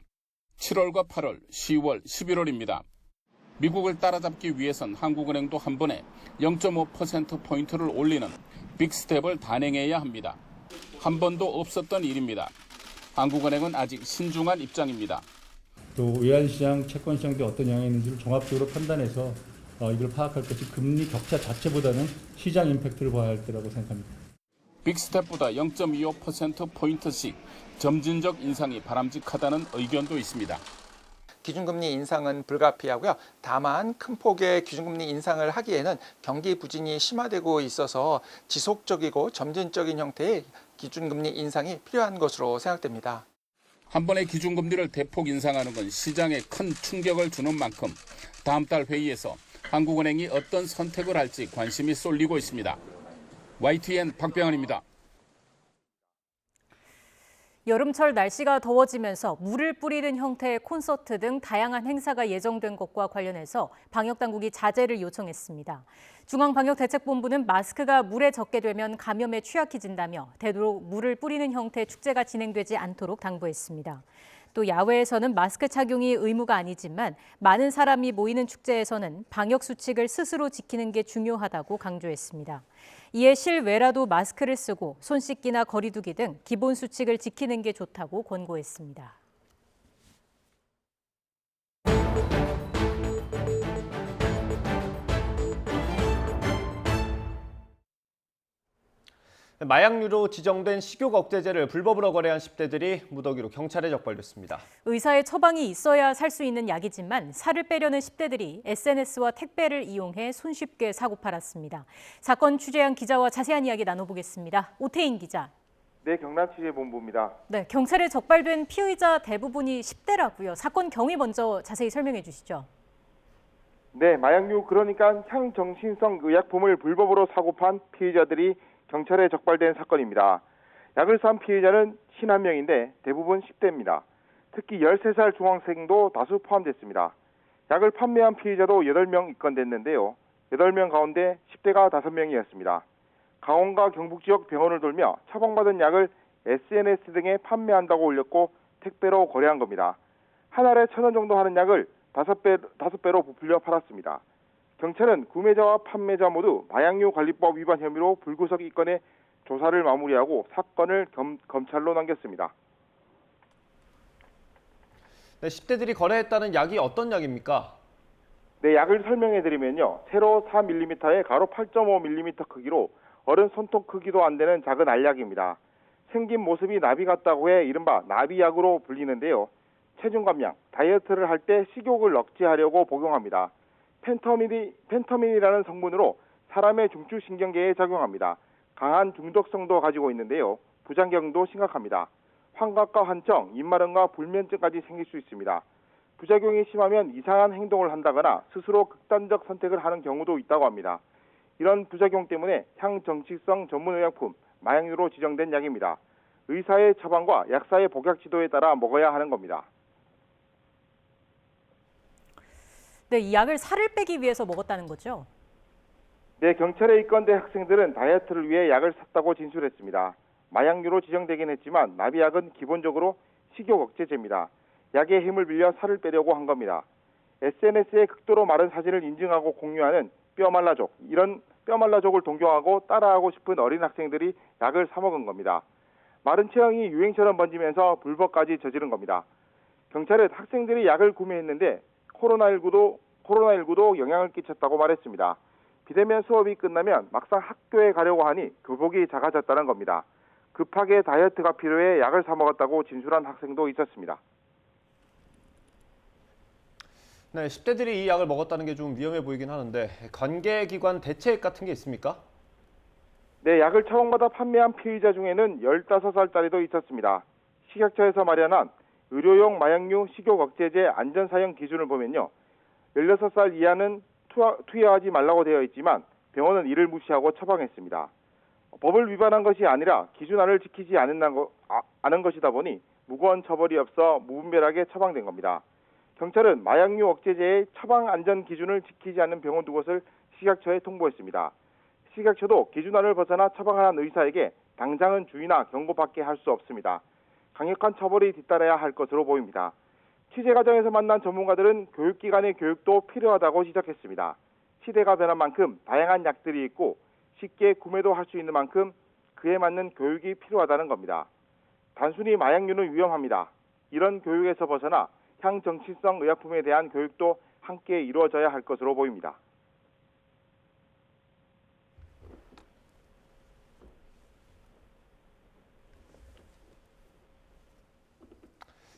7월과 8월, 10월, 11월입니다. 미국을 따라잡기 위해선 한국은행도 한 번에 0.5%포인트를 올리는 빅스텝을 단행해야 합니다. 한 번도 없었던 일입니다. 한국은행은 아직 신중한 입장입니다. 또 외환시장, 채권시장도 어떤 영향이 있는지를 종합적으로 판단해서 이걸 파악할 것이 금리 격차 자체보다는 시장 임팩트를 봐야 할 때라고 생각합니다. 빅스텝보다 0.25%포인트씩 점진적 인상이 바람직하다는 의견도 있습니다. 기준금리 인상은 불가피하고요. 다만 큰 폭의 기준금리 인상을 하기에는 경기 부진이 심화되고 있어서 지속적이고 점진적인 형태의 기준금리 인상이 필요한 것으로 생각됩니다. 한 번에 기준금리를 대폭 인상하는 건 시장에 큰 충격을 주는 만큼 다음 달 회의에서 한국은행이 어떤 선택을 할지 관심이 쏠리고 있습니다. YTN 박병환입니다. 여름철 날씨가 더워지면서 물을 뿌리는 형태의 콘서트 등 다양한 행사가 예정된 것과 관련해서 방역당국이 자제를 요청했습니다. 중앙방역대책본부는 마스크가 물에 젖게 되면 감염에 취약해진다며 되도록 물을 뿌리는 형태의 축제가 진행되지 않도록 당부했습니다. 또 야외에서는 마스크 착용이 의무가 아니지만 많은 사람이 모이는 축제에서는 방역 수칙을 스스로 지키는 게 중요하다고 강조했습니다. 이에 실외라도 마스크를 쓰고 손 씻기나 거리 두기 등 기본 수칙을 지키는 게 좋다고 권고했습니다. 마약류로 지정된 식욕 억제제를 불법으로 거래한 10대들이 무더기로 경찰에 적발됐습니다. 의사의 처방이 있어야 살 수 있는 약이지만 살을 빼려는 10대들이 SNS와 택배를 이용해 손쉽게 사고 팔았습니다. 사건 취재한 기자와 자세한 이야기 나눠보겠습니다. 오태인 기자. 네, 경남 취재본부입니다. 네, 경찰에 적발된 피의자 대부분이 10대라고요. 사건 경위 먼저 자세히 설명해 주시죠. 네, 마약류 그러니까 향정신성 의약품을 불법으로 사고 판 피의자들이 경찰에 적발된 사건입니다. 약을 산 피해자는 51명인데 대부분 10대입니다. 특히 13살 중학생도 다수 포함됐습니다. 약을 판매한 피해자도 8명 입건됐는데요. 8명 가운데 10대가 5명이었습니다. 강원과 경북 지역 병원을 돌며 처방받은 약을 SNS 등에 판매한다고 올렸고 택배로 거래한 겁니다. 한 알에 1,000원 정도 하는 약을 5배로 부풀려 팔았습니다. 경찰은 구매자와 판매자 모두 마약류 관리법 위반 혐의로 불구속 입건해 조사를 마무리하고 사건을 검찰로 남겼습니다. 네, 10대들이 거래했다는 약이 어떤 약입니까? 네, 약을 설명해드리면요. 세로 4mm에 가로 8.5mm 크기로 어른 손톱 크기도 안 되는 작은 알약입니다. 생긴 모습이 나비 같다고 해 이른바 나비약으로 불리는데요. 체중 감량, 다이어트를 할 때 식욕을 억제하려고 복용합니다. 펜터민이라는 성분으로 사람의 중추신경계에 작용합니다. 강한 중독성도 가지고 있는데요. 부작용도 심각합니다. 환각과 환청, 입마름과 불면증까지 생길 수 있습니다. 부작용이 심하면 이상한 행동을 한다거나 스스로 극단적 선택을 하는 경우도 있다고 합니다. 이런 부작용 때문에 향정치성 전문의약품, 마약류로 지정된 약입니다. 의사의 처방과 약사의 복약 지도에 따라 먹어야 하는 겁니다. 네, 이 약을 살을 빼기 위해서 먹었다는 거죠? 네, 경찰에 입건된 학생들은 다이어트를 위해 약을 샀다고 진술했습니다. 마약류로 지정되긴 했지만 나비약은 기본적으로 식욕 억제제입니다. 약의 힘을 빌려 살을 빼려고 한 겁니다. SNS에 극도로 마른 사진을 인증하고 공유하는 뼈말라족, 이런 뼈말라족을 동경하고 따라하고 싶은 어린 학생들이 약을 사 먹은 겁니다. 마른 체형이 유행처럼 번지면서 불법까지 저지른 겁니다. 경찰은 학생들이 약을 구매했는데 코로나19도 영향을 끼쳤다고 말했습니다. 비대면 수업이 끝나면 막상 학교에 가려고 하니 교복이 작아졌다는 겁니다. 급하게 다이어트가 필요해 약을 사 먹었다고 진술한 학생도 있었습니다. 네, 10대들이 이 약을 먹었다는 게 좀 위험해 보이긴 하는데 관계기관 대책 같은 게 있습니까? 네, 약을 처방받아 판매한 피의자 중에는 15살짜리도 있었습니다. 식약처에서 마련한 의료용 마약류 식욕 억제제 안전사용 기준을 보면요. 16살 이하는 투여하지 말라고 되어 있지만 병원은 이를 무시하고 처방했습니다. 법을 위반한 것이 아니라 기준안을 지키지 않은 것이다 보니 무거운 처벌이 없어 무분별하게 처방된 겁니다. 경찰은 마약류 억제제의 처방 안전 기준을 지키지 않는 병원 2곳을 식약처에 통보했습니다. 식약처도 기준안을 벗어나 처방한 의사에게 당장은 주의나 경고밖에 할 수 없습니다. 강력한 처벌이 뒤따라야 할 것으로 보입니다. 취재 과정에서 만난 전문가들은 교육기관의 교육도 필요하다고 지적했습니다. 시대가 변한 만큼 다양한 약들이 있고 쉽게 구매도 할 수 있는 만큼 그에 맞는 교육이 필요하다는 겁니다. 단순히 마약류는 위험합니다. 이런 교육에서 벗어나 향정치성 의약품에 대한 교육도 함께 이루어져야 할 것으로 보입니다.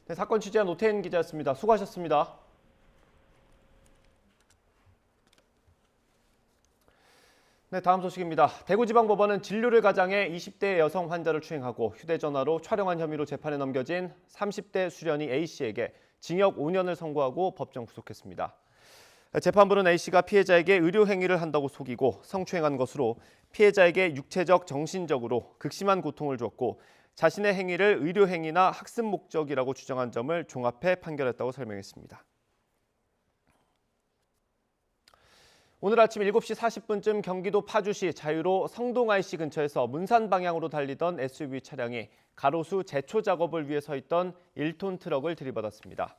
네, 사건 취재한 오태인 기자였습니다. 수고하셨습니다. 네, 다음 소식입니다. 대구지방법원은 진료를 가장해 20대 여성 환자를 추행하고 휴대전화로 촬영한 혐의로 재판에 넘겨진 30대 수련이 A씨에게 징역 5년을 선고하고 법정 구속했습니다. 재판부는 A씨가 피해자에게 의료행위를 한다고 속이고 성추행한 것으로 피해자에게 육체적, 정신적으로 극심한 고통을 주었고 자신의 행위를 의료행위나 학습 목적이라고 주장한 점을 종합해 판결했다고 설명했습니다. 오늘 아침 7시 40분쯤 경기도 파주시 자유로 성동IC 근처에서 문산 방향으로 달리던 SUV 차량이 가로수 제초 작업을 위해 서 있던 1톤 트럭을 들이받았습니다.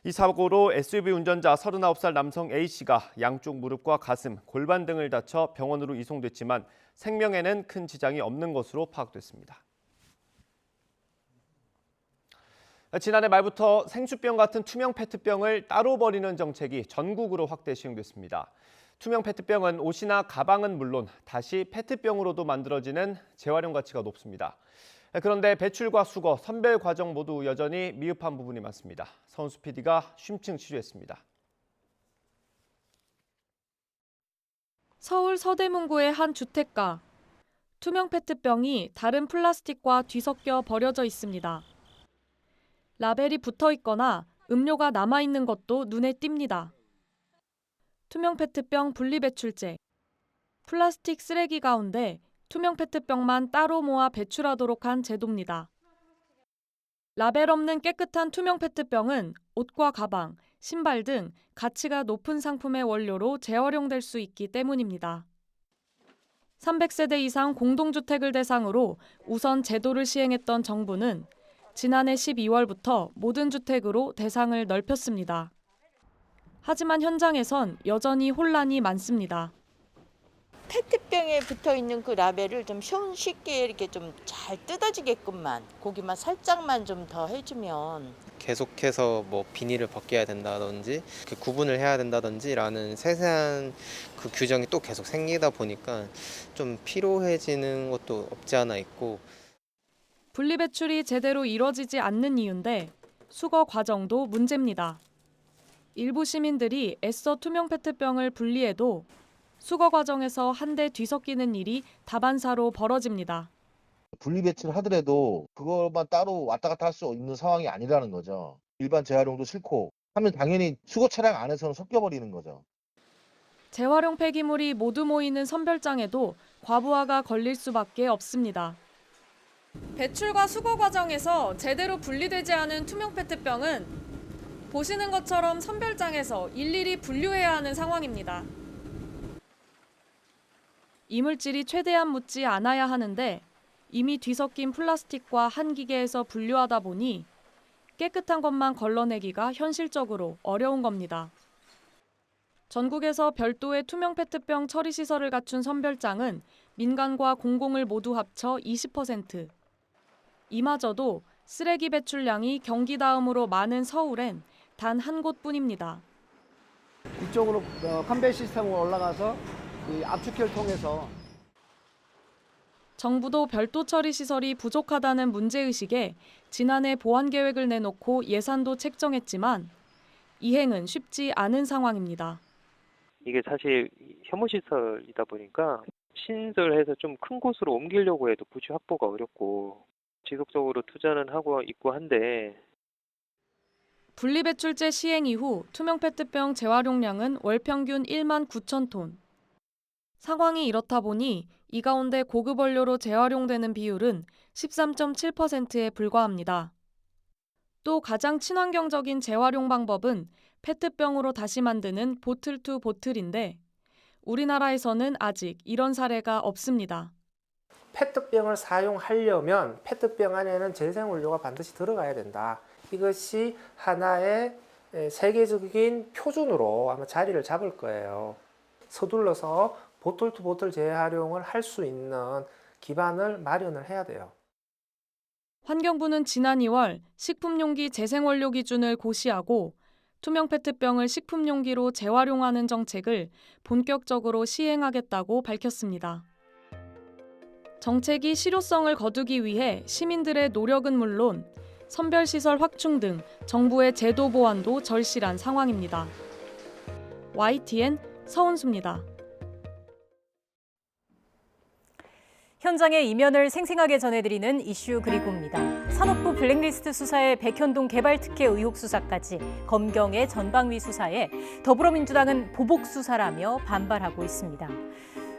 이 사고로 SUV 운전자 39살 남성 A씨가 양쪽 무릎과 가슴, 골반 등을 다쳐 병원으로 이송됐지만 생명에는 큰 지장이 없는 것으로 파악됐습니다. 지난해 말부터 생수병 같은 투명 페트병을 따로 버리는 정책이 전국으로 확대 시행됐습니다. 투명 페트병은 옷이나 가방은 물론 다시 페트병으로도 만들어지는 재활용 가치가 높습니다. 그런데 배출과 수거, 선별 과정 모두 여전히 미흡한 부분이 많습니다. 선수 PD가 심층 취재했습니다. 서울 서대문구의 한 주택가. 투명 페트병이 다른 플라스틱과 뒤섞여 버려져 있습니다. 라벨이 붙어 있거나 음료가 남아있는 것도 눈에 띕니다. 투명 페트병 분리배출제. 플라스틱 쓰레기 가운데 투명 페트병만 따로 모아 배출하도록 한 제도입니다. 라벨 없는 깨끗한 투명 페트병은 옷과 가방, 신발 등 가치가 높은 상품의 원료로 재활용될 수 있기 때문입니다. 300세대 이상 공동주택을 대상으로 우선 제도를 시행했던 정부는 지난해 12월부터 모든 주택으로 대상을 넓혔습니다. 하지만 현장에선 여전히 혼란이 많습니다. 페트병에 붙어 있는 그 라벨을 좀 쉽게 이렇게 좀 잘 뜯어지게끔만 고기만 살짝만 좀 더 해주면 계속해서 뭐 비닐을 벗겨야 된다든지 구분을 해야 된다든지라는 세세한 그 규정이 또 계속 생기다 보니까 좀 피로해지는 것도 없지 않아 있고. 분리배출이 제대로 이뤄지지 않는 이유인데 수거 과정도 문제입니다. 일부 시민들이 애써 투명 페트병을 분리해도 수거 과정에서 한데 뒤섞이는 일이 다반사로 벌어집니다. 분리배출을 하더라도 그것만 따로 왔다 갔다 할 수 있는 상황이 아니라는 거죠. 일반 재활용도 싫고 하면 당연히 수거 차량 안에서는 섞여버리는 거죠. 재활용 폐기물이 모두 모이는 선별장에도 과부하가 걸릴 수밖에 없습니다. 배출과 수거 과정에서 제대로 분리되지 않은 투명 페트병은 보시는 것처럼 선별장에서 일일이 분류해야 하는 상황입니다. 이물질이 최대한 묻지 않아야 하는데 이미 뒤섞인 플라스틱과 한 기계에서 분류하다 보니 깨끗한 것만 걸러내기가 현실적으로 어려운 겁니다. 전국에서 별도의 투명 페트병 처리 시설을 갖춘 선별장은 민간과 공공을 모두 합쳐 20%. 이마저도 쓰레기 배출량이 경기 다음으로 많은 서울엔 단 한 곳뿐입니다. 이쪽으로 컨베이 시스템으로 올라가서 이 압축기를 통해서 정부도 별도 처리 시설이 부족하다는 문제의식에 지난해 보완 계획을 내놓고 예산도 책정했지만 이행은 쉽지 않은 상황입니다. 이게 사실 혐오시설이다 보니까 신설해서 좀 큰 곳으로 옮기려고 해도 부지 확보가 어렵고 지속적으로 투자는 하고 있고 한데 분리배출제 시행 이후 투명 페트병 재활용량은 월 평균 1만 9천 톤. 상황이 이렇다 보니 이 가운데 고급 원료로 재활용되는 비율은 13.7%에 불과합니다. 또 가장 친환경적인 재활용 방법은 페트병으로 다시 만드는 보틀 투 보틀인데 우리나라에서는 아직 이런 사례가 없습니다. 페트병을 사용하려면 페트병 안에는 재생원료가 반드시 들어가야 된다. 이것이 하나의 세계적인 표준으로 아마 자리를 잡을 거예요. 서둘러서 보틀 투 보틀 재활용을 할 수 있는 기반을 마련을 해야 돼요. 환경부는 지난 2월 식품용기 재생원료 기준을 고시하고 투명 페트병을 식품용기로 재활용하는 정책을 본격적으로 시행하겠다고 밝혔습니다. 정책이 실효성을 거두기 위해 시민들의 노력은 물론 선별시설 확충 등 정부의 제도 보완도 절실한 상황입니다. YTN 서은수입니다. 현장의 이면을 생생하게 전해드리는 이슈 그리고입니다. 산업부 블랙리스트 수사에 백현동 개발특혜 의혹 수사까지 검경의 전방위 수사에 더불어민주당은 보복 수사라며 반발하고 있습니다.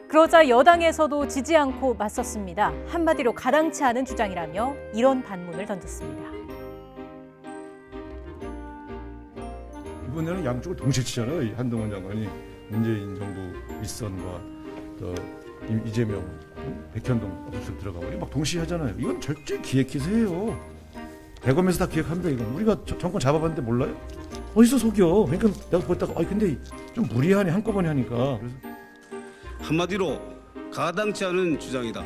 그러자 여당에서도 지지 않고 맞섰습니다. 한마디로 가당치 않은 주장이라며 이런 반문을 던졌습니다. 이번에는 양쪽을 동시에 치잖아요. 한동훈 장관이 문재인 정부 윗선과 또 이재명, 백현동 업소속 들어가고 막 동시에 하잖아요. 이건 절대 기획 기세예요. 대검에서 다 기획합니다. 이건 우리가 정권 잡아봤는데 몰라요? 어디서 속여? 그러니까 내가 보다가 근데 좀 무리하네 한꺼번에 하니까. 그래서 한마디로 가당치 않은 주장이다.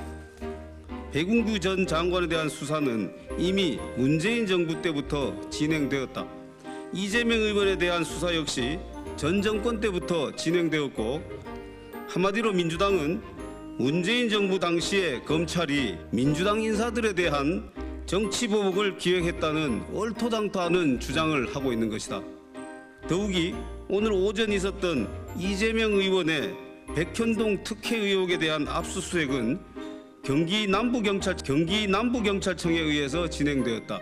백운규 전 장관에 대한 수사는 이미 문재인 정부 때부터 진행되었다. 이재명 의원에 대한 수사 역시 전 정권 때부터 진행되었고, 한마디로 민주당은 문재인 정부 당시에 검찰이 민주당 인사들에 대한 정치보복을 기획했다는 얼토당토하는 주장을 하고 있는 것이다. 더욱이 오늘 오전 있었던 이재명 의원의 백현동 특혜 의혹에 대한 압수수색은 경기 남부경찰청에 의해서 진행되었다.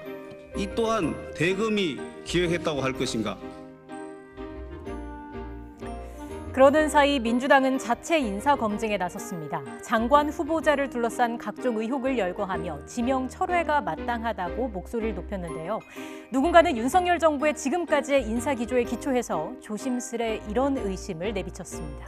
이 또한 대검이 기획했다고 할 것인가? 그러는 사이 민주당은 자체 인사 검증에 나섰습니다. 장관 후보자를 둘러싼 각종 의혹을 열거하며 지명 철회가 마땅하다고 목소리를 높였는데요. 누군가는 윤석열 정부의 지금까지의 인사 기조에 기초해서 조심스레 이런 의심을 내비쳤습니다.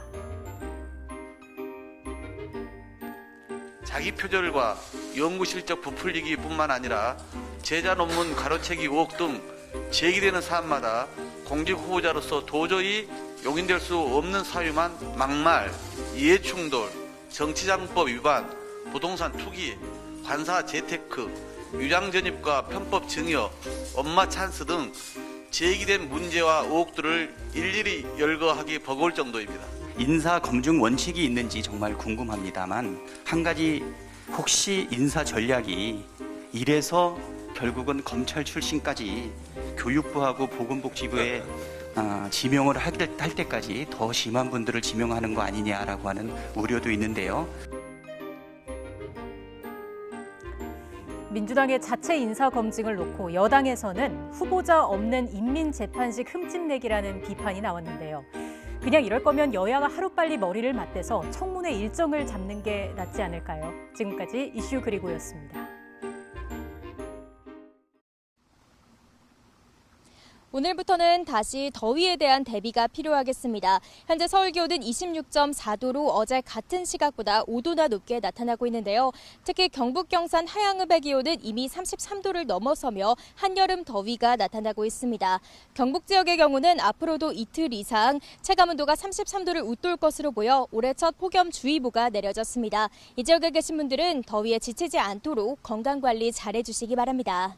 자기 표절과 연구 실적 부풀리기뿐만 아니라 제자 논문 가로채기 의혹 등 제기되는 사안마다 공직 후보자로서 도저히 용인될 수 없는 사유만 막말, 이해충돌, 정치자금법 위반, 부동산 투기, 관사 재테크, 유량전입과 편법 증여, 엄마 찬스 등 제기된 문제와 의혹들을 일일이 열거하기 버거울 정도입니다. 인사 검증 원칙이 있는지 정말 궁금합니다만, 한 가지 혹시 인사 전략이 이래서 결국은 검찰 출신까지 교육부하고 보건복지부에 지명을 할 때까지 더 심한 분들을 지명하는 거 아니냐라고 하는 우려도 있는데요. 민주당의 자체 인사 검증을 놓고 여당에서는 후보자 없는 인민재판식 흠집내기라는 비판이 나왔는데요. 그냥 이럴 거면 여야가 하루빨리 머리를 맞대서 청문회 일정을 잡는 게 낫지 않을까요? 지금까지 이슈 그리고였습니다. 오늘부터는 다시 더위에 대한 대비가 필요하겠습니다. 현재 서울 기온은 26.4도로 어제 같은 시각보다 5도나 높게 나타나고 있는데요. 특히 경북 경산 하양읍의 기온은 이미 33도를 넘어서며 한여름 더위가 나타나고 있습니다. 경북 지역의 경우는 앞으로도 이틀 이상 체감온도가 33도를 웃돌 것으로 보여 올해 첫 폭염주의보가 내려졌습니다. 이 지역에 계신 분들은 더위에 지치지 않도록 건강관리 잘해주시기 바랍니다.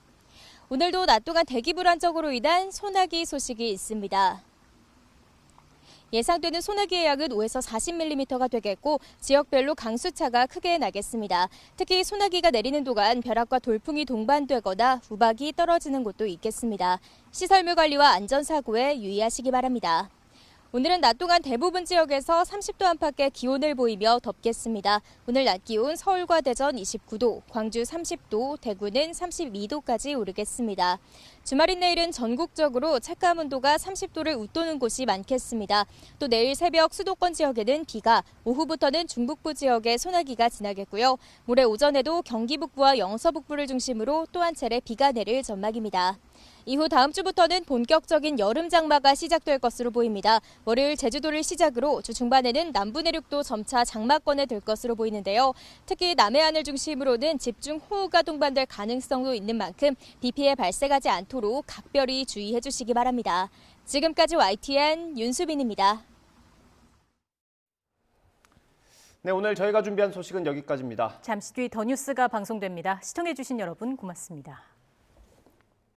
오늘도 낮 동안 대기 불안정으로 인한 소나기 소식이 있습니다. 예상되는 소나기의 양은 5에서 40mm가 되겠고 지역별로 강수차가 크게 나겠습니다. 특히 소나기가 내리는 동안 벼락과 돌풍이 동반되거나 우박이 떨어지는 곳도 있겠습니다. 시설물 관리와 안전사고에 유의하시기 바랍니다. 오늘은 낮 동안 대부분 지역에서 30도 안팎의 기온을 보이며 덥겠습니다. 오늘 낮 기온 서울과 대전 29도, 광주 30도, 대구는 32도까지 오르겠습니다. 주말인 내일은 전국적으로 체감 온도가 30도를 웃도는 곳이 많겠습니다. 또 내일 새벽 수도권 지역에는 비가, 오후부터는 중북부 지역에 소나기가 지나겠고요. 모레 오전에도 경기 북부와 영서 북부를 중심으로 또 한 차례 비가 내릴 전망입니다. 이후 다음 주부터는 본격적인 여름 장마가 시작될 것으로 보입니다. 월요일 제주도를 시작으로 주 중반에는 남부 내륙도 점차 장마권에 들 것으로 보이는데요. 특히 남해안을 중심으로는 집중 호우가 동반될 가능성도 있는 만큼 비 피해 발생하지 않도록 각별히 주의해 주시기 바랍니다. 지금까지 YTN 윤수빈입니다. 네, 오늘 저희가 준비한 소식은 여기까지입니다. 잠시 뒤 더 뉴스가 방송됩니다. 시청해 주신 여러분 고맙습니다.